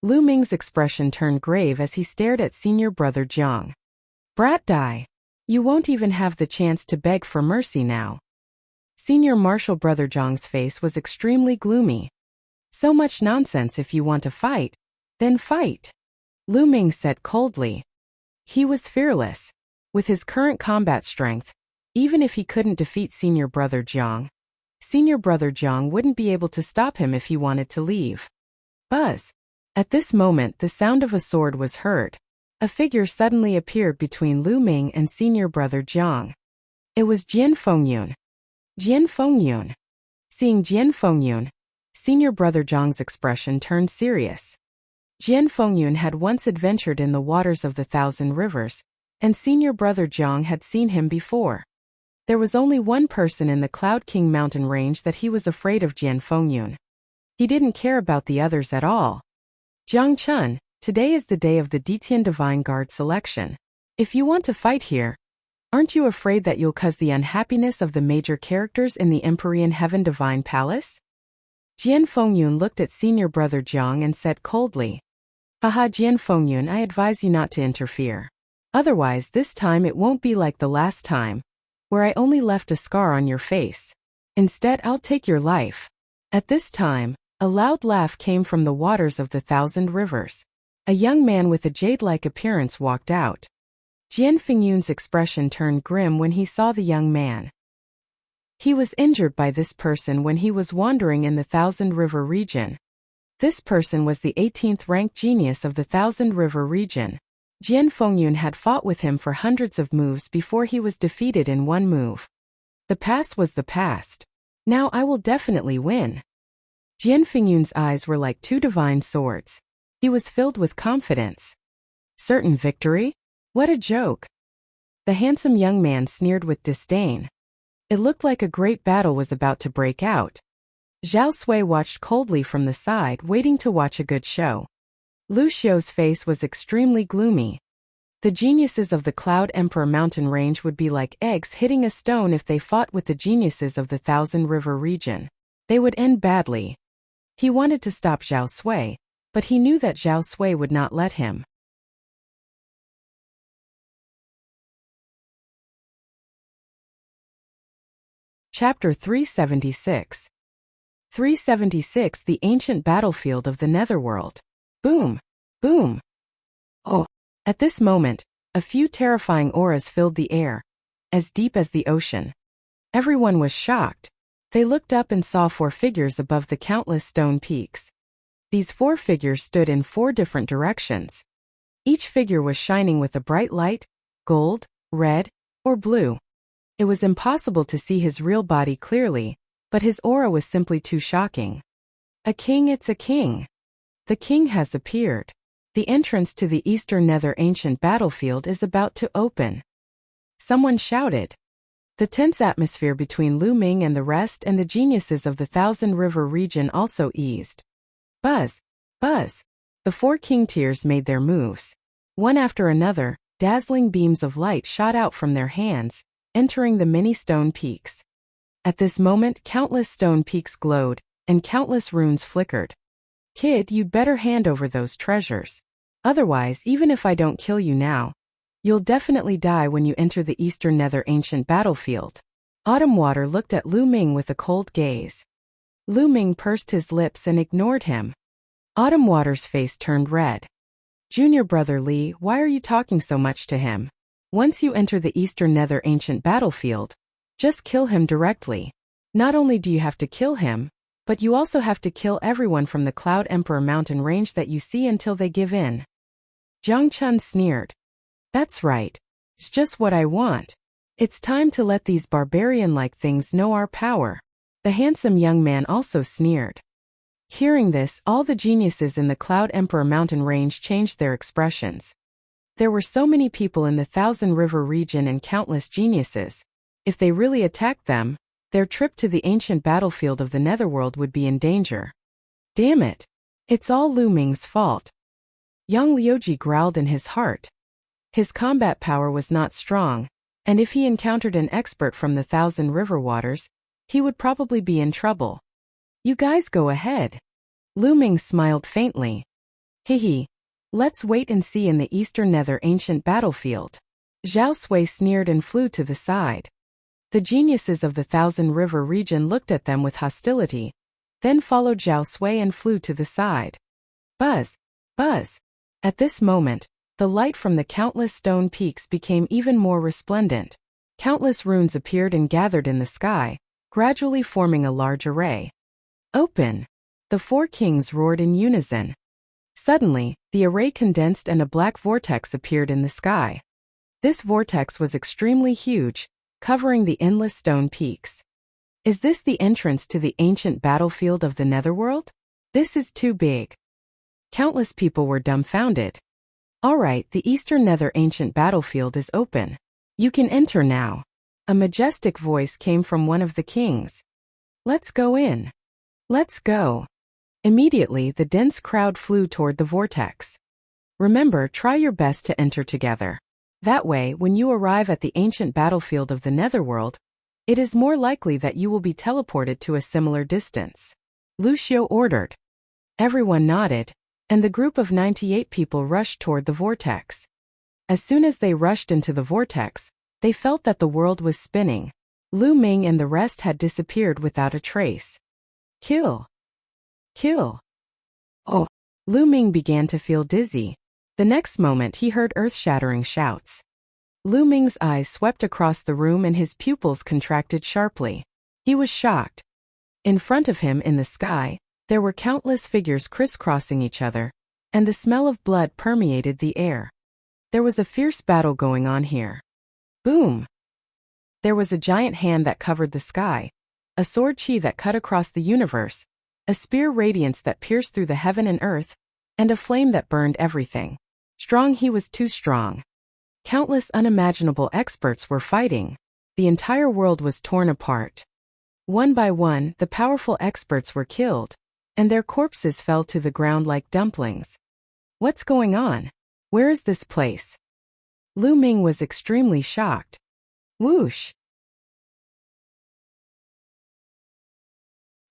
Lu Ming's expression turned grave as he stared at senior brother Jiang. Brat die. You won't even have the chance to beg for mercy now. Senior martial brother Jiang's face was extremely gloomy. So much nonsense. If you want to fight, then fight. Lu Ming said coldly. He was fearless. With his current combat strength, even if he couldn't defeat senior brother Jiang wouldn't be able to stop him if he wanted to leave. Buzz. At this moment the sound of a sword was heard. A figure suddenly appeared between Lu Ming and senior brother Jiang. It was Jian Fengyun. Jian Fengyun. Seeing Jian Fengyun, senior brother Jiang's expression turned serious. Jian Fengyun had once adventured in the waters of the 1,000 rivers, and senior brother Jiang had seen him before. There was only one person in the Cloud King mountain range that he was afraid of, Jian Fengyun. He didn't care about the others at all. Jiang Chun, today is the day of the Detian Divine Guard selection. If you want to fight here, aren't you afraid that you'll cause the unhappiness of the major characters in the Empyrean Heaven Divine Palace? Jian Fengyun looked at senior brother Jiang and said coldly. Haha, Jian Fengyun, I advise you not to interfere. Otherwise this time it won't be like the last time, where I only left a scar on your face. Instead I'll take your life. At this time, a loud laugh came from the waters of the 1,000 rivers. A young man with a jade-like appearance walked out. Jian Fengyun's expression turned grim when he saw the young man. He was injured by this person when he was wandering in the 1,000 River region. This person was the 18th ranked genius of the 1,000 River region. Jian Fengyun had fought with him for hundreds of moves before he was defeated in one move. The past was the past. Now I will definitely win. Jian Fengyun's eyes were like 2 divine swords. He was filled with confidence. Certain victory? What a joke. The handsome young man sneered with disdain. It looked like a great battle was about to break out. Zhao Sui watched coldly from the side, waiting to watch a good show. Lu Xiao's face was extremely gloomy. The geniuses of the Cloud Emperor mountain range would be like eggs hitting a stone if they fought with the geniuses of the 1,000 River region. They would end badly. He wanted to stop Zhao Sui, but he knew that Zhao Sui would not let him. Chapter 376. 376 The Ancient Battlefield of the Netherworld. Boom! Boom! Oh! At this moment, a few terrifying auras filled the air, as deep as the ocean. Everyone was shocked. They looked up and saw 4 figures above the countless stone peaks. These 4 figures stood in 4 different directions. Each figure was shining with a bright light, gold, red, or blue. It was impossible to see his real body clearly, but his aura was simply too shocking. A king, it's a king. The king has appeared. The entrance to the Eastern Nether ancient battlefield is about to open. Someone shouted. The tense atmosphere between Lu Ming and the rest and the geniuses of the 1,000 River region also eased. Buzz! Buzz! The 4 king tiers made their moves. One after another, dazzling beams of light shot out from their hands, entering the many stone peaks. At this moment, countless stone peaks glowed, and countless runes flickered. Kid, you'd better hand over those treasures. Otherwise, even if I don't kill you now, you'll definitely die when you enter the Eastern Nether ancient battlefield. Autumn Water looked at Lu Ming with a cold gaze. Lu Ming pursed his lips and ignored him. Autumn Water's face turned red. Junior brother Li, why are you talking so much to him? Once you enter the Eastern Nether ancient battlefield, just kill him directly. Not only do you have to kill him, but you also have to kill everyone from the Cloud Emperor mountain range that you see until they give in. Jiang Chun sneered. That's right. It's just what I want. It's time to let these barbarian-like things know our power. The handsome young man also sneered. Hearing this, all the geniuses in the Cloud Emperor mountain range changed their expressions. There were so many people in the Thousand River region and countless geniuses. If they really attacked them, their trip to the ancient battlefield of the Netherworld would be in danger. Damn it. It's all Lu Ming's fault. Yang Liuji growled in his heart. His combat power was not strong, and if he encountered an expert from the Thousand River waters, he would probably be in trouble. You guys go ahead. Lu Ming smiled faintly. Hehe. Let's wait and see in the Eastern Nether ancient battlefield. Zhao Sui sneered and flew to the side. The geniuses of the Thousand River region looked at them with hostility, then followed Zhao Sui and flew to the side. Buzz! Buzz! At this moment, the light from the countless stone peaks became even more resplendent. Countless runes appeared and gathered in the sky, gradually forming a large array. Open! The four kings roared in unison. Suddenly, the array condensed and a black vortex appeared in the sky. This vortex was extremely huge, covering the endless stone peaks. Is this the entrance to the ancient battlefield of the Netherworld? This is too big. Countless people were dumbfounded. Alright, the Eastern Nether ancient battlefield is open. You can enter now. A majestic voice came from one of the kings. Let's go in. Let's go. Immediately, the dense crowd flew toward the vortex. Remember, try your best to enter together. That way, when you arrive at the ancient battlefield of the Netherworld, it is more likely that you will be teleported to a similar distance. Lu Xiu ordered. Everyone nodded, and the group of 98 people rushed toward the vortex. As soon as they rushed into the vortex, they felt that the world was spinning. Lu Ming and the rest had disappeared without a trace. Kill! Kill! Oh! Lu Ming began to feel dizzy. The next moment he heard earth-shattering shouts. Lu Ming's eyes swept across the room and his pupils contracted sharply. He was shocked. In front of him in the sky, there were countless figures crisscrossing each other, and the smell of blood permeated the air. There was a fierce battle going on here. Boom! There was a giant hand that covered the sky, a sword chi that cut across the universe, a spear radiance that pierced through the heaven and earth, and a flame that burned everything. Strong, he was too strong. Countless unimaginable experts were fighting. The entire world was torn apart. One by one, the powerful experts were killed, and their corpses fell to the ground like dumplings. What's going on? Where is this place? Lu Ming was extremely shocked. Whoosh!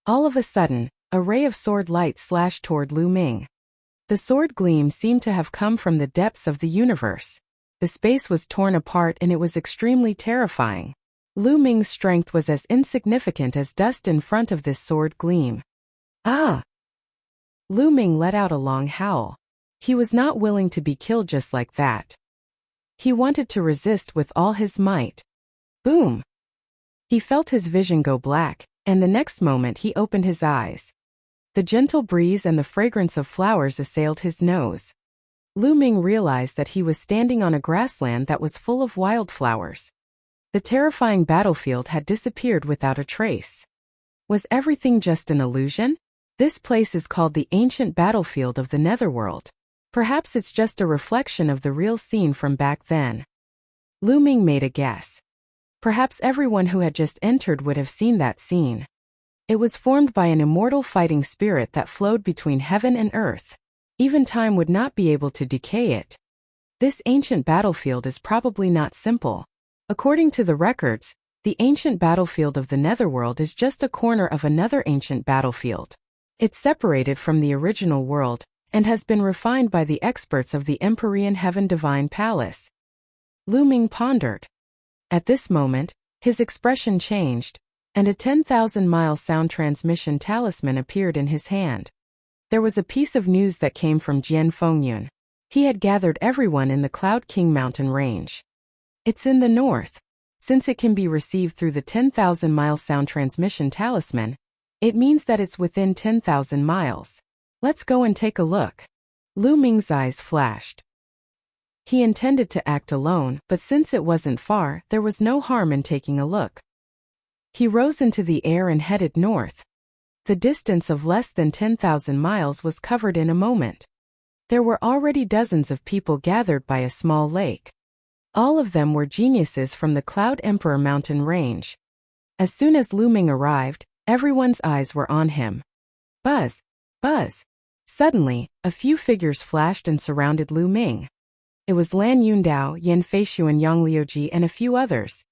All of a sudden, a ray of sword light slashed toward Lu Ming. The sword gleam seemed to have come from the depths of the universe. The space was torn apart and it was extremely terrifying. Lu Ming's strength was as insignificant as dust in front of this sword gleam. Ah! Lu Ming let out a long howl. He was not willing to be killed just like that. He wanted to resist with all his might. Boom! He felt his vision go black, and the next moment he opened his eyes. The gentle breeze and the fragrance of flowers assailed his nose. Lu Ming realized that he was standing on a grassland that was full of wildflowers. The terrifying battlefield had disappeared without a trace. Was everything just an illusion? This place is called the ancient battlefield of the Netherworld. Perhaps it's just a reflection of the real scene from back then. Lu Ming made a guess. Perhaps everyone who had just entered would have seen that scene. It was formed by an immortal fighting spirit that flowed between heaven and earth. Even time would not be able to decay it. This ancient battlefield is probably not simple. According to the records, The ancient battlefield of the Netherworld is just a corner of another ancient battlefield. It's separated from the original world and has been refined by the experts of the Empyrean Heaven Divine Palace. Lu Ming pondered. At this moment, his expression changed, and a 10,000-mile sound transmission talisman appeared in his hand. There was a piece of news that came from Jian Fengyun. He had gathered everyone in the Cloud King mountain range. It's in the north. Since it can be received through the 10,000-mile sound transmission talisman, it means that it's within 10,000 miles. Let's go and take a look. Lu Ming's eyes flashed. He intended to act alone, but since it wasn't far, there was no harm in taking a look. He rose into the air and headed north. The distance of less than 10,000 miles was covered in a moment. There were already dozens of people gathered by a small lake. All of them were geniuses from the Cloud Emperor mountain range. As soon as Lu Ming arrived, everyone's eyes were on him. Buzz! Buzz! Suddenly, a few figures flashed and surrounded Lu Ming. It was Lan Yundao, Yan Feishu and Yang Liuji and a few others.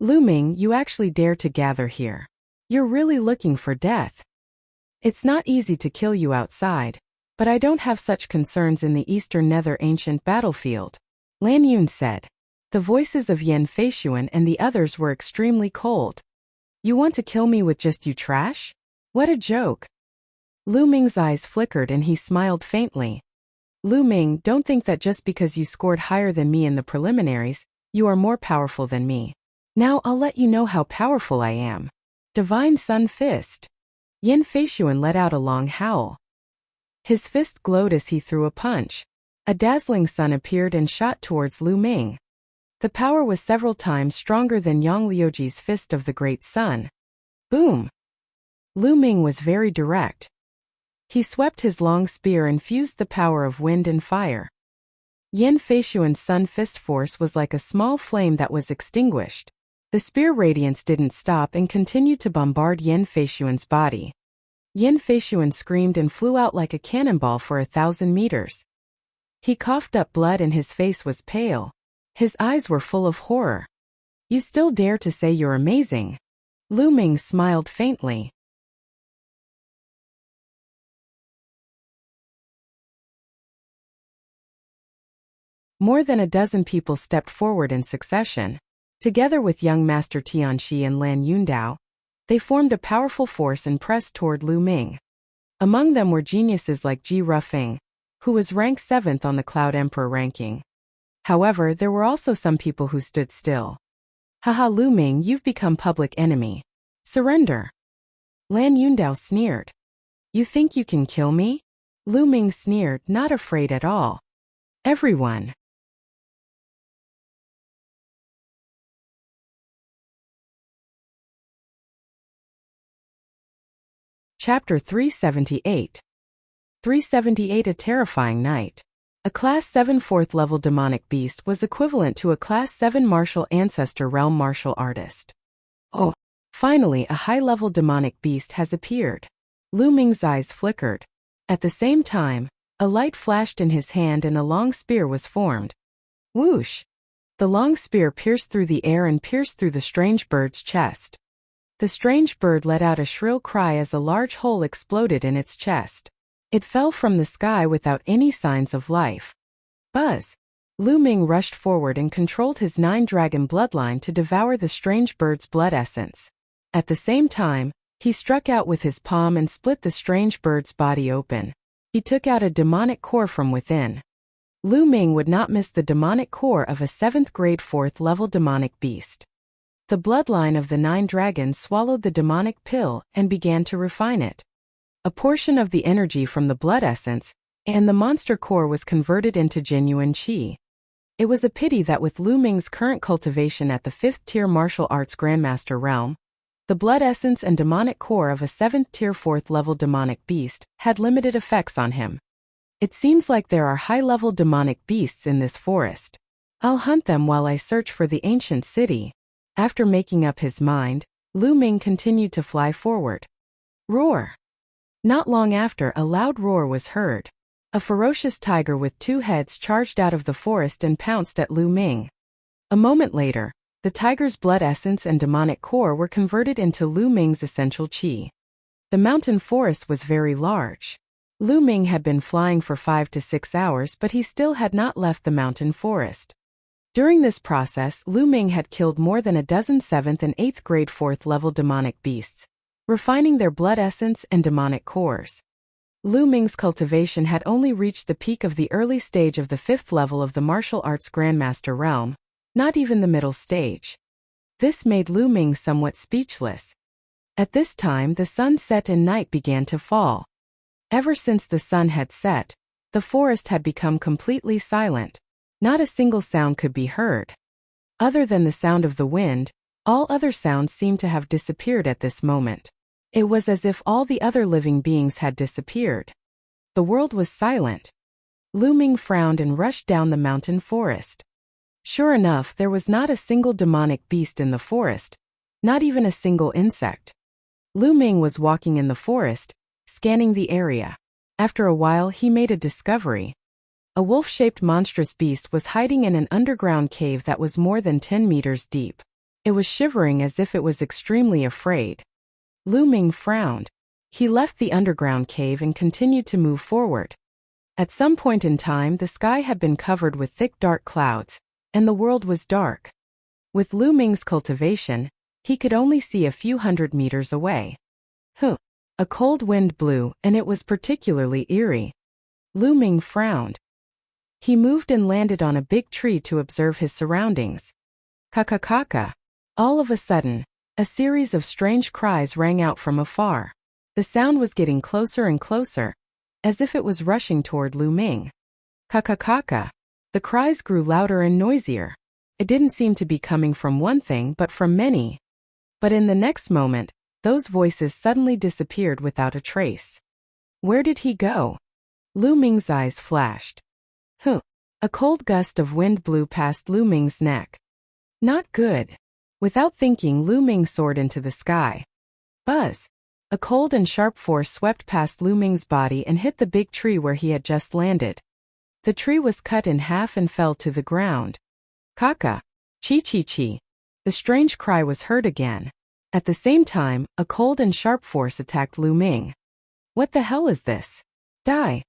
Lu Ming, you actually dare to gather here. You're really looking for death. It's not easy to kill you outside, but I don't have such concerns in the Eastern Nether ancient battlefield, Lan Yun said. The voices of Yan Feishuan and the others were extremely cold. You want to kill me with just you trash? What a joke. Lu Ming's eyes flickered and he smiled faintly. Lu Ming, don't think that just because you scored higher than me in the preliminaries, you are more powerful than me. Now I'll let you know how powerful I am. Divine Sun Fist. Yan Feishuan let out a long howl. His fist glowed as he threw a punch. A dazzling sun appeared and shot towards Lu Ming. The power was several times stronger than Yang Liuji's fist of the Great Sun. Boom! Lu Ming was very direct. He swept his long spear and fused the power of wind and fire. Yan Feishuan's sun fist force was like a small flame that was extinguished. The spear radiance didn't stop and continued to bombard Yan Feishuan's body. Yan Feishuan screamed and flew out like a cannonball for 1,000 meters. He coughed up blood and his face was pale. His eyes were full of horror. You still dare to say you're amazing? Lu Ming smiled faintly. More than a dozen people stepped forward in succession. Together with young Master Tianxi and Lan Yundao, they formed a powerful force and pressed toward Lu Ming. Among them were geniuses like Ji Rufeng, who was ranked 7th on the Cloud Emperor ranking. However, there were also some people who stood still. Haha, Lu Ming, you've become public enemy. Surrender. Lan Yundao sneered. You think you can kill me? Lu Ming sneered, not afraid at all. Everyone. Chapter 378. 378 A Terrifying Night. A Class 7 4th level demonic beast was equivalent to a Class 7 martial ancestor realm martial artist. Oh, finally a high-level demonic beast has appeared. Lu Ming's eyes flickered. At the same time, a light flashed in his hand and a long spear was formed. Whoosh! The long spear pierced through the air and pierced through the strange bird's chest. The strange bird let out a shrill cry as a large hole exploded in its chest. It fell from the sky without any signs of life. Buzz! Lu Ming rushed forward and controlled his 9-dragon bloodline to devour the strange bird's blood essence. At the same time, he struck out with his palm and split the strange bird's body open. He took out a demonic core from within. Lu Ming would not miss the demonic core of a 7th grade 4th level demonic beast. The bloodline of the 9 dragons swallowed the demonic pill and began to refine it. A portion of the energy from the blood essence and the monster core was converted into genuine qi. It was a pity that with Lu Ming's current cultivation at the 5th tier martial arts grandmaster realm, the blood essence and demonic core of a 7th tier 4th level demonic beast had limited effects on him. It seems like there are high-level demonic beasts in this forest. I'll hunt them while I search for the ancient city. After making up his mind, Lu Ming continued to fly forward. Roar! Not long after, a loud roar was heard. A ferocious tiger with 2 heads charged out of the forest and pounced at Lu Ming. A moment later, The tiger's blood essence and demonic core were converted into Lu Ming's essential qi. The mountain forest was very large. Lu Ming had been flying for 5 to 6 hours, but he still had not left the mountain forest. During this process, Lu Ming had killed more than a dozen 7th and 8th grade 4th level demonic beasts, refining their blood essence and demonic cores. Lu Ming's cultivation had only reached the peak of the early stage of the 5th level of the martial arts grandmaster realm, not even the middle stage. This made Lu Ming somewhat speechless. At this time, the sun set and night began to fall. Ever since the sun had set, the forest had become completely silent. Not a single sound could be heard. Other than the sound of the wind, all other sounds seemed to have disappeared at this moment. It was as if all the other living beings had disappeared. The world was silent. Lu Ming frowned and rushed down the mountain forest. Sure enough, there was not a single demonic beast in the forest, not even a single insect. Lu Ming was walking in the forest, scanning the area. After a while, he made a discovery. A wolf-shaped monstrous beast was hiding in an underground cave that was more than 10 meters deep. It was shivering as if it was extremely afraid. Lu Ming frowned. He left the underground cave and continued to move forward. At some point in time, the sky had been covered with thick dark clouds, and the world was dark. With Lu Ming's cultivation, he could only see a few hundred meters away. A cold wind blew, and it was particularly eerie. Lu Ming frowned. He moved and landed on a big tree to observe his surroundings. Ka-ka-ka-ka. All of a sudden, a series of strange cries rang out from afar. The sound was getting closer and closer, as if it was rushing toward Lu Ming. Ka-ka-ka-ka. The cries grew louder and noisier. It didn't seem to be coming from one thing but from many. But in the next moment, those voices suddenly disappeared without a trace. Where did he go? Lu Ming's eyes flashed. A cold gust of wind blew past Lu Ming's neck. Not good. Without thinking, Lu Ming soared into the sky. Buzz! A cold and sharp force swept past Lu Ming's body and hit the big tree where he had just landed. The tree was cut in half and fell to the ground. Kaka! Chi-chi-chi! The strange cry was heard again. At the same time, a cold and sharp force attacked Lu Ming. What the hell is this? Die!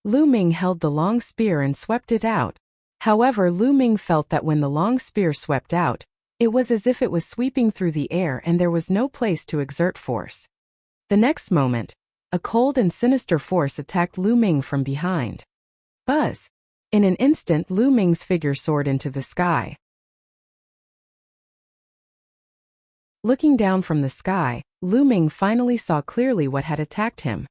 Lu Ming held the long spear and swept it out. However, Lu Ming felt that when the long spear swept out, it was as if it was sweeping through the air and there was no place to exert force. The next moment, a cold and sinister force attacked Lu Ming from behind. Buzz! In an instant, Lu Ming's figure soared into the sky. Looking down from the sky, Lu Ming finally saw clearly what had attacked him.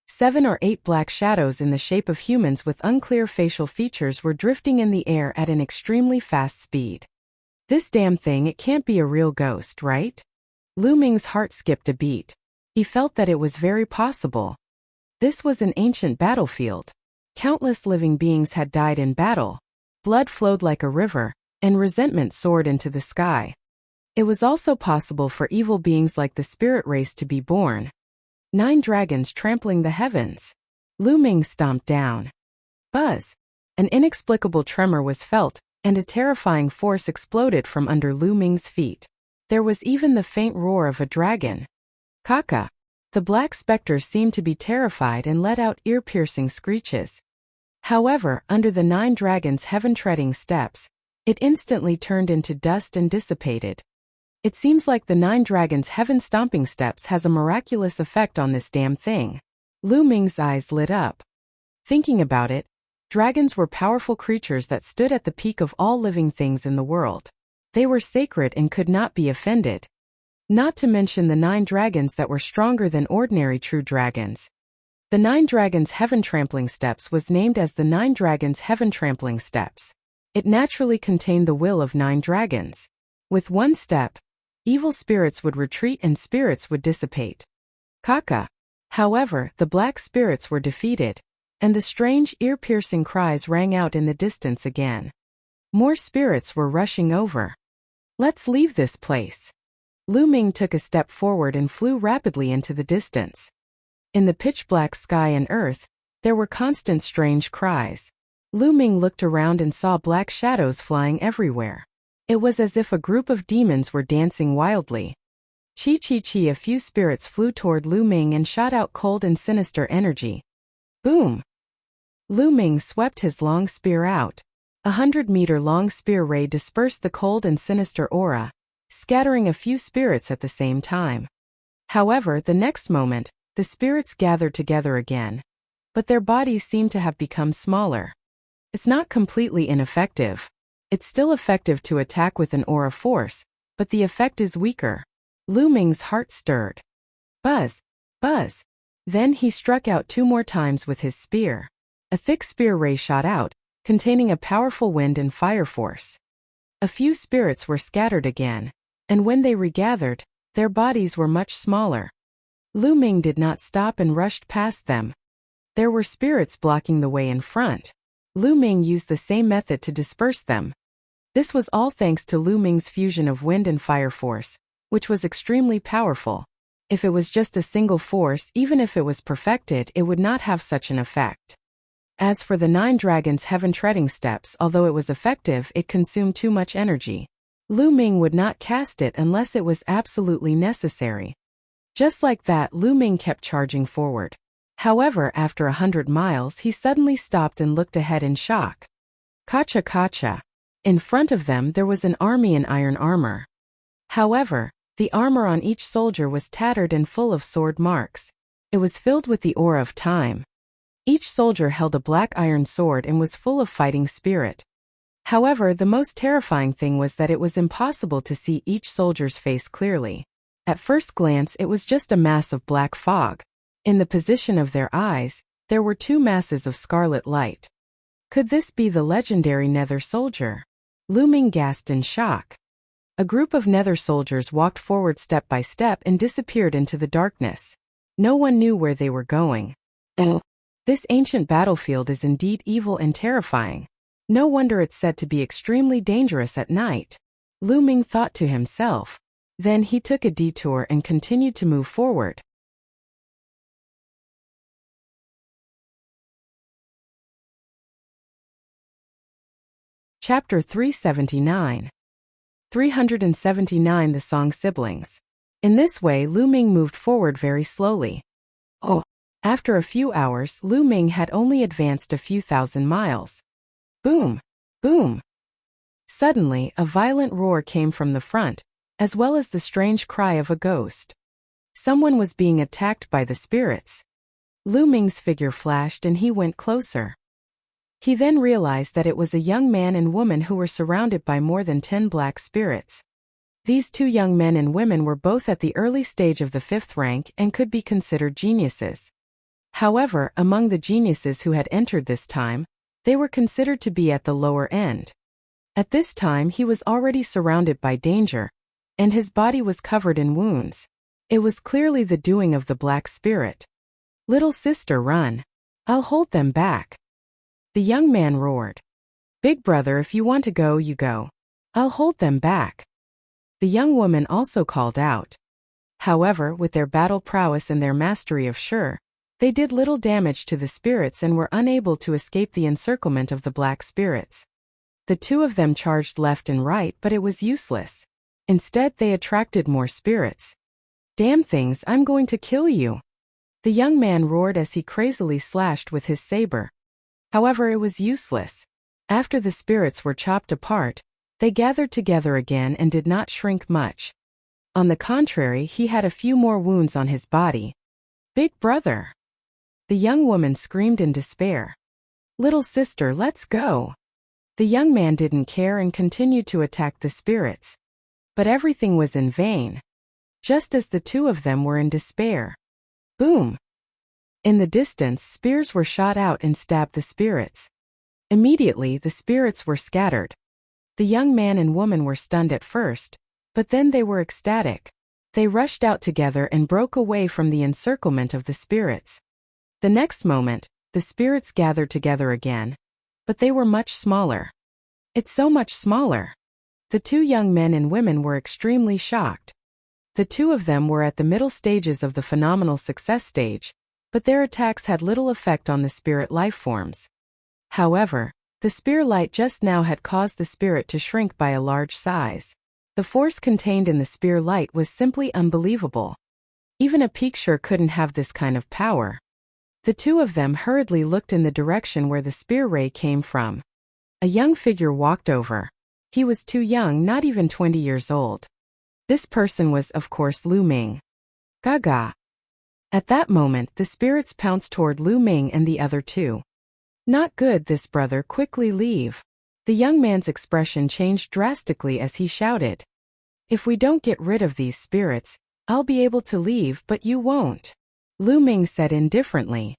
7 or 8 black shadows in the shape of humans with unclear facial features were drifting in the air at an extremely fast speed. This damn thing, it can't be a real ghost, right? Lu Ming's heart skipped a beat. He felt that it was very possible. This was an ancient battlefield. Countless living beings had died in battle. Blood flowed like a river, and resentment soared into the sky. It was also possible for evil beings like the spirit race to be born. 9 dragons trampling the heavens. Lu Ming stomped down. Buzz! An inexplicable tremor was felt, and a terrifying force exploded from under Lu Ming's feet. There was even the faint roar of a dragon. Kaka! The black specter seemed to be terrified and let out ear-piercing screeches. However, under the 9 dragons' heaven-treading steps, it instantly turned into dust and dissipated. It seems like the 9 dragons' heaven-stomping steps has a miraculous effect on this damn thing. Lu Ming's eyes lit up. Thinking about it, dragons were powerful creatures that stood at the peak of all living things in the world. They were sacred and could not be offended. Not to mention the 9 dragons that were stronger than ordinary true dragons. The 9 dragons' heaven-trampling steps was named as the 9 dragons' heaven-trampling steps. It naturally contained the will of 9 dragons. With one step, evil spirits would retreat and spirits would dissipate. Kaka! However, the black spirits were defeated, and the strange ear-piercing cries rang out in the distance again. More spirits were rushing over. Let's leave this place. Lu Ming took a step forward and flew rapidly into the distance. In the pitch-black sky and earth, there were constant strange cries. Lu Ming looked around and saw black shadows flying everywhere. It was as if a group of demons were dancing wildly. Chi chi chi, a few spirits flew toward Lu Ming and shot out cold and sinister energy. Boom! Lu Ming swept his long spear out. 100-meter-long spear ray dispersed the cold and sinister aura, scattering a few spirits at the same time. However, the next moment, the spirits gathered together again. But their bodies seemed to have become smaller. It's not completely ineffective. It's still effective to attack with an aura force, but the effect is weaker. Lu Ming's heart stirred. Buzz! Buzz! Then he struck out 2 more times with his spear. A thick spear ray shot out, containing a powerful wind and fire force. A few spirits were scattered again, and when they regathered, their bodies were much smaller. Lu Ming did not stop and rushed past them. There were spirits blocking the way in front. Lu Ming used the same method to disperse them. This was all thanks to Lu Ming's fusion of wind and fire force, which was extremely powerful. If it was just a single force, even if it was perfected, it would not have such an effect. As for the 9 dragons' heaven-treading steps, although it was effective, it consumed too much energy. Lu Ming would not cast it unless it was absolutely necessary. Just like that, Lu Ming kept charging forward. However, after 100 miles, he suddenly stopped and looked ahead in shock. Kacha kacha. In front of them there was an army in iron armor. However, the armor on each soldier was tattered and full of sword marks. It was filled with the aura of time. Each soldier held a black iron sword and was full of fighting spirit. However, the most terrifying thing was that it was impossible to see each soldier's face clearly. At first glance, it was just a mass of black fog. In the position of their eyes, there were 2 masses of scarlet light. Could this be the legendary Nether soldier? Lu Ming gasped in shock. A group of Nether soldiers walked forward step by step and disappeared into the darkness. No one knew where they were going. Oh, this ancient battlefield is indeed evil and terrifying. No wonder it's said to be extremely dangerous at night. Lu Ming thought to himself. Then he took a detour and continued to move forward. Chapter 379. 379 The Song Siblings. In this way, Lu Ming moved forward very slowly. After a few hours, Lu Ming had only advanced a few thousand miles. Boom! Boom! Suddenly, a violent roar came from the front, as well as the strange cry of a ghost. Someone was being attacked by the spirits. Lu Ming's figure flashed and he went closer. He then realized that it was a young man and woman who were surrounded by more than 10 black spirits. These 2 young men and women were both at the early stage of the 5th rank and could be considered geniuses. However, among the geniuses who had entered this time, they were considered to be at the lower end. At this time he was already surrounded by danger, and his body was covered in wounds. It was clearly the doing of the black spirit. "Little sister, run. I'll hold them back." The young man roared. "Big brother, if you want to go, you go. I'll hold them back." The young woman also called out. However, with their battle prowess and their mastery of Sure, they did little damage to the spirits and were unable to escape the encirclement of the black spirits. The 2 of them charged left and right, but it was useless. Instead, they attracted more spirits. "Damn things, I'm going to kill you!" The young man roared as he crazily slashed with his saber. However, it was useless. After the spirits were chopped apart, they gathered together again and did not shrink much. On the contrary, he had a few more wounds on his body. "Big brother!" The young woman screamed in despair. "Little sister, let's go!" The young man didn't care and continued to attack the spirits. But everything was in vain. Just as the 2 of them were in despair. Boom! In the distance, spears were shot out and stabbed the spirits. Immediately, the spirits were scattered. The young man and woman were stunned at first, but then they were ecstatic. They rushed out together and broke away from the encirclement of the spirits. The next moment, the spirits gathered together again, but they were much smaller. "It's so much smaller." The 2 young men and women were extremely shocked. The 2 of them were at the middle stages of the phenomenal success stage, but their attacks had little effect on the spirit life forms. However, The spear light just now had caused the spirit to shrink by a large size. The force contained in the spear light was simply unbelievable. Even a picture couldn't have this kind of power. The two of them hurriedly looked in the direction where the spear ray came from. A young figure walked over. He was too young, not even 20 years old. This person was, of course, Lu Ming. Gaga. At that moment, the spirits pounced toward Lu Ming and the other two. Not good, this brother, quickly leave. The young man's expression changed drastically as he shouted. If we don't get rid of these spirits, I'll be able to leave, but you won't. Lu Ming said indifferently.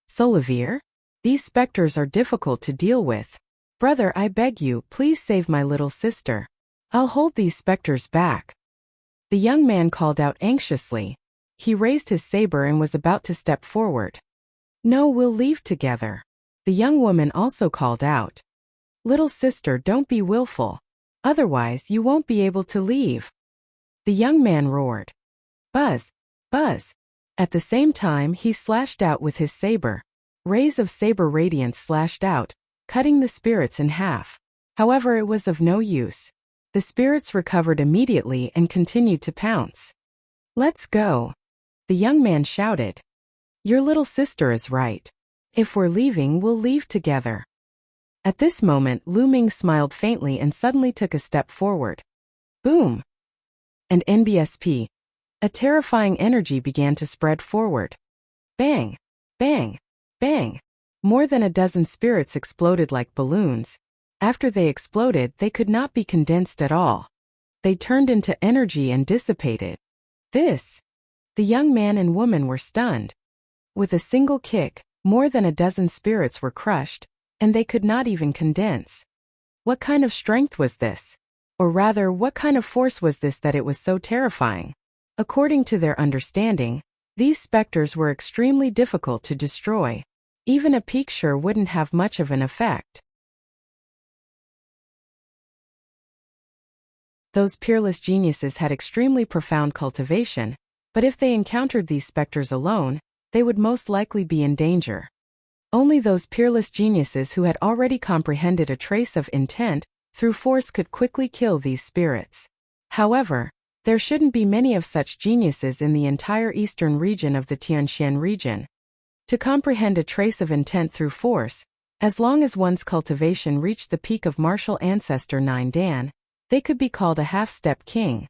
Solivir? These specters are difficult to deal with. Brother, I beg you, please save my little sister. I'll hold these specters back. The young man called out anxiously. He raised his saber and was about to step forward. No, we'll leave together. The young woman also called out. Little sister, don't be willful. Otherwise, you won't be able to leave. The young man roared. Buzz! Buzz! At the same time, he slashed out with his saber. Rays of saber radiance slashed out, cutting the spirits in half. However, it was of no use. The spirits recovered immediately and continued to pounce. Let's go. The young man shouted. Your little sister is right. If we're leaving, we'll leave together. At this moment, Lu Ming smiled faintly and suddenly took a step forward. Boom! And NBSP. A terrifying energy began to spread forward. Bang! Bang! Bang! More than a dozen spirits exploded like balloons. After they exploded, they could not be condensed at all. They turned into energy and dissipated. The young man and woman were stunned. With a single kick, more than a dozen spirits were crushed, and they could not even condense. What kind of strength was this? Or rather, what kind of force was this that it was so terrifying? According to their understanding, these specters were extremely difficult to destroy. Even a picture wouldn't have much of an effect. Those peerless geniuses had extremely profound cultivation, but if they encountered these specters alone, they would most likely be in danger. Only those peerless geniuses who had already comprehended a trace of intent through force could quickly kill these spirits. However, there shouldn't be many of such geniuses in the entire eastern region of the Tianxian region. To comprehend a trace of intent through force, as long as one's cultivation reached the peak of martial ancestor 9 Dan, they could be called a half-step king.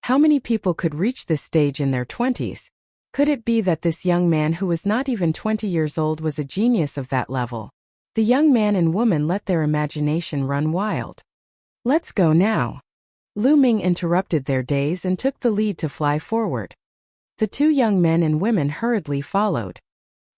How many people could reach this stage in their 20s? Could it be that this young man who was not even 20 years old was a genius of that level? The young man and woman let their imagination run wild. Let's go now. Lu Ming interrupted their daze and took the lead to fly forward. The two young men and women hurriedly followed.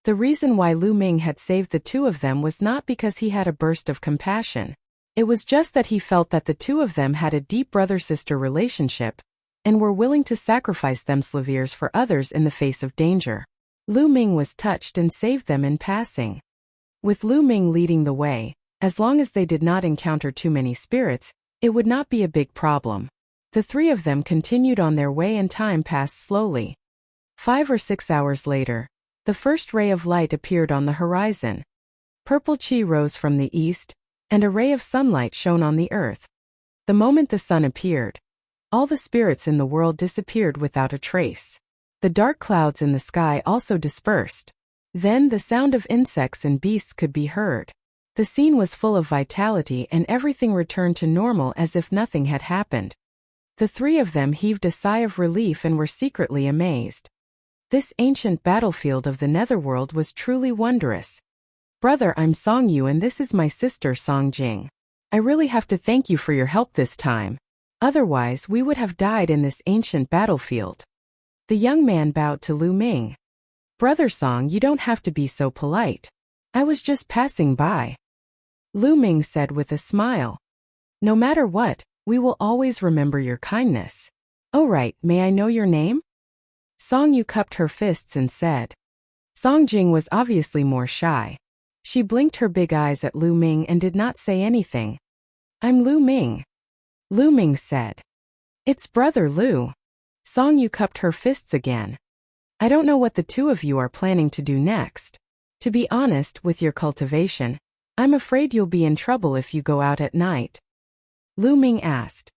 The reason why Lu Ming had saved the two of them was not because he had a burst of compassion. It was just that he felt that the two of them had a deep brother-sister relationship and were willing to sacrifice themselves for others in the face of danger. Lu Ming was touched and saved them in passing. With Lu Ming leading the way, as long as they did not encounter too many spirits, it would not be a big problem. The three of them continued on their way and time passed slowly. 5 or 6 hours later, the first ray of light appeared on the horizon. Purple chi rose from the east, and a ray of sunlight shone on the earth. The moment the sun appeared, all the spirits in the world disappeared without a trace. The dark clouds in the sky also dispersed. Then the sound of insects and beasts could be heard. The scene was full of vitality and everything returned to normal as if nothing had happened. The three of them heaved a sigh of relief and were secretly amazed. This ancient battlefield of the netherworld was truly wondrous. Brother, I'm Song Yu and this is my sister Song Jing. I really have to thank you for your help this time. Otherwise, we would have died in this ancient battlefield. The young man bowed to Lu Ming. Brother Song, you don't have to be so polite. I was just passing by. Lu Ming said with a smile. No matter what, we will always remember your kindness. Oh right, may I know your name? Song Yu cupped her fists and said. Song Jing was obviously more shy. She blinked her big eyes at Lu Ming and did not say anything. I'm Lu Ming. Lu Ming said. It's brother Lu. Song Yu cupped her fists again. I don't know what the two of you are planning to do next. To be honest, with your cultivation, I'm afraid you'll be in trouble if you go out at night. Lu Ming asked.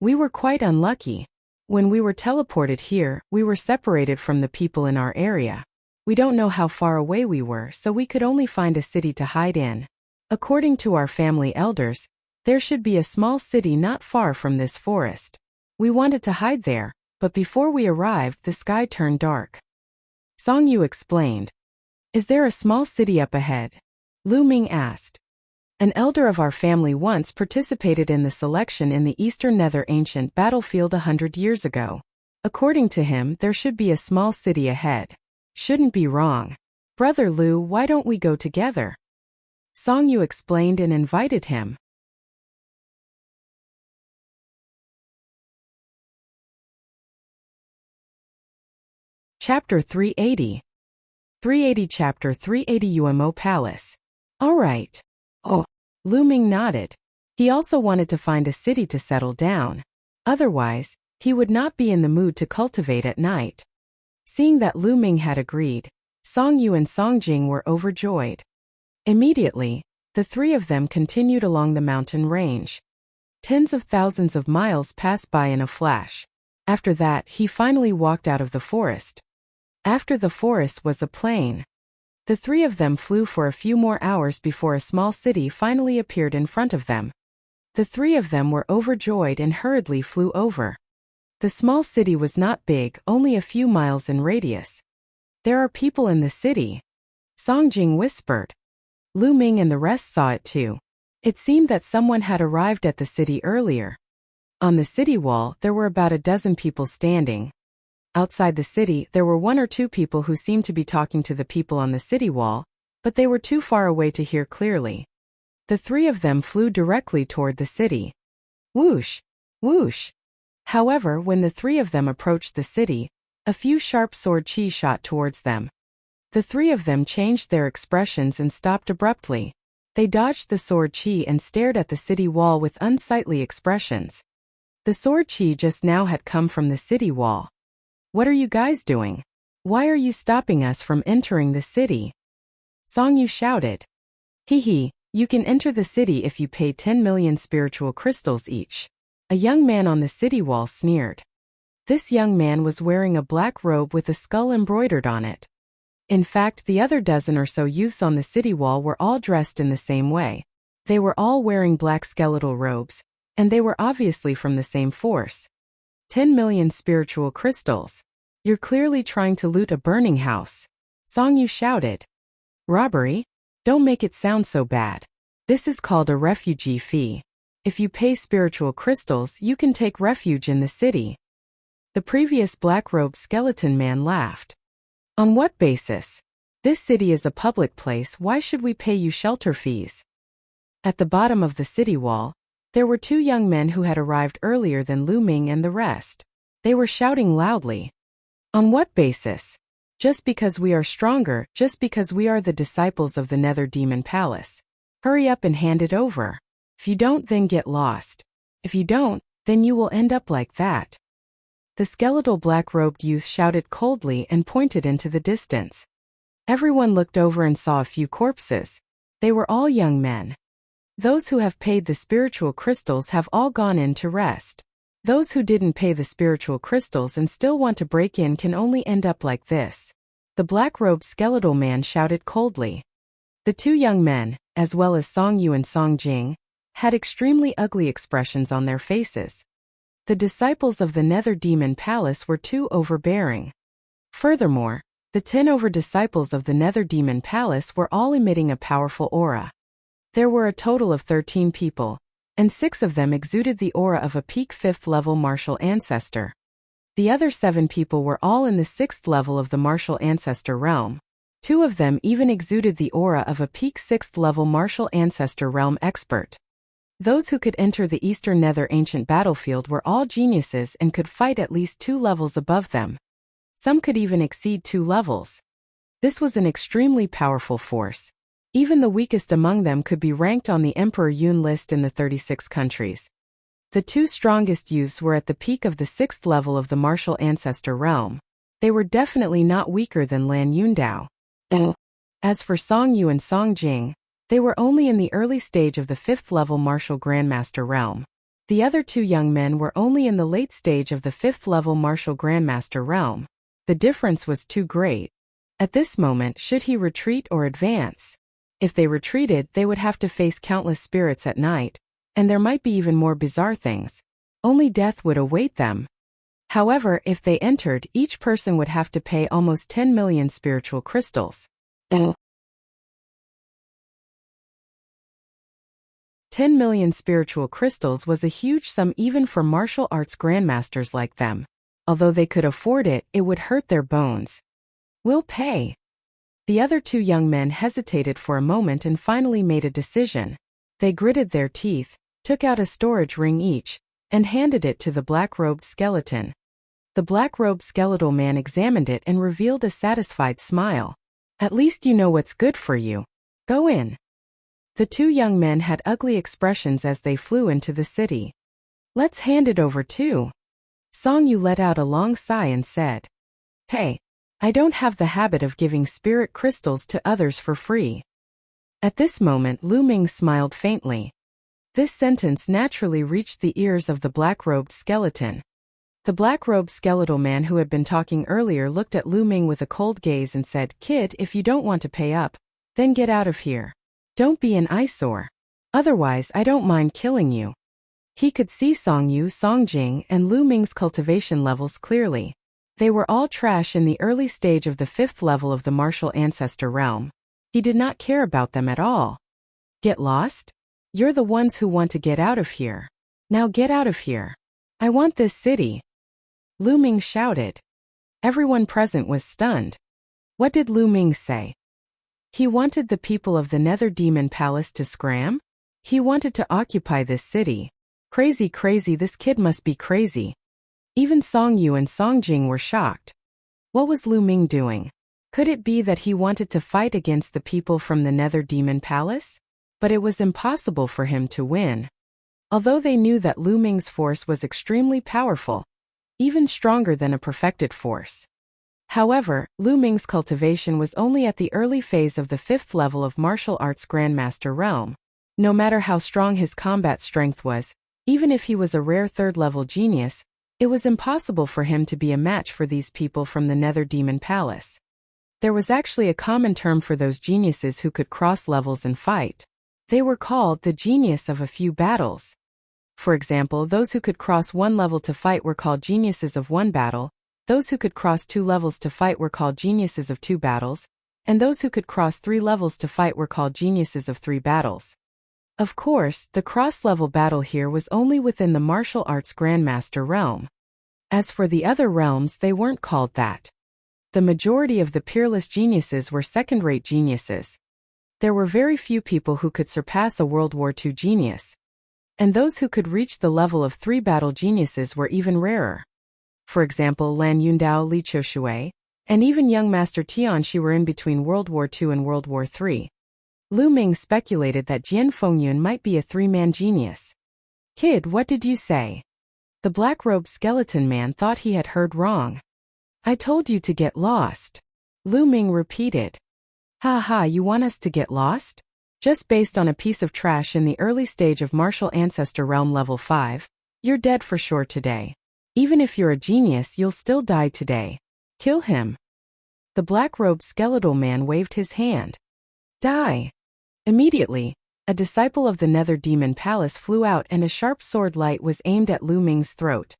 We were quite unlucky. When we were teleported here, we were separated from the people in our area. We don't know how far away we were, so we could only find a city to hide in. According to our family elders, there should be a small city not far from this forest. We wanted to hide there, but before we arrived, the sky turned dark. Song Yu explained. Is there a small city up ahead? Lu Ming asked. An elder of our family once participated in the selection in the Eastern Nether Ancient battlefield 100 years ago. According to him, there should be a small city ahead. Shouldn't be wrong. Brother Lu, why don't we go together? Song Yu explained and invited him. Chapter 380. 380 Chapter 380 UMO Palace. All right. Oh. Lu Ming nodded. He also wanted to find a city to settle down. Otherwise, he would not be in the mood to cultivate at night. Seeing that Lu Ming had agreed, Song Yu and Song Jing were overjoyed. Immediately, the three of them continued along the mountain range. Tens of thousands of miles passed by in a flash. After that, he finally walked out of the forest. After the forest was a plain. The three of them flew for a few more hours before a small city finally appeared in front of them. The three of them were overjoyed and hurriedly flew over. The small city was not big, only a few miles in radius. There are people in the city. Song Jing whispered. Lu Ming and the rest saw it too. It seemed that someone had arrived at the city earlier. On the city wall, there were about a dozen people standing. Outside the city, there were one or two people who seemed to be talking to the people on the city wall, but they were too far away to hear clearly. The three of them flew directly toward the city. Whoosh! Whoosh! However, when the three of them approached the city, a few sharp sword chi shot towards them. The three of them changed their expressions and stopped abruptly. They dodged the sword chi and stared at the city wall with unsightly expressions. The sword chi just now had come from the city wall. What are you guys doing? Why are you stopping us from entering the city? Song Yu shouted. Hee, you can enter the city if you pay 10 million spiritual crystals each. A young man on the city wall sneered. This young man was wearing a black robe with a skull embroidered on it. In fact, the other dozen or so youths on the city wall were all dressed in the same way. They were all wearing black skeletal robes, and they were obviously from the same force. 10 million spiritual crystals. You're clearly trying to loot a burning house. Song Yu shouted. Robbery? Don't make it sound so bad. This is called a refugee fee. If you pay spiritual crystals, you can take refuge in the city. The previous black-robed skeleton man laughed. On what basis? This city is a public place, why should we pay you shelter fees? At the bottom of the city wall, there were two young men who had arrived earlier than Lu Ming and the rest. They were shouting loudly. On what basis? Just because we are stronger, just because we are the disciples of the Nether Demon Palace. Hurry up and hand it over. If you don't, then get lost. If you don't, then you will end up like that. The skeletal black-robed youth shouted coldly and pointed into the distance. Everyone looked over and saw a few corpses. They were all young men. Those who have paid the spiritual crystals have all gone in to rest. Those who didn't pay the spiritual crystals and still want to break in can only end up like this. The black-robed skeletal man shouted coldly. The two young men, as well as Song Yu and Song Jing, had extremely ugly expressions on their faces. The disciples of the Nether Demon Palace were too overbearing. Furthermore, the 10 disciples of the Nether Demon Palace were all emitting a powerful aura. There were a total of 13 people, and 6 of them exuded the aura of a peak 5th level martial ancestor. The other 7 people were all in the 6th level of the martial ancestor realm. 2 of them even exuded the aura of a peak 6th level martial ancestor realm expert. Those who could enter the Eastern Nether Ancient battlefield were all geniuses and could fight at least 2 levels above them. Some could even exceed 2 levels. This was an extremely powerful force. Even the weakest among them could be ranked on the Emperor Yun list in the 36 countries. The 2 strongest youths were at the peak of the 6th level of the martial ancestor realm. They were definitely not weaker than Lan Yundao. As for Song Yu and Song Jing, They were only in the early stage of the 5th level martial grandmaster realm. The other two young men were only in the late stage of the 5th level martial grandmaster realm. The difference was too great. At this moment, should he retreat or advance? If they retreated, they would have to face countless spirits at night, and there might be even more bizarre things. Only death would await them. However, if they entered, each person would have to pay almost 10 million spiritual crystals. 10 million spiritual crystals was a huge sum even for martial arts grandmasters like them. Although they could afford it, it would hurt their bones. We'll pay. The other two young men hesitated for a moment and finally made a decision. They gritted their teeth, took out a storage ring each, and handed it to the black-robed skeleton. The black-robed skeletal man examined it and revealed a satisfied smile. At least you know what's good for you. Go in. The two young men had ugly expressions as they flew into the city. Let's hand it over too. Song Yu let out a long sigh and said, Hey, I don't have the habit of giving spirit crystals to others for free. At this moment Lu Ming smiled faintly. This sentence naturally reached the ears of the black-robed skeleton. The black-robed skeletal man who had been talking earlier looked at Lu Ming with a cold gaze and said, Kid, if you don't want to pay up, then get out of here. Don't be an eyesore. Otherwise I don't mind killing you. He could see Song Yu, Song Jing, and Lu Ming's cultivation levels clearly. They were all trash in the early stage of the 5th level of the martial ancestor realm. He did not care about them at all. Get lost? You're the ones who want to get out of here. Now get out of here. I want this city. Lu Ming shouted. Everyone present was stunned. What did Lu Ming say? He wanted the people of the Nether Demon Palace to scram? He wanted to occupy this city. Crazy, this kid must be crazy. Even Song Yu and Song Jing were shocked. What was Lu Ming doing? Could it be that he wanted to fight against the people from the Nether Demon Palace? But it was impossible for him to win. Although they knew that Lu Ming's force was extremely powerful, even stronger than a perfected force. However, Lu Ming's cultivation was only at the early phase of the 5th level of martial arts grandmaster realm. No matter how strong his combat strength was, even if he was a rare 3rd-level genius, it was impossible for him to be a match for these people from the Nether Demon Palace. There was actually a common term for those geniuses who could cross levels and fight. They were called the genius of a few battles. For example, those who could cross one level to fight were called geniuses of one battle, those who could cross 2 levels to fight were called geniuses of 2 battles, and those who could cross 3 levels to fight were called geniuses of 3 battles. Of course, the cross-level battle here was only within the martial arts grandmaster realm. As for the other realms, they weren't called that. The majority of the peerless geniuses were second-rate geniuses. There were very few people who could surpass a World War II genius. And those who could reach the level of 3 battle geniuses were even rarer. For example, Lan Yundao, Li Qiushui, and even young Master Tianxi were in between World War II and World War III. Lu Ming speculated that Jian Fengyun might be a 3-man genius. Kid, what did you say? The black-robed skeleton man thought he had heard wrong. I told you to get lost. Lu Ming repeated. Ha ha, you want us to get lost? Just based on a piece of trash in the early stage of martial ancestor realm level 5, you're dead for sure today. Even if you're a genius, you'll still die today. Kill him. The black-robed skeletal man waved his hand. Die. Immediately, a disciple of the Nether Demon Palace flew out and a sharp sword light was aimed at Lu Ming's throat.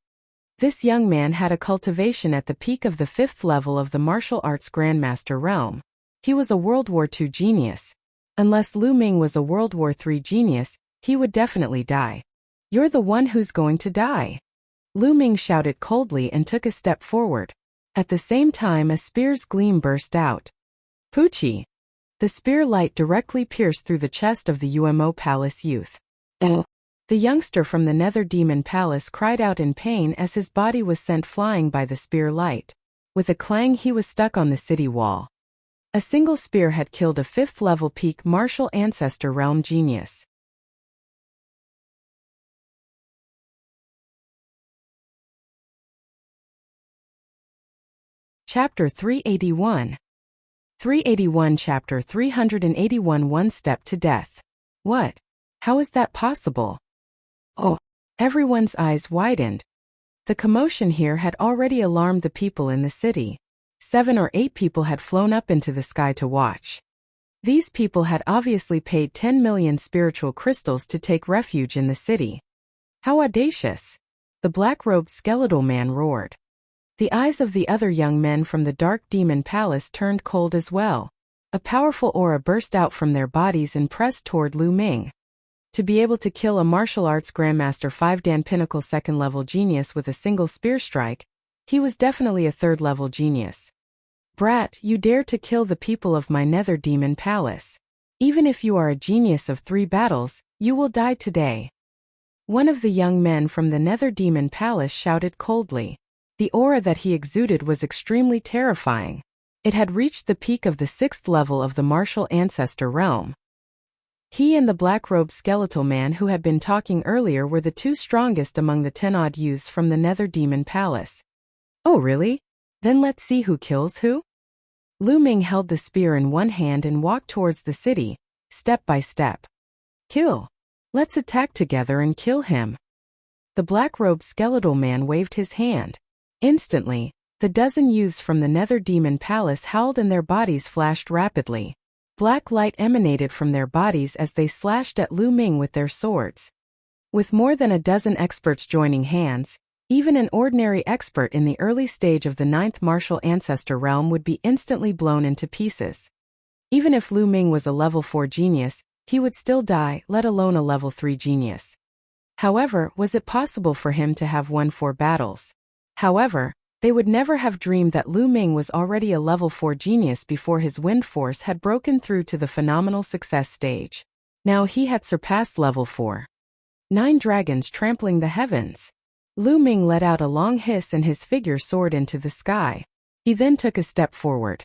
This young man had a cultivation at the peak of the 5th level of the martial arts grandmaster realm. He was a World War II genius. Unless Lu Ming was a World War III genius, he would definitely die. You're the one who's going to die. Lu Ming shouted coldly and took a step forward. At the same time, a spear's gleam burst out. Poochie! The spear light directly pierced through the chest of the UMO Palace youth. The youngster from the Nether Demon Palace cried out in pain as his body was sent flying by the spear light. With a clang, he was stuck on the city wall. A single spear had killed a 5th-level peak martial ancestor realm genius. Chapter 381. 381 Chapter 381 One Step to Death. What? How is that possible? Oh! Everyone's eyes widened. The commotion here had already alarmed the people in the city. 7 or 8 people had flown up into the sky to watch. These people had obviously paid 10 million spiritual crystals to take refuge in the city. How audacious! The black-robed skeletal man roared. The eyes of the other young men from the dark demon palace turned cold as well. A powerful aura burst out from their bodies and pressed toward Lu Ming. To be able to kill a martial arts grandmaster 5-dan pinnacle 2nd-level genius with a single spear strike, he was definitely a 3rd-level genius. Brat, you dare to kill the people of my nether demon palace. Even if you are a genius of 3 battles, you will die today. One of the young men from the nether demon palace shouted coldly. The aura that he exuded was extremely terrifying. It had reached the peak of the 6th level of the martial ancestor realm. He and the black-robed skeletal man who had been talking earlier were the 2 strongest among the 10-odd youths from the nether demon palace. Oh really? Then let's see who kills who? Lu Ming held the spear in one hand and walked towards the city, step by step. Kill! Let's attack together and kill him. The black-robed skeletal man waved his hand. Instantly, the dozen youths from the nether demon palace howled and their bodies flashed rapidly. Black light emanated from their bodies as they slashed at Lu Ming with their swords. With more than a dozen experts joining hands, even an ordinary expert in the early stage of the 9th martial ancestor realm would be instantly blown into pieces. Even if Lu Ming was a level 4 genius, he would still die, let alone a level 3 genius. However, was it possible for him to have won 4 battles? However, they would never have dreamed that Lu Ming was already a level 4 genius before his wind force had broken through to the phenomenal success stage. Now he had surpassed level 4. 9 dragons trampling the heavens. Lu Ming let out a long hiss and his figure soared into the sky. He then took a step forward.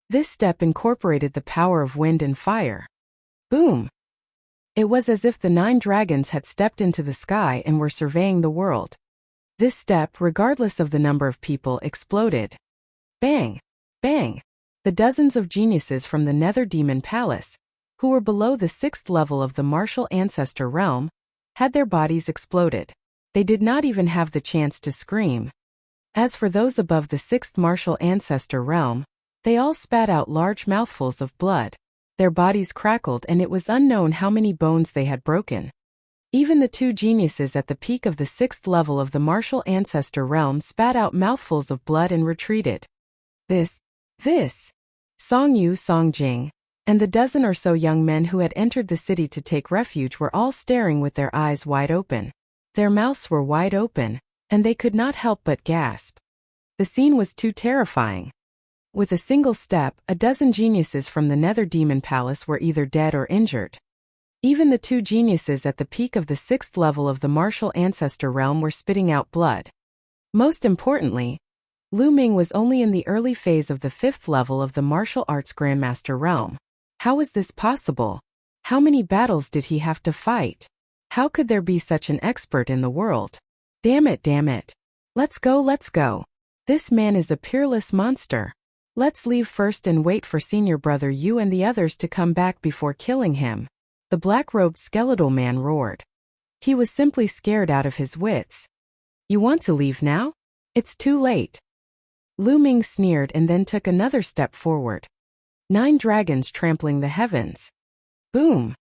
This step incorporated the power of wind and fire. Boom! It was as if the 9 dragons had stepped into the sky and were surveying the world. This step, regardless of the number of people, exploded. Bang! Bang! The dozens of geniuses from the nether demon palace, who were below the 6th level of the martial ancestor realm, had their bodies exploded. They did not even have the chance to scream. As for those above the 6th martial ancestor realm, they all spat out large mouthfuls of blood. Their bodies crackled and it was unknown how many bones they had broken. Even the 2 geniuses at the peak of the 6th level of the martial ancestor realm spat out mouthfuls of blood and retreated. This, Song Yu, Song Jing, and the dozen or so young men who had entered the city to take refuge were all staring with their eyes wide open. Their mouths were wide open, and they could not help but gasp. The scene was too terrifying. With a single step, a dozen geniuses from the nether demon palace were either dead or injured. Even the 2 geniuses at the peak of the 6th level of the martial ancestor realm were spitting out blood. Most importantly, Lu Ming was only in the early phase of the 5th level of the martial arts grandmaster realm. How was this possible? How many battles did he have to fight? How could there be such an expert in the world? Damn it. Let's go. This man is a peerless monster. Let's leave first and wait for senior brother Yu and the others to come back before killing him. The black-robed skeletal man roared. He was simply scared out of his wits. You want to leave now? It's too late. Lu Ming sneered and then took another step forward. 9 dragons trampling the heavens. Boom!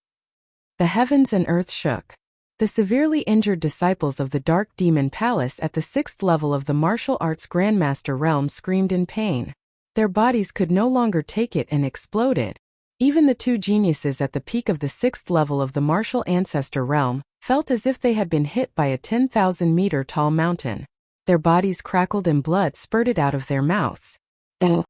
The heavens and earth shook. The severely injured disciples of the Dark Demon Palace at the 6th level of the martial arts grandmaster realm screamed in pain. Their bodies could no longer take it and exploded. Even the 2 geniuses at the peak of the 6th level of the martial ancestor realm felt as if they had been hit by a 10,000-meter tall mountain. Their bodies crackled and blood spurted out of their mouths. The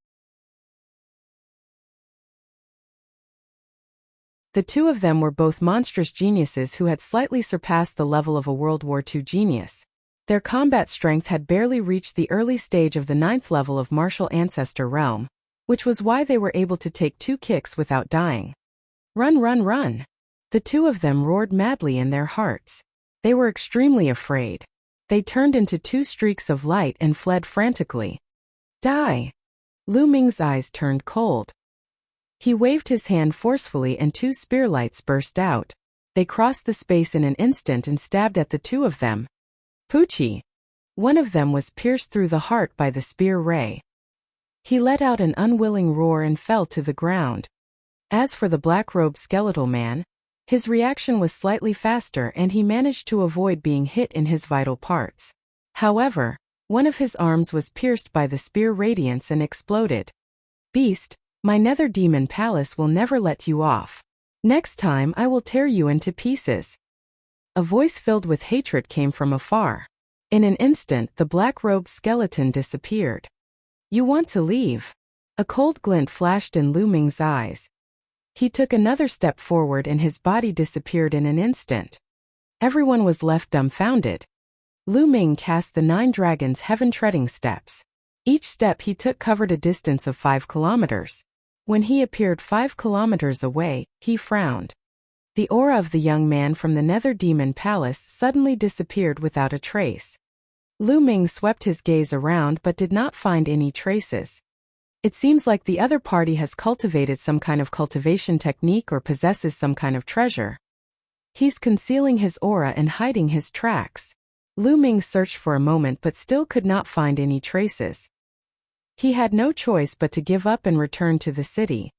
2 of them were both monstrous geniuses who had slightly surpassed the level of a World War II genius. Their combat strength had barely reached the early stage of the 9th level of martial ancestor realm, which was why they were able to take 2 kicks without dying. Run! The 2 of them roared madly in their hearts. They were extremely afraid. They turned into 2 streaks of light and fled frantically. Die! Lu Ming's eyes turned cold. He waved his hand forcefully and 2 spear lights burst out. They crossed the space in an instant and stabbed at the 2 of them. Poochie! One of them was pierced through the heart by the spear ray. He let out an unwilling roar and fell to the ground. As for the black-robed skeletal man, his reaction was slightly faster and he managed to avoid being hit in his vital parts. However, one of his arms was pierced by the spear radiance and exploded. Beast, my nether demon palace will never let you off. Next time I will tear you into pieces. A voice filled with hatred came from afar. In an instant the black-robed skeleton disappeared. You want to leave? A cold glint flashed in Lu Ming's eyes. He took another step forward and his body disappeared in an instant. Everyone was left dumbfounded. Lu Ming cast the 9 dragons' heaven-treading steps. Each step he took covered a distance of 5 kilometers. When he appeared 5 kilometers away, he frowned. The aura of the young man from the Nether Demon Palace suddenly disappeared without a trace. Lu Ming swept his gaze around but did not find any traces. It seems like the other party has cultivated some kind of cultivation technique or possesses some kind of treasure. He's concealing his aura and hiding his tracks. Lu Ming searched for a moment but still could not find any traces. He had no choice but to give up and return to the city.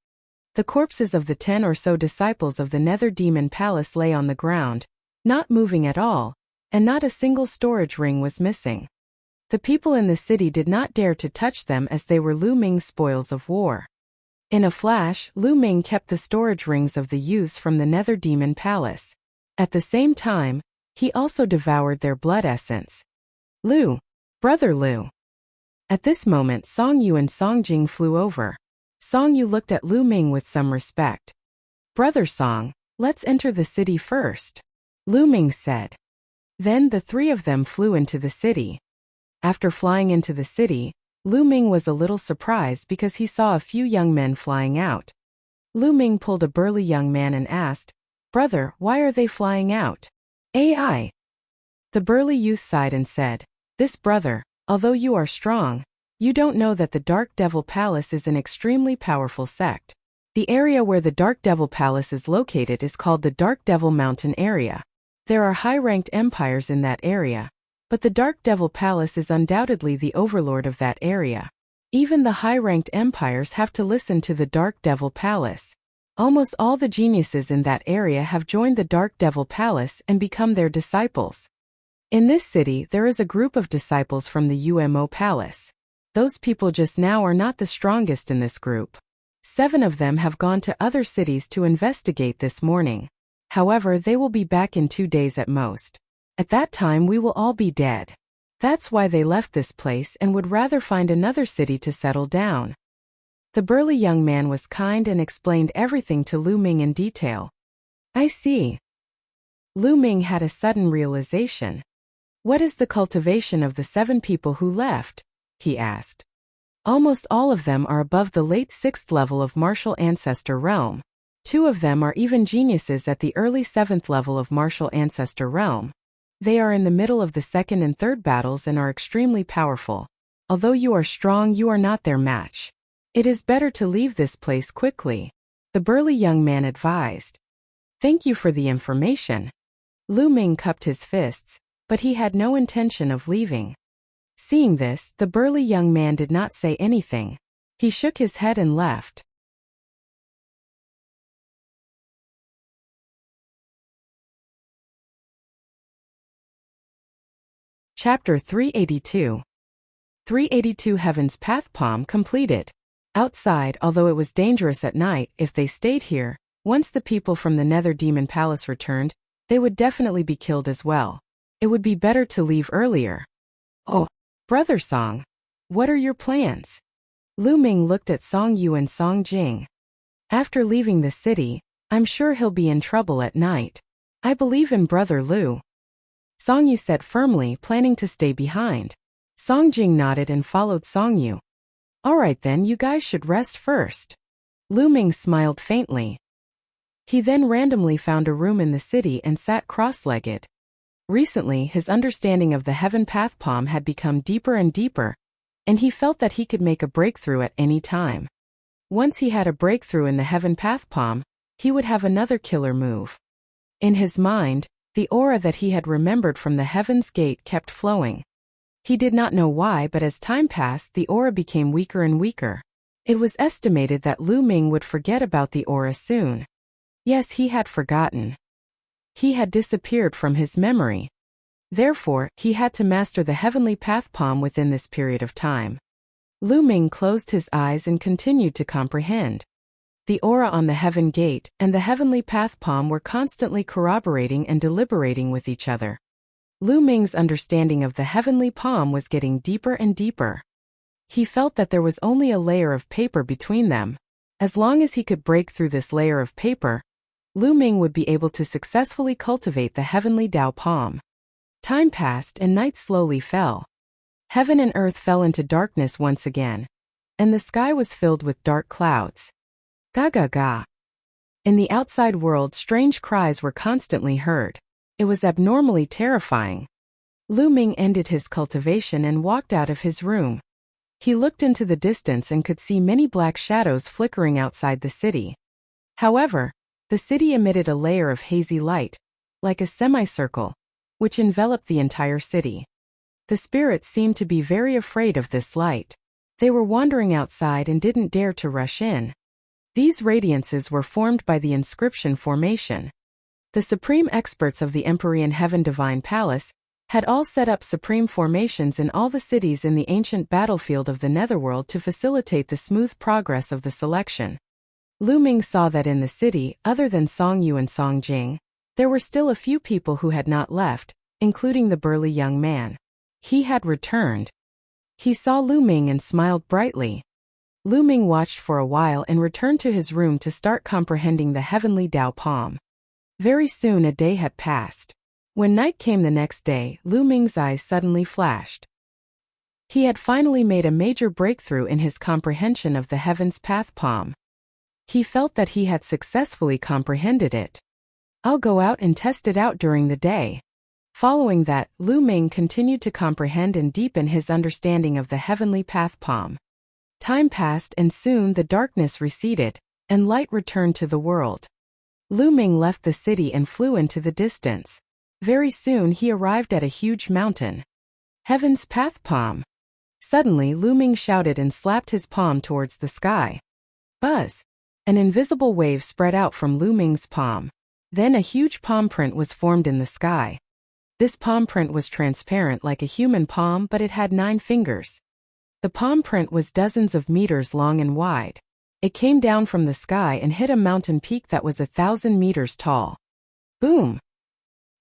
The corpses of the 10 or so disciples of the Nether Demon Palace lay on the ground, not moving at all, and not a single storage ring was missing. The people in the city did not dare to touch them as they were Lu Ming's spoils of war. In a flash, Lu Ming kept the storage rings of the youths from the Nether Demon Palace. At the same time, he also devoured their blood essence. Lu! Brother Lu! At this moment Song Yu and Song Jing flew over. Song Yu looked at Lu Ming with some respect. Brother Song, let's enter the city first, Lu Ming said. Then the 3 of them flew into the city. After flying into the city, Lu Ming was a little surprised because he saw a few young men flying out. Lu Ming pulled a burly young man and asked, Brother, why are they flying out? AI. The burly youth sighed and said, This brother, although you are strong, you don't know that the Dark Devil Palace is an extremely powerful sect. The area where the Dark Devil Palace is located is called the Dark Devil Mountain area. There are high-ranked empires in that area, but the Dark Devil Palace is undoubtedly the overlord of that area. Even the high-ranked empires have to listen to the Dark Devil Palace. Almost all the geniuses in that area have joined the Dark Devil Palace and become their disciples. In this city there is a group of disciples from the UMO Palace. Those people just now are not the strongest in this group. 7 of them have gone to other cities to investigate this morning. However, they will be back in 2 days at most. At that time we will all be dead. That's why they left this place and would rather find another city to settle down. The burly young man was kind and explained everything to Lu Ming in detail. I see. Lu Ming had a sudden realization. What is the cultivation of the 7 people who left? He asked. Almost all of them are above the late 6th level of martial ancestor realm. 2 of them are even geniuses at the early 7th level of martial ancestor realm. They are in the middle of the 2nd and 3rd battles and are extremely powerful. Although you are strong, you are not their match. It is better to leave this place quickly, the burly young man advised. Thank you for the information. Lu Ming cupped his fists, but he had no intention of leaving. Seeing this, the burly young man did not say anything. He shook his head and left. Chapter 382. 382 Heaven's Path Palm completed. Outside, although it was dangerous at night, if they stayed here, once the people from the Nether Demon Palace returned, they would definitely be killed as well. It would be better to leave earlier. Oh, Brother Song, what are your plans? Lu Ming looked at Song Yu and Song Jing. After leaving the city, I'm sure he'll be in trouble at night. I believe in Brother Lu. Song Yu said firmly, planning to stay behind. Song Jing nodded and followed Song Yu. Alright then, you guys should rest first. Lu Ming smiled faintly. He then randomly found a room in the city and sat cross-legged. Recently, his understanding of the Heaven Path Palm had become deeper and deeper, and he felt that he could make a breakthrough at any time. Once he had a breakthrough in the Heaven Path Palm, he would have another killer move. In his mind, the aura that he had remembered from the Heaven's Gate kept flowing. He did not know why, but as time passed, the aura became weaker and weaker. It was estimated that Lu Ming would forget about the aura soon. Yes, he had forgotten. He had disappeared from his memory. Therefore, he had to master the Heavenly Path Palm within this period of time. Lu Ming closed his eyes and continued to comprehend. The aura on the Heaven Gate and the Heavenly Path Palm were constantly corroborating and deliberating with each other. Lu Ming's understanding of the Heavenly Palm was getting deeper and deeper. He felt that there was only a layer of paper between them. As long as he could break through this layer of paper, Lu Ming would be able to successfully cultivate the Heavenly Dao Palm. Time passed and night slowly fell. Heaven and earth fell into darkness once again, and the sky was filled with dark clouds. Ga ga ga. In the outside world, strange cries were constantly heard. It was abnormally terrifying. Lu Ming ended his cultivation and walked out of his room. He looked into the distance and could see many black shadows flickering outside the city. However, the city emitted a layer of hazy light, like a semicircle, which enveloped the entire city. The spirits seemed to be very afraid of this light. They were wandering outside and didn't dare to rush in. These radiances were formed by the inscription formation. The supreme experts of the Empyrean Heaven Divine Palace had all set up supreme formations in all the cities in the ancient battlefield of the Netherworld to facilitate the smooth progress of the selection. Lu Ming saw that in the city, other than Song Yu and Song Jing, there were still a few people who had not left, including the burly young man. He had returned. He saw Lu Ming and smiled brightly. Lu Ming watched for a while and returned to his room to start comprehending the Heavenly Dao Palm. Very soon a day had passed. When night came the next day, Lu Ming's eyes suddenly flashed. He had finally made a major breakthrough in his comprehension of the Heaven's Path Palm. He felt that he had successfully comprehended it. I'll go out and test it out during the day. Following that, Lu Ming continued to comprehend and deepen his understanding of the Heavenly Path Palm. Time passed and soon the darkness receded, and light returned to the world. Lu Ming left the city and flew into the distance. Very soon he arrived at a huge mountain. Heaven's Path Palm. Suddenly Lu Ming shouted and slapped his palm towards the sky. Buzz! An invisible wave spread out from Lu Ming's palm. Then a huge palm print was formed in the sky. This palm print was transparent like a human palm, but it had 9 fingers. The palm print was dozens of meters long and wide. It came down from the sky and hit a mountain peak that was 1,000 meters tall. Boom!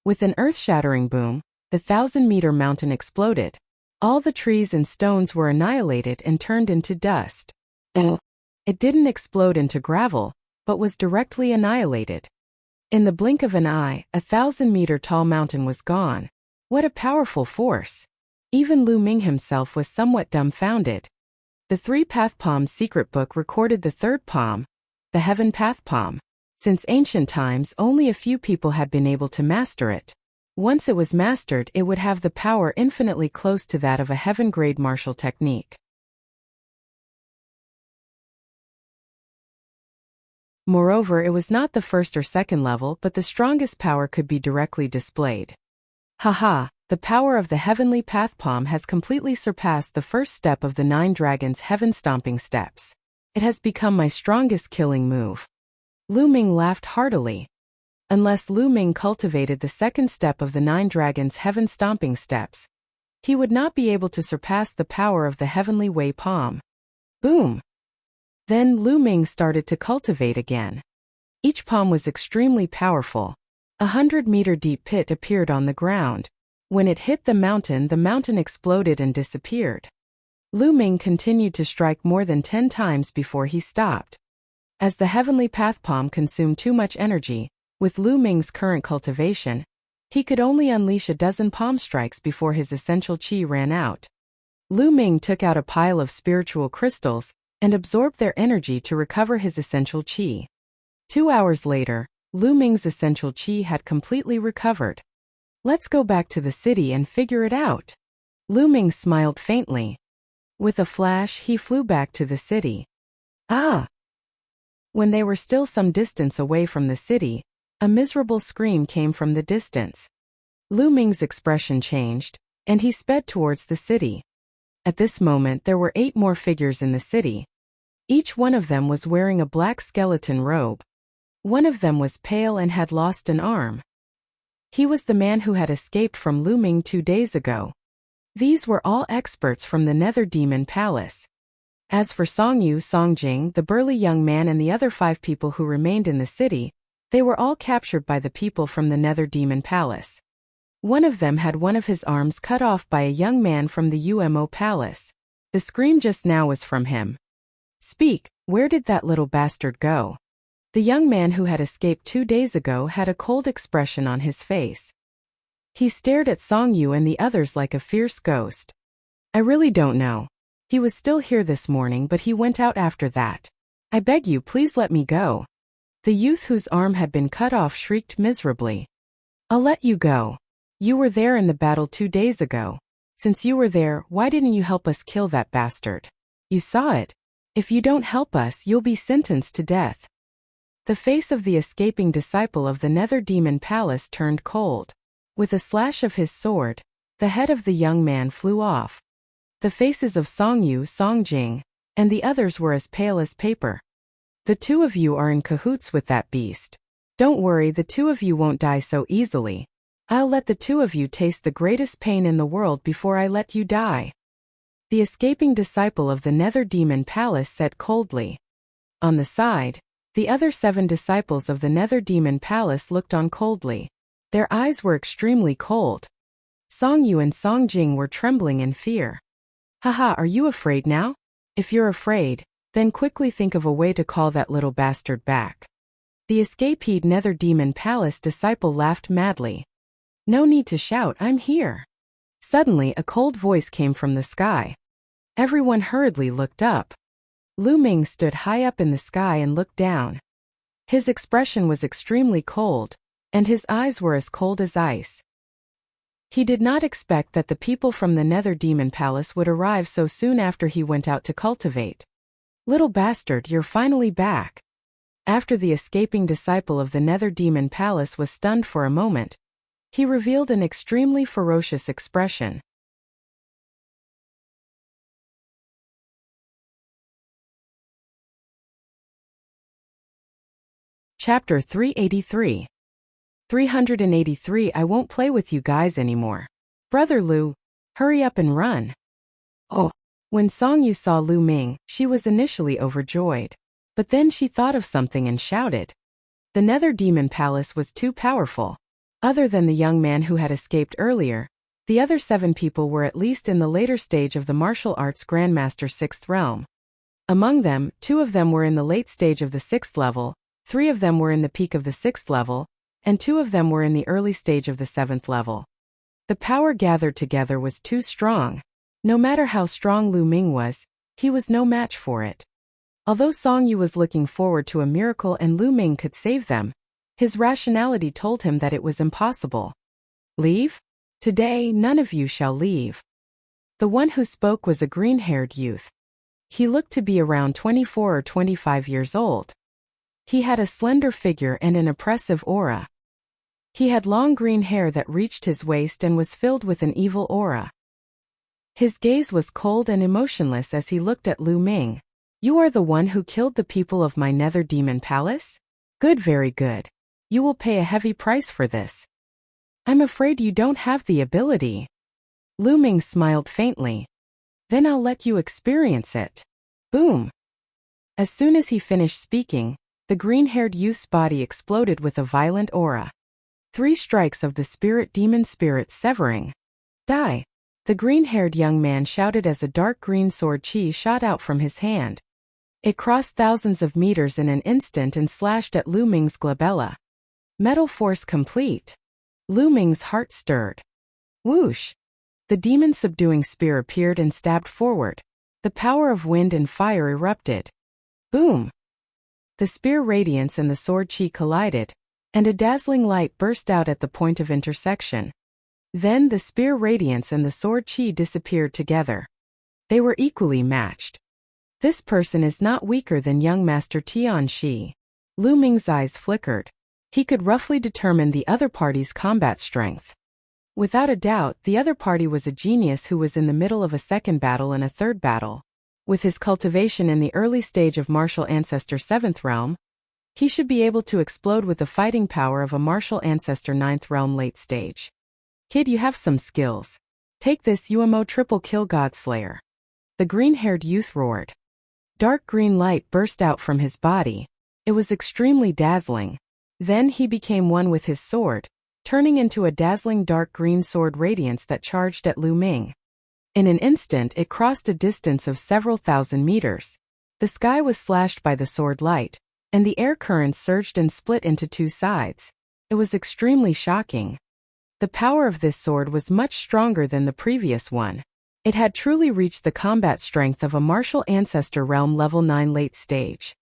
With an earth-shattering boom, the 1,000-meter mountain exploded. All the trees and stones were annihilated and turned into dust. It didn't explode into gravel, but was directly annihilated. In the blink of an eye, a 1,000-meter-tall mountain was gone. What a powerful force! Even Lu Ming himself was somewhat dumbfounded. The 3 Path Palms secret book recorded the 3rd palm, the Heaven Path Palm. Since ancient times, only a few people had been able to master it. Once it was mastered, it would have the power infinitely close to that of a heaven-grade martial technique. Moreover, it was not the 1st or 2nd level, but the strongest power could be directly displayed. Haha, the power of the Heavenly Path Palm has completely surpassed the 1st step of the 9 dragons' heaven-stomping steps. It has become my strongest killing move. Lu Ming laughed heartily. Unless Lu Ming cultivated the 2nd step of the 9 dragons' heaven-stomping steps, he would not be able to surpass the power of the Heavenly Way Palm. Boom! Then Lu Ming started to cultivate again. Each palm was extremely powerful. 100-meter deep pit appeared on the ground. When it hit the mountain exploded and disappeared. Lu Ming continued to strike more than 10 times before he stopped. As the Heavenly Path Palm consumed too much energy, with Lu Ming's current cultivation, he could only unleash a dozen palm strikes before his essential qi ran out. Lu Ming took out a pile of spiritual crystals and absorbed their energy to recover his essential qi. 2 hours later, Lu Ming's essential qi had completely recovered. Let's go back to the city and figure it out. Lu Ming smiled faintly. With a flash, he flew back to the city. Ah, When they were still some distance away from the city, a miserable scream came from the distance. Lu Ming's expression changed, and he sped towards the city. At this moment there were 8 more figures in the city. Each one of them was wearing a black skeleton robe. One of them was pale and had lost an arm. He was the man who had escaped from Lu Ming 2 days ago. These were all experts from the Nether Demon Palace. As for Songyu Songjing, the burly young man, and the other 5 people who remained in the city, they were all captured by the people from the Nether Demon Palace. One of them had one of his arms cut off by a young man from the UMO Palace. The scream just now was from him. Speak, where did that little bastard go? The young man who had escaped 2 days ago had a cold expression on his face. He stared at Songyu and the others like a fierce ghost. I really don't know. He was still here this morning, but he went out after that. I beg you, please let me go. The youth whose arm had been cut off shrieked miserably. I'll let you go. You were there in the battle 2 days ago. Since you were there, why didn't you help us kill that bastard? You saw it. If you don't help us, you'll be sentenced to death. The face of the escaping disciple of the Nether Demon Palace turned cold. With a slash of his sword, the head of the young man flew off. The faces of Songyu Songjing and the others were as pale as paper. The 2 of you are in cahoots with that beast. Don't worry, the 2 of you won't die so easily. I'll let the 2 of you taste the greatest pain in the world before I let you die. The escaping disciple of the Nether Demon Palace said coldly. On the side, the other 7 disciples of the Nether Demon Palace looked on coldly. Their eyes were extremely cold. Songyu and Songjing were trembling in fear. Haha, are you afraid now? If you're afraid, then quickly think of a way to call that little bastard back. The escaped Nether Demon Palace disciple laughed madly. No need to shout, I'm here. Suddenly a cold voice came from the sky. Everyone hurriedly looked up. Lu Ming stood high up in the sky and looked down. His expression was extremely cold, and his eyes were as cold as ice. He did not expect that the people from the Nether Demon Palace would arrive so soon after he went out to cultivate. Little bastard, you're finally back. After the escaping disciple of the Nether Demon Palace was stunned for a moment, he revealed an extremely ferocious expression. Chapter 383. 383 I won't play with you guys anymore. Brother Lu, hurry up and run. Oh. When Songyu saw Lu Ming, she was initially overjoyed. But then she thought of something and shouted. The Nether Demon Palace was too powerful. Other than the young man who had escaped earlier, the other 7 people were at least in the later stage of the martial arts Grandmaster 6th realm. Among them, 2 of them were in the late stage of the 6th level, 3 of them were in the peak of the 6th level, and 2 of them were in the early stage of the 7th level. The power gathered together was too strong. No matter how strong Lu Ming was, he was no match for it. Although Songyu was looking forward to a miracle and Lu Ming could save them, his rationality told him that it was impossible. Leave? Today, none of you shall leave. The one who spoke was a green-haired youth. He looked to be around 24 or 25 years old. He had a slender figure and an oppressive aura. He had long green hair that reached his waist and was filled with an evil aura. His gaze was cold and emotionless as he looked at Lu Ming. You are the one who killed the people of my Nether Demon Palace? Good, very good. You will pay a heavy price for this. I'm afraid you don't have the ability. Lu Ming smiled faintly. Then I'll let you experience it. Boom. As soon as he finished speaking, the green-haired youth's body exploded with a violent aura. 3 strikes of the spirit demon spirit severing. Die. The green-haired young man shouted as a dark green sword chi shot out from his hand. It crossed thousands of meters in an instant and slashed at Lu Ming's glabella. Metal force complete. Lu Ming's heart stirred. Whoosh! The demon-subduing spear appeared and stabbed forward. The power of wind and fire erupted. Boom! The spear radiance and the sword chi collided, and a dazzling light burst out at the point of intersection. Then the spear radiance and the sword chi disappeared together. They were equally matched. This person is not weaker than young Master Tian Shi. Lu Ming's eyes flickered. He could roughly determine the other party's combat strength. Without a doubt, the other party was a genius who was in the middle of a second battle and a third battle. With his cultivation in the early stage of martial ancestor 7th realm, he should be able to explode with the fighting power of a martial ancestor 9th realm late stage. Kid, you have some skills. Take this UMO triple kill Godslayer. The green-haired youth roared. Dark green light burst out from his body. It was extremely dazzling. Then he became one with his sword, turning into a dazzling dark green sword radiance that charged at Lu Ming. In an instant it crossed a distance of several thousand meters. The sky was slashed by the sword light, and the air currents surged and split into two sides. It was extremely shocking. The power of this sword was much stronger than the previous one. It had truly reached the combat strength of a martial ancestor realm level 9 late stage.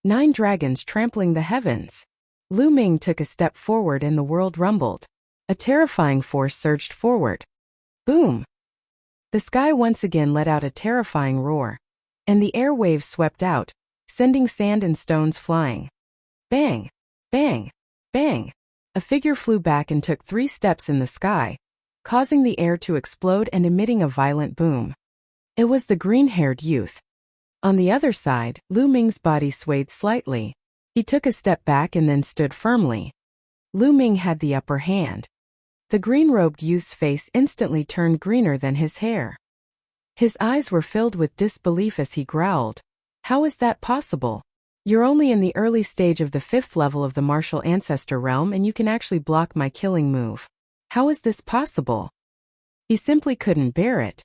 9 dragons trampling the heavens. Lu Ming took a step forward and the world rumbled. A terrifying force surged forward. Boom! The sky once again let out a terrifying roar, and the air waves swept out, sending sand and stones flying. Bang! Bang! Bang! A figure flew back and took 3 steps in the sky, causing the air to explode and emitting a violent boom. It was the green-haired youth. On the other side, Lu Ming's body swayed slightly. He took a step back and then stood firmly. Lu Ming had the upper hand. The green-robed youth's face instantly turned greener than his hair. His eyes were filled with disbelief as he growled. How is that possible? You're only in the early stage of the 5th level of the martial ancestor realm and you can actually block my killing move. How is this possible? He simply couldn't bear it.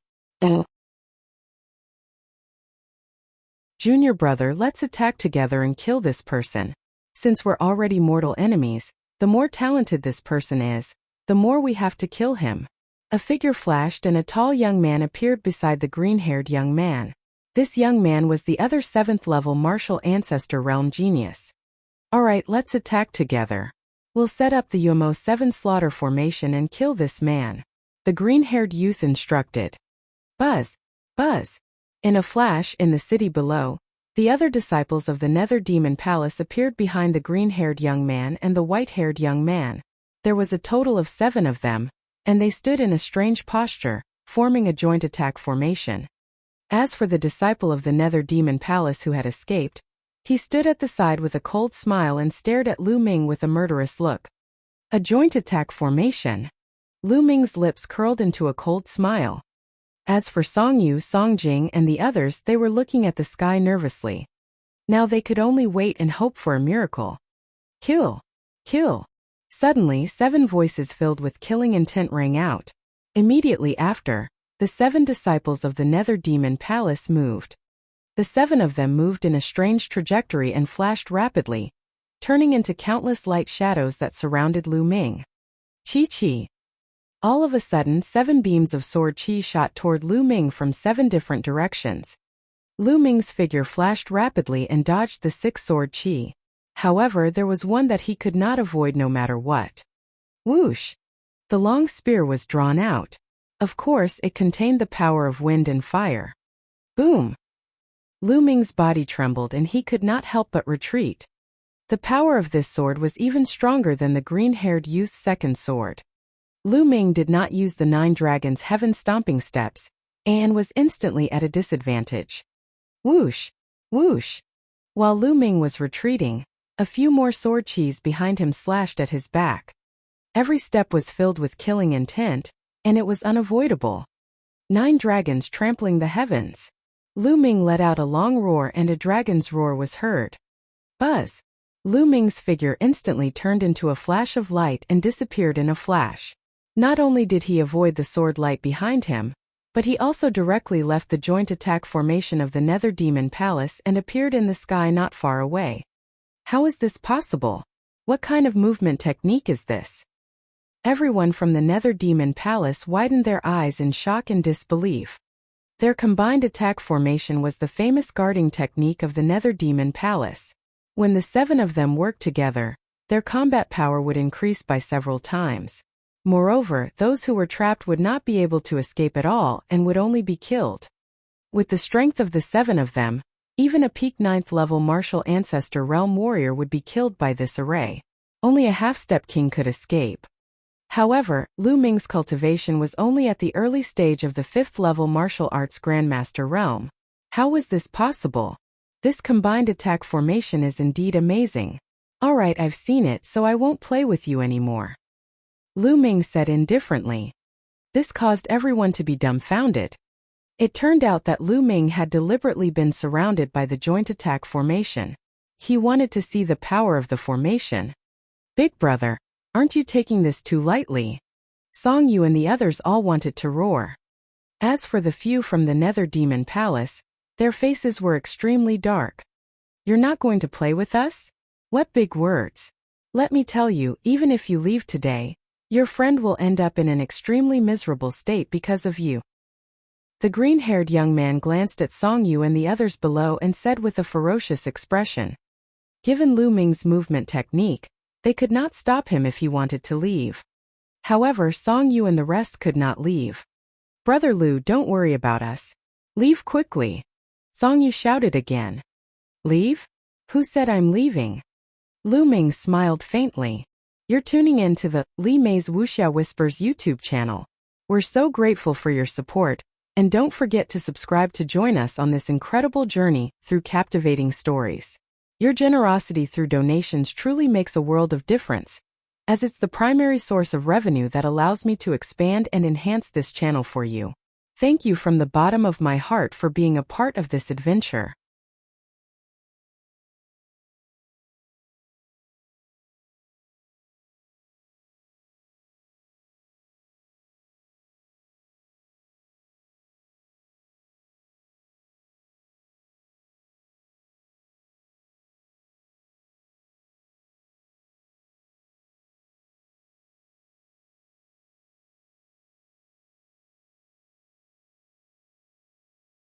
Junior brother, let's attack together and kill this person. Since we're already mortal enemies, the more talented this person is, the more we have to kill him. A figure flashed and a tall young man appeared beside the green-haired young man. This young man was the other 7th level martial ancestor realm genius. Alright, let's attack together. We'll set up the UMO 7 slaughter formation and kill this man. The green-haired youth instructed. Buzz! Buzz! In a flash, in the city below, the other disciples of the Nether Demon Palace appeared behind the green-haired young man and the white-haired young man. There was a total of 7 of them, and they stood in a strange posture, forming a joint attack formation. As for the disciple of the Nether Demon Palace who had escaped, he stood at the side with a cold smile and stared at Lu Ming with a murderous look. A joint attack formation? Lu Ming's lips curled into a cold smile. As for Songyu, Songjing, and the others, they were looking at the sky nervously. Now they could only wait and hope for a miracle. Kill! Kill! Suddenly, 7 voices filled with killing intent rang out. Immediately after, the 7 disciples of the Nether Demon Palace moved. The 7 of them moved in a strange trajectory and flashed rapidly, turning into countless light shadows that surrounded Lu Ming. Chi-chi! All of a sudden 7 beams of sword chi shot toward Lu Ming from 7 different directions. Lu Ming's figure flashed rapidly and dodged the 6 sword chi. However, there was one that he could not avoid no matter what. Whoosh! The long spear was drawn out. Of course, it contained the power of wind and fire. Boom! Lu Ming's body trembled and he could not help but retreat. The power of this sword was even stronger than the green-haired youth's second sword. Lu Ming did not use the 9 dragons' heaven stomping steps, and was instantly at a disadvantage. Whoosh! Whoosh! While Lu Ming was retreating, a few more sword chis behind him slashed at his back. Every step was filled with killing intent, and it was unavoidable. 9 dragons trampling the heavens. Lu Ming let out a long roar and a dragon's roar was heard. Buzz! Lu Ming's figure instantly turned into a flash of light and disappeared in a flash. Not only did he avoid the sword light behind him, but he also directly left the joint attack formation of the Nether Demon Palace and appeared in the sky not far away. How is this possible? What kind of movement technique is this? Everyone from the Nether Demon Palace widened their eyes in shock and disbelief. Their combined attack formation was the famous guarding technique of the Nether Demon Palace. When the 7 of them worked together, their combat power would increase by several times. Moreover, those who were trapped would not be able to escape at all and would only be killed. With the strength of the 7 of them, Even a peak 9th level martial ancestor realm warrior would be killed by this array. Only a half-step king could escape. However, Lu Ming's cultivation was only at the early stage of the 5th level martial arts grandmaster realm. How was this possible? This combined attack formation is indeed amazing. Alright, I've seen it, so I won't play with you anymore. Lu Ming said indifferently. This caused everyone to be dumbfounded. It turned out that Lu Ming had deliberately been surrounded by the joint attack formation. He wanted to see the power of the formation. Big brother, aren't you taking this too lightly? Song Yu and the others all wanted to roar. As for the few from the Nether Demon Palace, their faces were extremely dark. You're not going to play with us? What big words. Let me tell you, even if you leave today, your friend will end up in an extremely miserable state because of you. The green-haired young man glanced at Song Yu and the others below and said with a ferocious expression. Given Lu Ming's movement technique, they could not stop him if he wanted to leave. However, Song Yu and the rest could not leave. Brother Lu, don't worry about us. Leave quickly. Song Yu shouted again. Leave? Who said I'm leaving? Lu Ming smiled faintly. You're tuning in to the Li Mei's Wuxia Whispers YouTube channel. We're so grateful for your support, and don't forget to subscribe to join us on this incredible journey through captivating stories. Your generosity through donations truly makes a world of difference, as it's the primary source of revenue that allows me to expand and enhance this channel for you. Thank you from the bottom of my heart for being a part of this adventure.